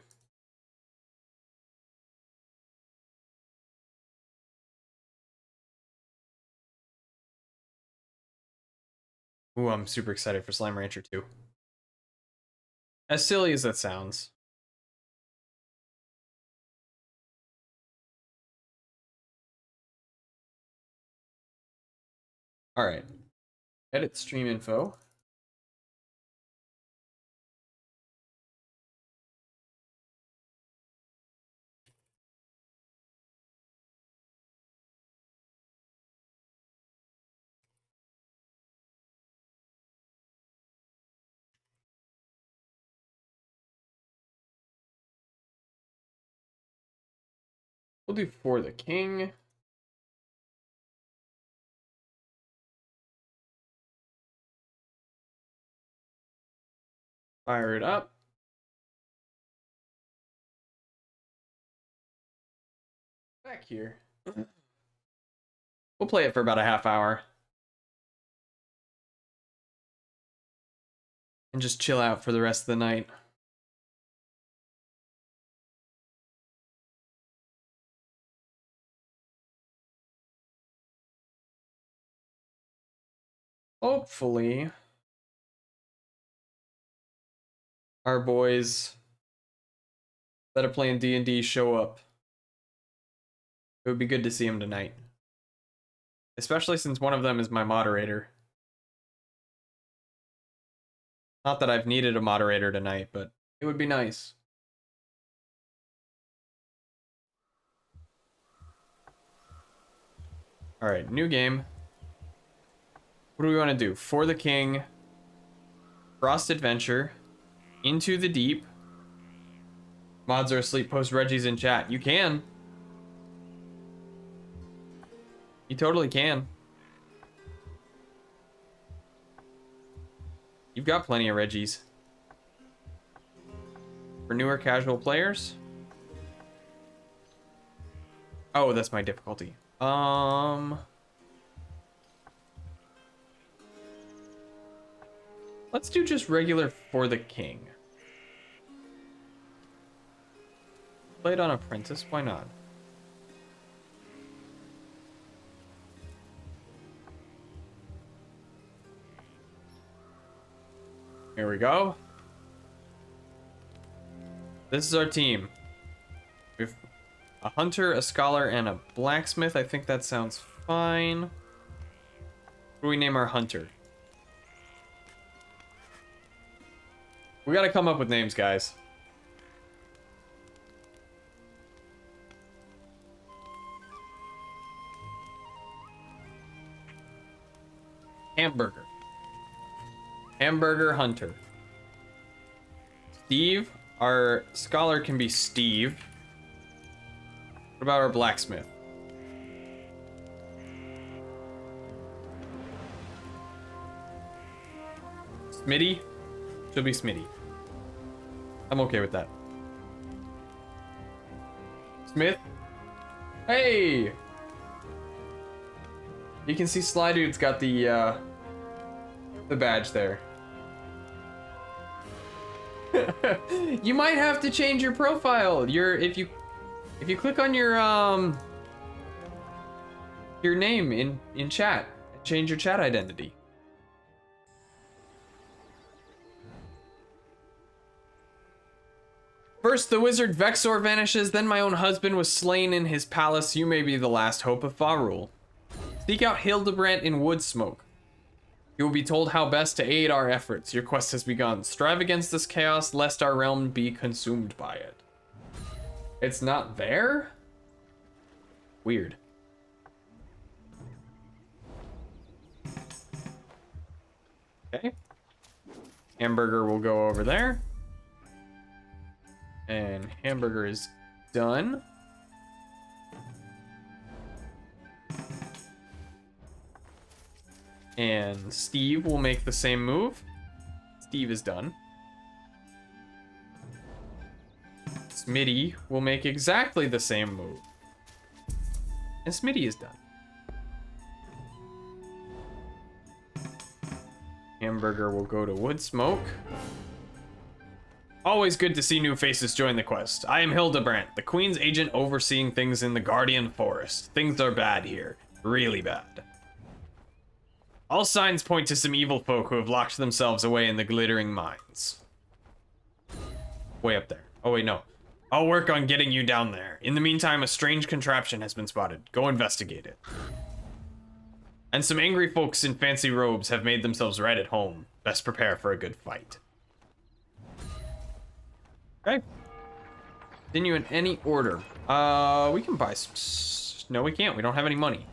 Ooh, I'm super excited for Slime Rancher 2. As silly as that sounds. Alright. Edit stream info. We'll do For the King. Fire it up. Back here. We'll play it for about a half hour. And just chill out for the rest of the night. Hopefully, our boys that are playing D&D show up. It would be good to see them tonight. Especially since one of them is my moderator. Not that I've needed a moderator tonight, but it would be nice. Alright, new game. What do we want to do? For the King, Frost Adventure, Into the Deep. Mods are asleep, post Reggie's in chat. You can. You totally can. You've got plenty of Reggies. For newer casual players. Oh, that's my difficulty. Let's do just regular For the King. Play it on Apprentice, why not? Here we go. This is our team. We have a hunter, a scholar, and a blacksmith. I think that sounds fine. What do we name our hunter? We gotta come up with names, guys. Hamburger. Hamburger Hunter. Steve. Our scholar can be Steve. What about our blacksmith? Smitty? She'll be Smitty. I'm okay with that. Smith? Hey! You can see Sly Dude's got the badge there. You might have to change your profile. If you click on your name in chat, change your chat identity. First, the wizard Vexor vanishes, then my own husband was slain in his palace. You may be the last hope of Farul. Seek out Hildebrandt in Woodsmoke. You will be told how best to aid our efforts. Your quest has begun. Strive against this chaos, lest our realm be consumed by it. It's not there? Weird. Okay. Hamburger will go over there. And hamburger is done. And Steve will make the same move. Steve is done. Smitty will make exactly the same move. And Smitty is done. Hamburger will go to Woodsmoke. Always good to see new faces join the quest. I am Hildebrandt, the Queen's agent overseeing things in the Guardian Forest. Things are bad here. Really bad. All signs point to some evil folk who have locked themselves away in the glittering mines. Way up there. Oh wait, no. I'll work on getting you down there. In the meantime, a strange contraption has been spotted. Go investigate it. And some angry folks in fancy robes have made themselves right at home. Best prepare for a good fight. Okay. Continue in any order. We can buy some... No, we can't. We don't have any money.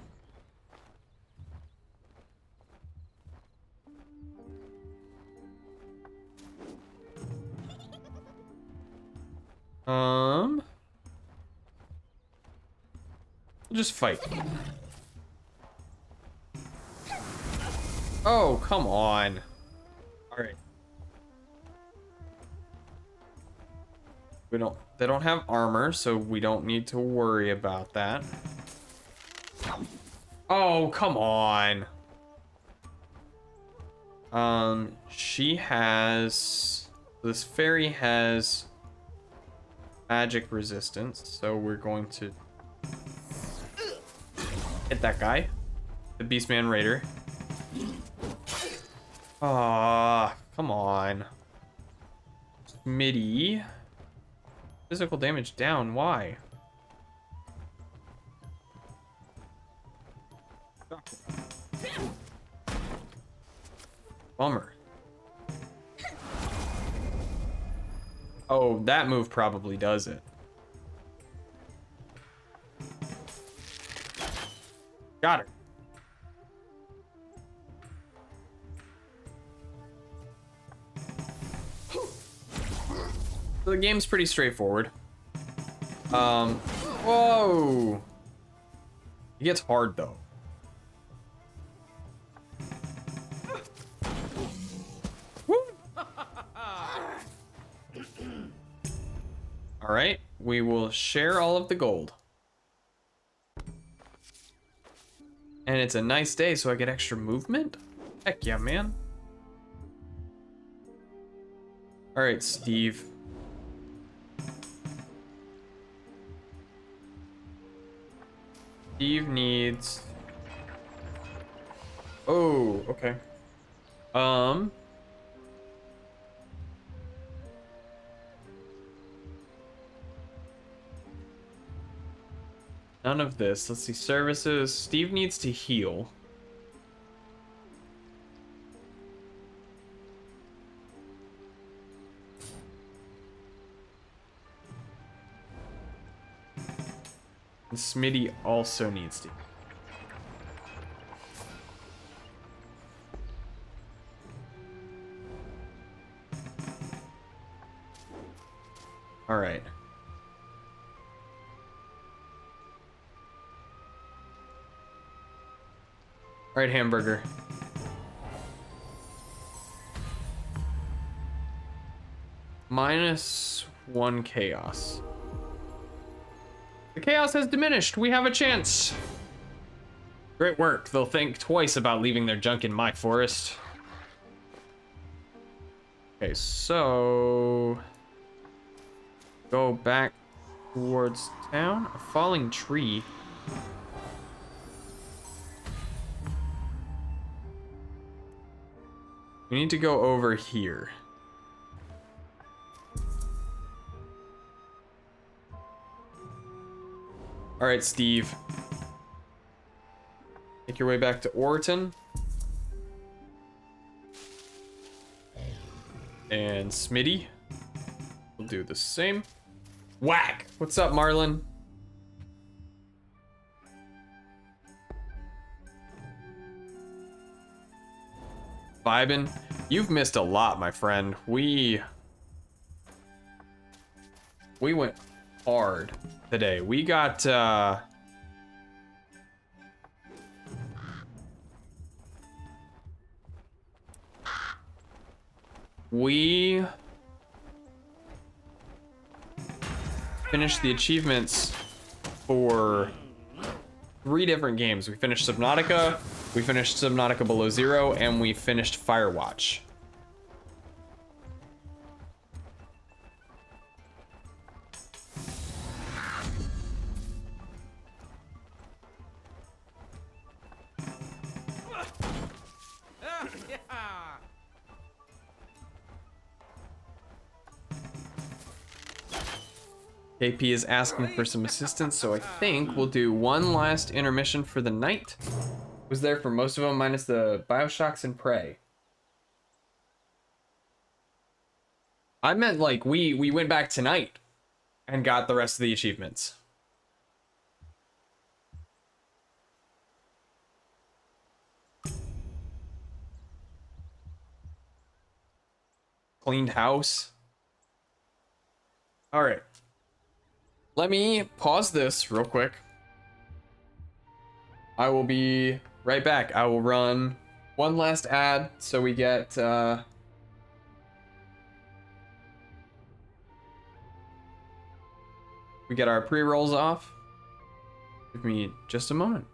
We'll just fight. Oh, come on. All right. They don't have armor, so we don't need to worry about that. Oh, come on. She has... This fairy has magic resistance, so we're going to hit that guy. The Beastman Raider. Ah, come on. Smitty. Physical damage down, why? Bummer. Oh, that move probably does it. Got her. So the game's pretty straightforward. Whoa! It gets hard though. All right, we will share all of the gold. And it's a nice day, so I get extra movement? Heck yeah, man. All right, Steve. Steve needs... Oh, okay. None of this. Let's see, services. Steve needs to heal. And Smitty also needs to. All right. All right, hamburger. -1 chaos. The chaos has diminished. We have a chance. Great work. They'll think twice about leaving their junk in my forest. Okay, so... Go back towards town. A falling tree. We need to go over here. All right, Steve. Make your way back to Orton. And Smitty will do the same. Whack! What's up, Marlon? vibing. You've missed a lot, my friend. We went hard today. We got we finished the achievements for 3 different games. We finished Subnautica, we finished Subnautica Below Zero, and we finished Firewatch. KP is asking for some assistance, so I think we'll do one last intermission for the night. Was there for most of them, minus the Bioshocks and Prey. I meant like we went back tonight and got the rest of the achievements. Cleaned house. All right. Let me pause this real quick. I will be right back. I will run one last ad so we get our pre-rolls off. Give me just a moment.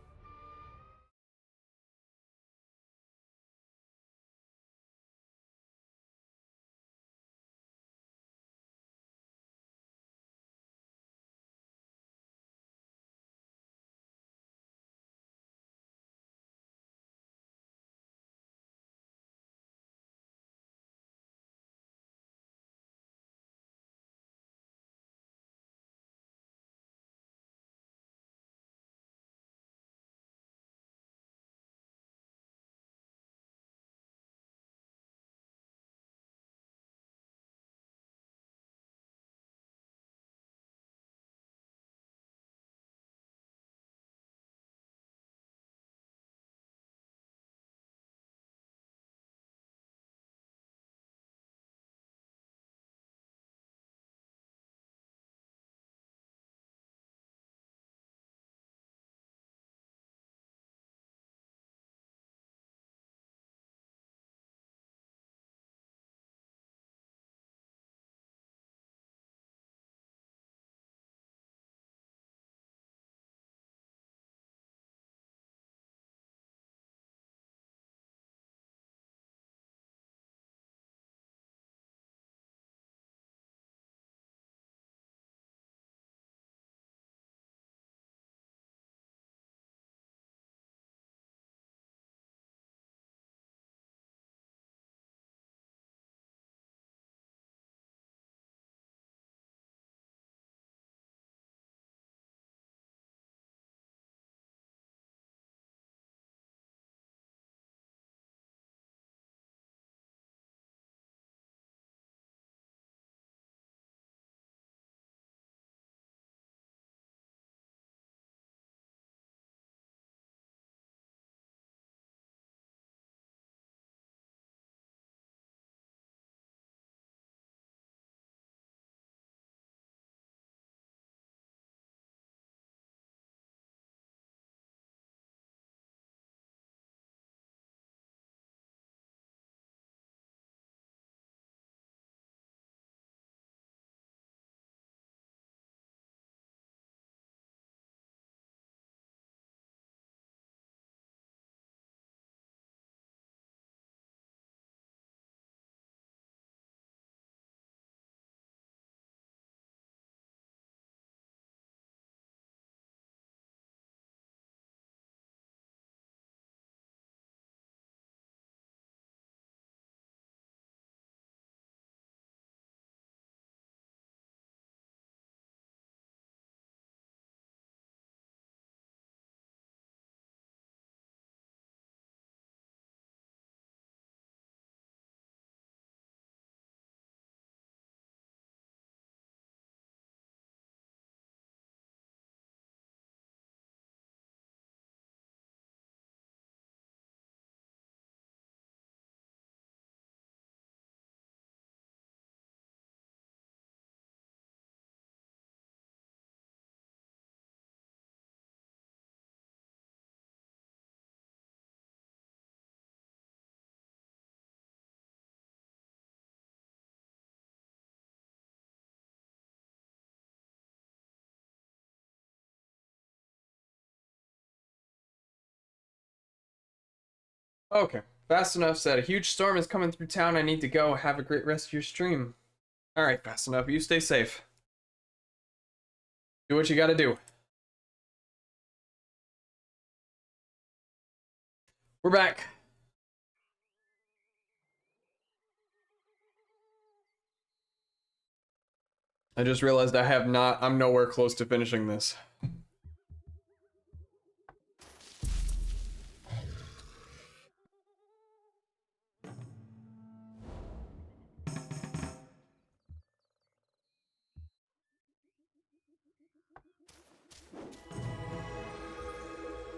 Okay. Fast Enough said, a huge storm is coming through town. I need to go. Have a great rest of your stream. Alright, Fast Enough. You stay safe. Do what you gotta do. We're back. I just realized I'm nowhere close to finishing this.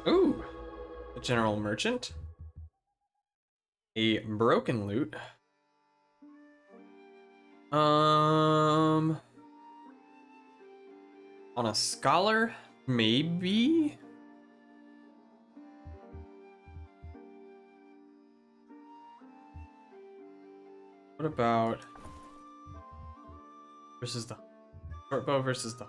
Ooh, a general merchant. A broken loot. On a scholar, maybe? What about versus the short bow versus the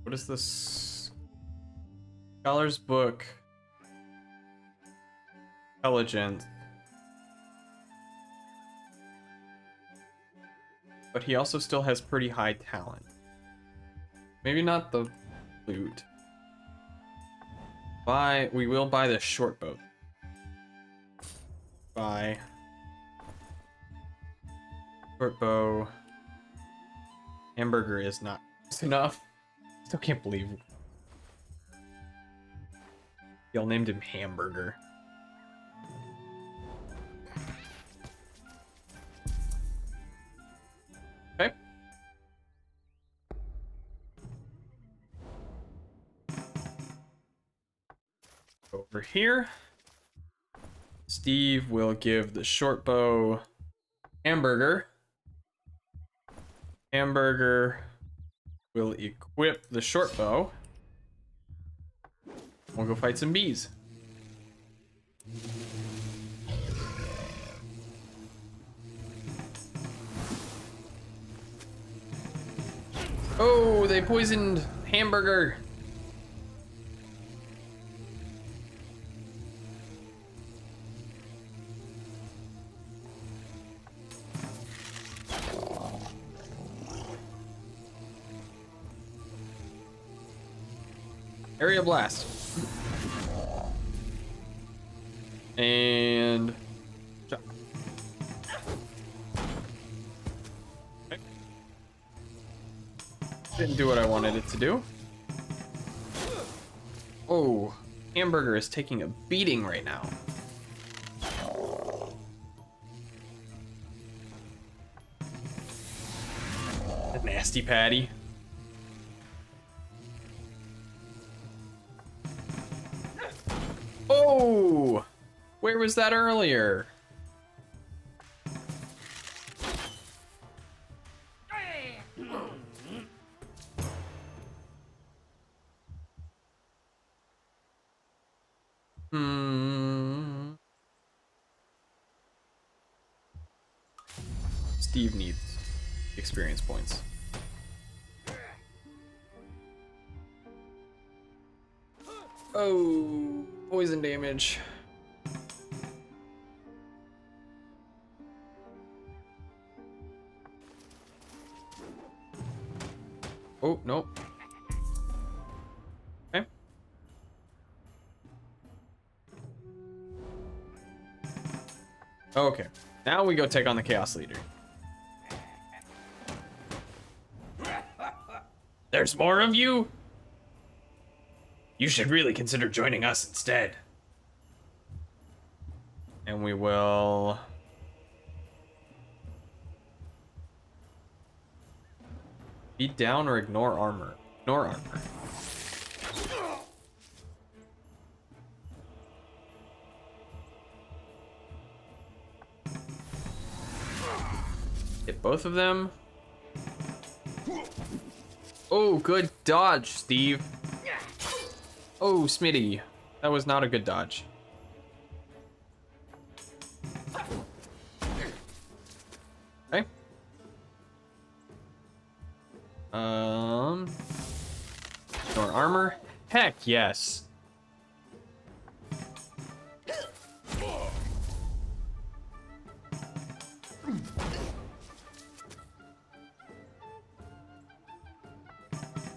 what is this? Scholar's book. Intelligence. But he also still has pretty high talent. Maybe not the loot. We will buy the short bow. Buy short bow. Hamburger is not enough. Still can't believe y'all named him Hamburger. Okay. Over here. Steve will give the short bow Hamburger. Hamburger will equip the short bow. We'll go fight some bees. Oh, they poisoned Hamburger. Area blast. And okay. Didn't do what I wanted it to do. Oh, Hamburger is taking a beating right now. A nasty patty. Oh, where was that earlier? Steve needs experience points. Oh, poison damage. Oh, no. Okay. Okay. Now we go take on the Chaos Leader. There's more of you? You should really consider joining us instead. And we will... beat down or ignore armor. Ignore armor. Hit both of them. Oh, good dodge, Steve. Oh, Smitty. That was not a good dodge. Okay. More armor? Heck yes.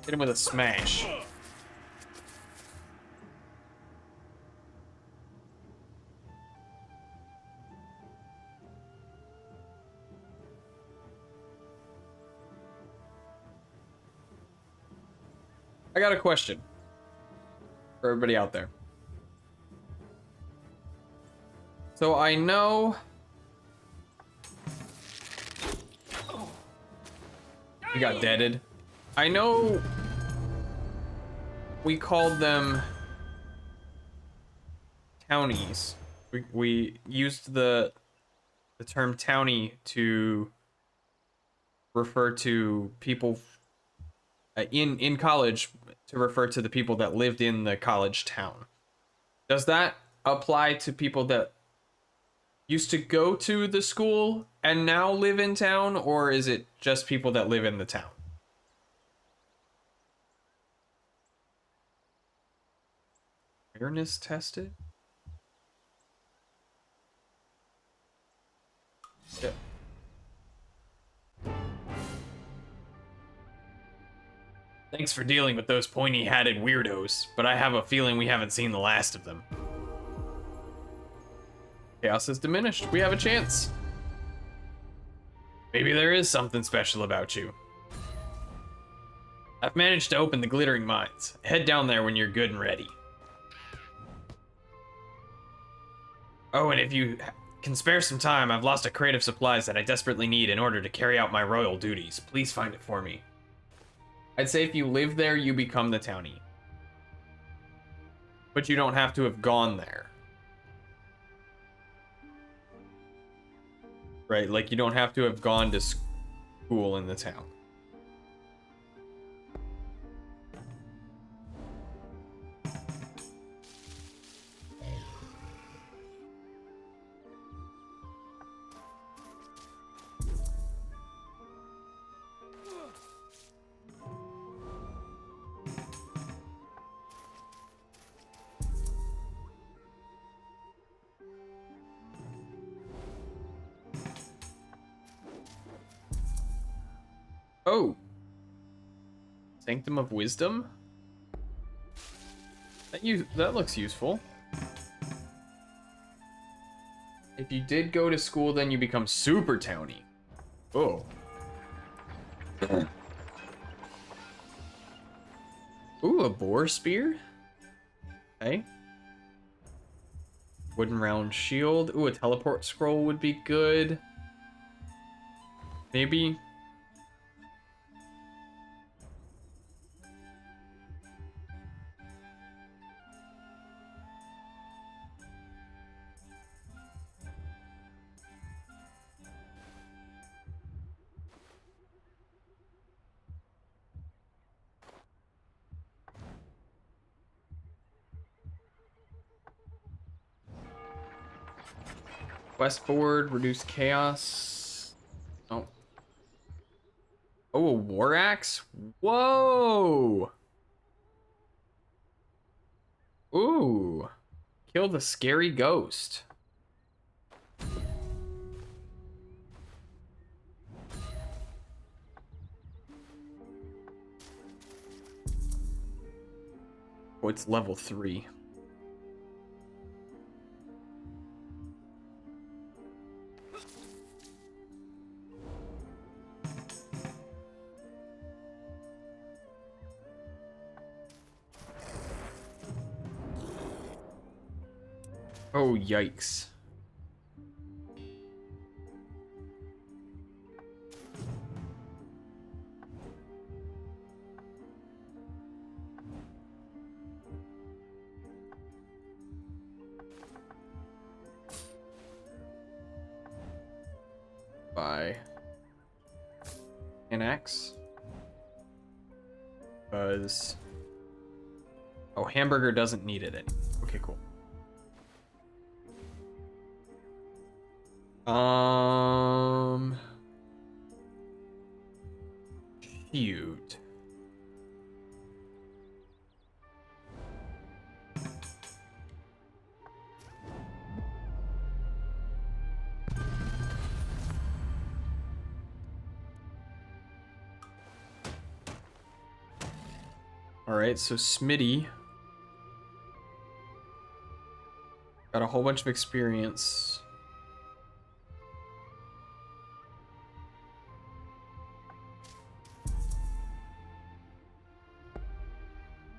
Hit him with a smash. I got a question for everybody out there. So I know he got deaded. I know we called them townies. We used the term townie to refer to people in college, to refer to the people that lived in the college town. Does that apply to people that used to go to the school and now live in town, or is it just people that live in the town? Awareness tested? Yeah. Thanks for dealing with those pointy-hatted weirdos, but I have a feeling we haven't seen the last of them. Chaos has diminished. We have a chance. Maybe there is something special about you. I've managed to open the Glittering Mines. Head down there when you're good and ready. Oh, and if you can spare some time, I've lost a crate of supplies that I desperately need in order to carry out my royal duties. Please find it for me. I'd say if you live there, you become the townie. But you don't have to have gone there. Right, like you don't have to have gone to school in the town. Oh. Sanctum of Wisdom? That looks useful. If you did go to school, then you become super townie. Oh. Ooh, a boar spear? Okay. Wooden round shield. Ooh, a teleport scroll would be good. Maybe. Quest board, reduce chaos. Oh. Oh, a war axe? Whoa! Ooh. Kill the scary ghost. Oh, it's level 3. Oh, yikes. By an axe. Because... Oh, hamburger doesn't need it anymore. Okay, cool. Cute. Alright, so Smitty got a whole bunch of experience.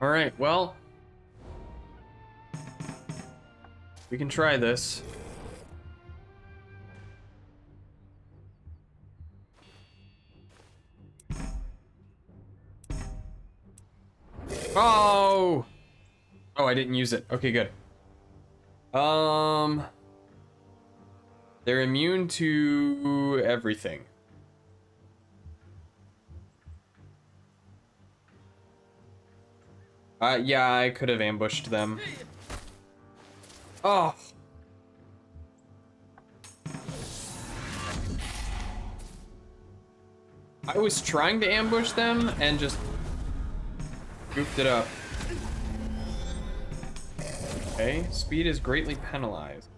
Alright, well, we can try this. Oh! Oh, I didn't use it. Okay, good. They're immune to everything. Yeah, I could have ambushed them. Oh! I was trying to ambush them and just goofed it up. Okay, speed is greatly penalized.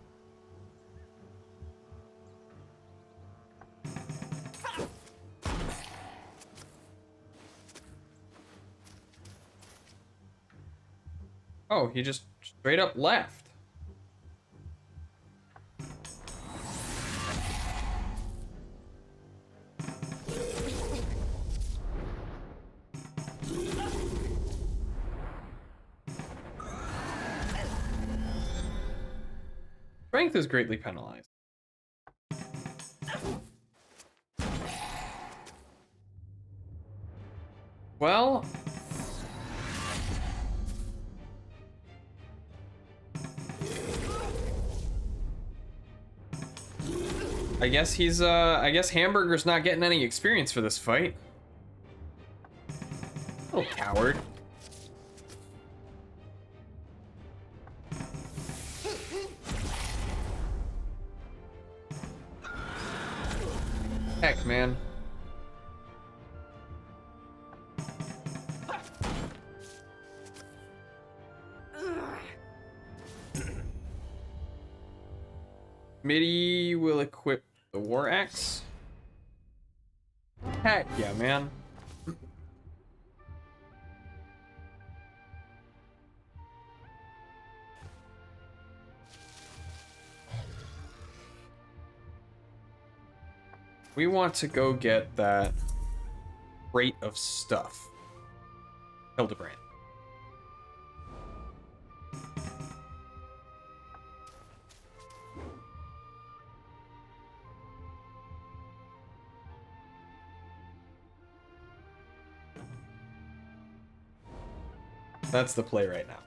Oh, he just straight up left. Strength is greatly penalized. Well, I guess he's I guess Hamburger's not getting any experience for this fight. Little coward. Heck, man. Mitty will equip the war axe. Heck yeah, man. We want to go get that crate of stuff. Hildebrand. That's the play right now.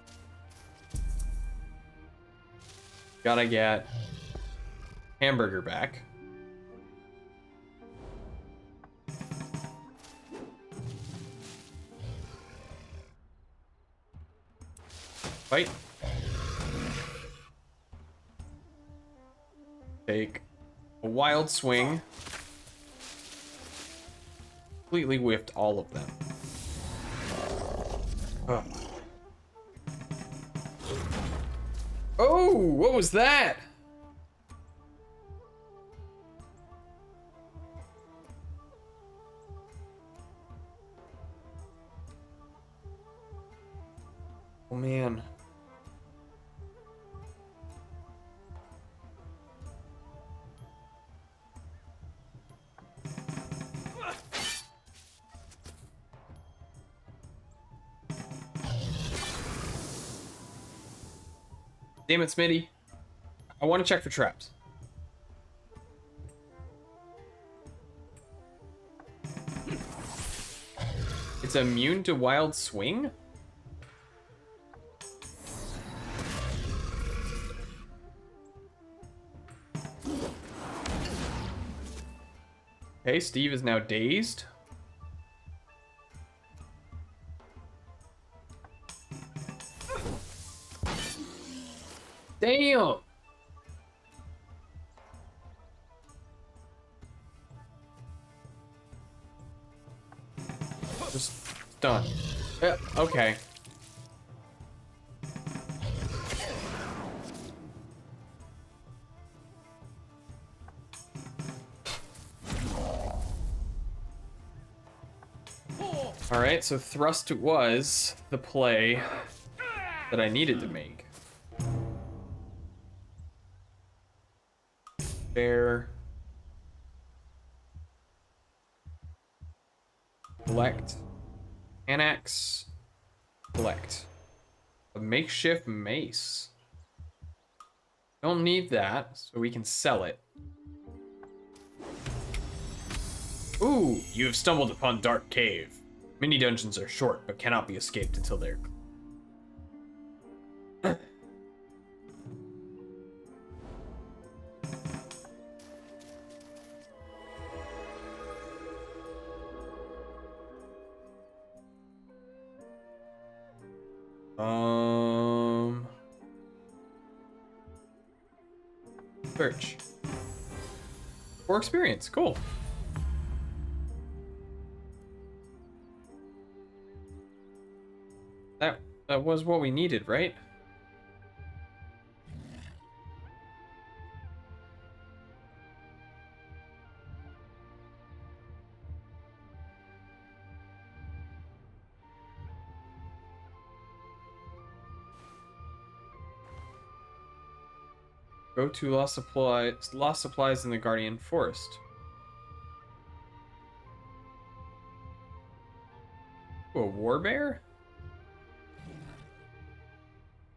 Gotta get Hamburger back. Fight. Take a wild swing. Completely whiffed all of them. Ugh. Oh, what was that? Oh man. Damn it, Smitty. I want to check for traps. It's immune to wild swing? Okay, Steve is now dazed. Damn! Done. Okay. Alright, so thrust was the play that I needed to make. Bear. Collect. Annex. Collect. A makeshift mace. Don't need that, so we can sell it. Ooh, you have stumbled upon Dark Cave. Mini dungeons are short, but cannot be escaped until they're... Search. For experience, cool. That was what we needed, right? Go to lost supplies in the Guardian Forest. Ooh, a war bear?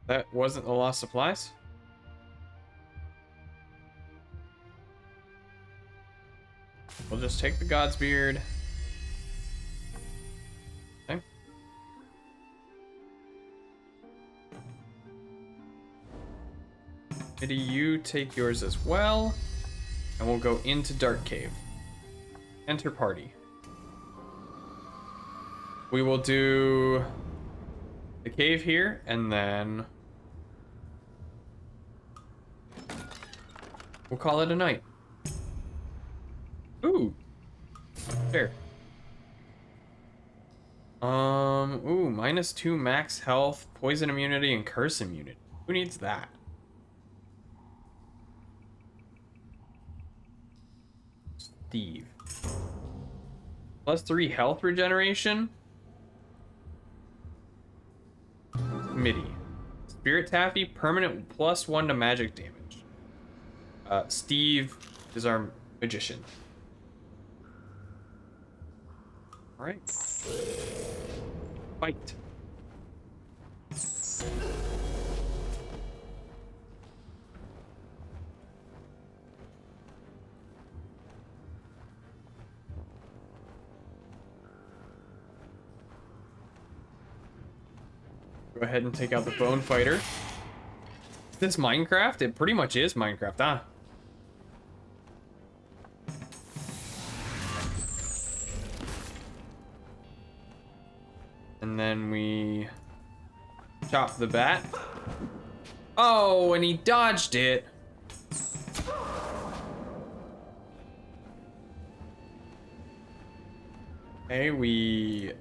That wasn't the lost supplies? We'll just take the God's Beard. Okay. Maybe you take yours as well. And we'll go into Dark Cave. Enter party. We will do the cave here, and then we'll call it a night. Ooh. There. Ooh, -2 max health, poison immunity, and curse immunity. Who needs that? Steve. +3 health regeneration. MIDI. Spirit Taffy, permanent +1 to magic damage. Steve is our magician. Alright. Fight. Go ahead and take out the Bone Fighter. Is this Minecraft? It pretty much is Minecraft, huh? And then we chop the bat. Oh, and he dodged it. Okay, we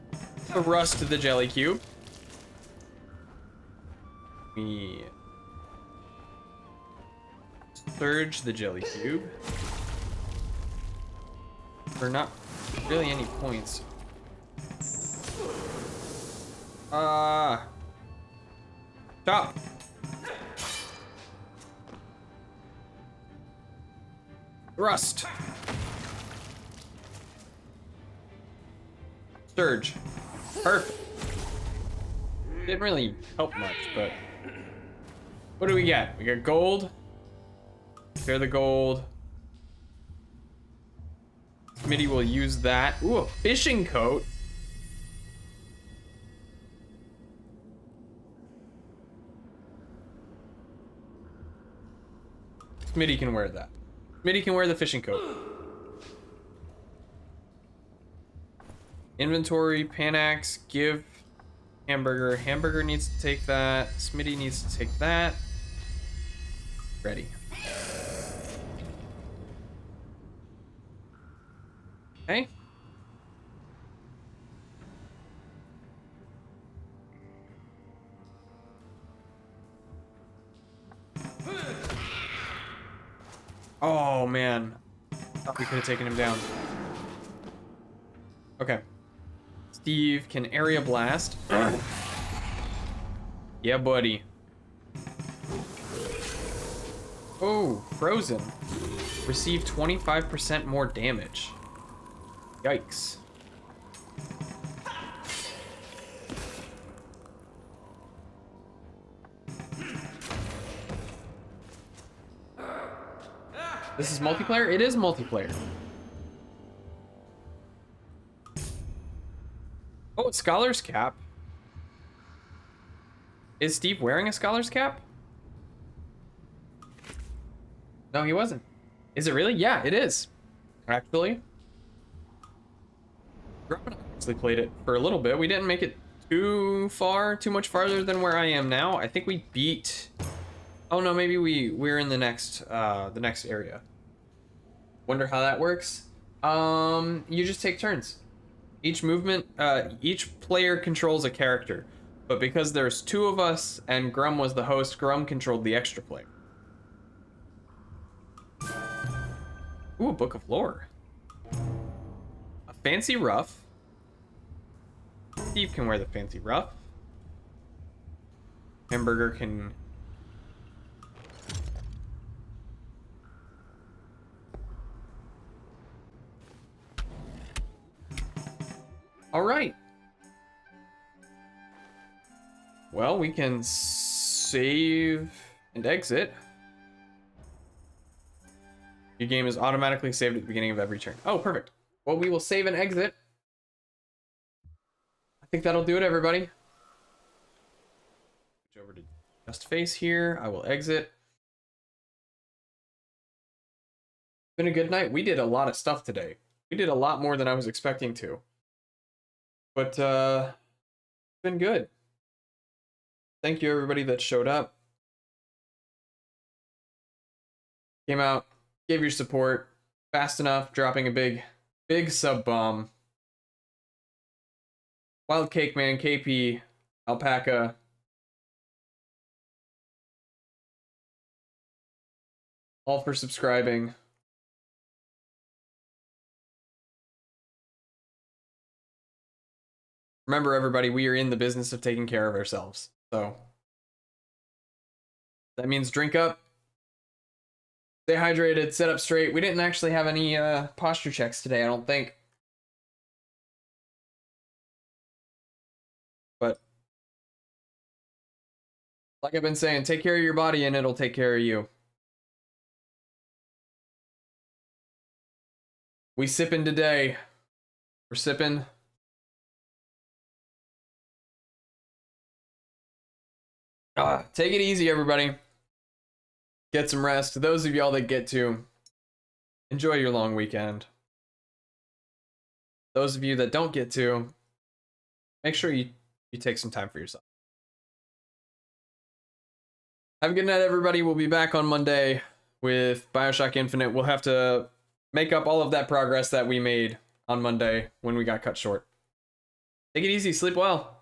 thrust the jelly cube. We surge the jelly cube. For not really any points. Chop. Thrust. Surge. Perfect. Didn't really help much, but what do we get? We got gold. Share the gold. Smitty will use that. Ooh, a fishing coat. Smitty can wear that. Smitty can wear the fishing coat. Inventory, Panax, give hamburger. Hamburger needs to take that. Smitty needs to take that. Ready. Okay. Oh, man. Thought we could have taken him down. Okay. Steve can area blast. Yeah, buddy. Oh, frozen. Receive 25% more damage. Yikes. This is multiplayer? It is multiplayer. Oh, it's Scholar's Cap. Is Steve wearing a Scholar's Cap? No, he wasn't. Is it really? Yeah, it is. Actually. Grum and I actually played it for a little bit. We didn't make it too much farther than where I am now. I think we beat... Oh no, maybe we're in the next area. Wonder how that works. You just take turns. Each player controls a character, but because there's 2 of us and Grum was the host, Grum controlled the extra player. Ooh, a book of lore. A fancy ruff. Steve can wear the fancy ruff. Hamburger can... All right. Well, we can save and exit. Your game is automatically saved at the beginning of every turn. Oh, perfect. Well, we will save and exit. I think that'll do it, everybody. Switch over to just face here. I will exit. Been a good night. We did a lot of stuff today. We did a lot more than I was expecting to. But it's been good. Thank you everybody that showed up. Came out, gave your support fast enough, dropping a big sub bomb. Wild Cake Man, KP, Alpaca. All for subscribing. Remember, everybody, we are in the business of taking care of ourselves. So that means drink up, stay hydrated, sit up straight. We didn't actually have any posture checks today, I don't think. But like I've been saying, take care of your body and it'll take care of you. We sipping today. We're sipping. Take it easy, everybody. Get some rest. Those of y'all that get to, enjoy your long weekend. Those of you that don't get to, make sure you take some time for yourself. Have a good night, everybody. We'll be back on Monday with BioShock Infinite. We'll have to make up all of that progress that we made on Monday when we got cut short. Take it easy. Sleep well.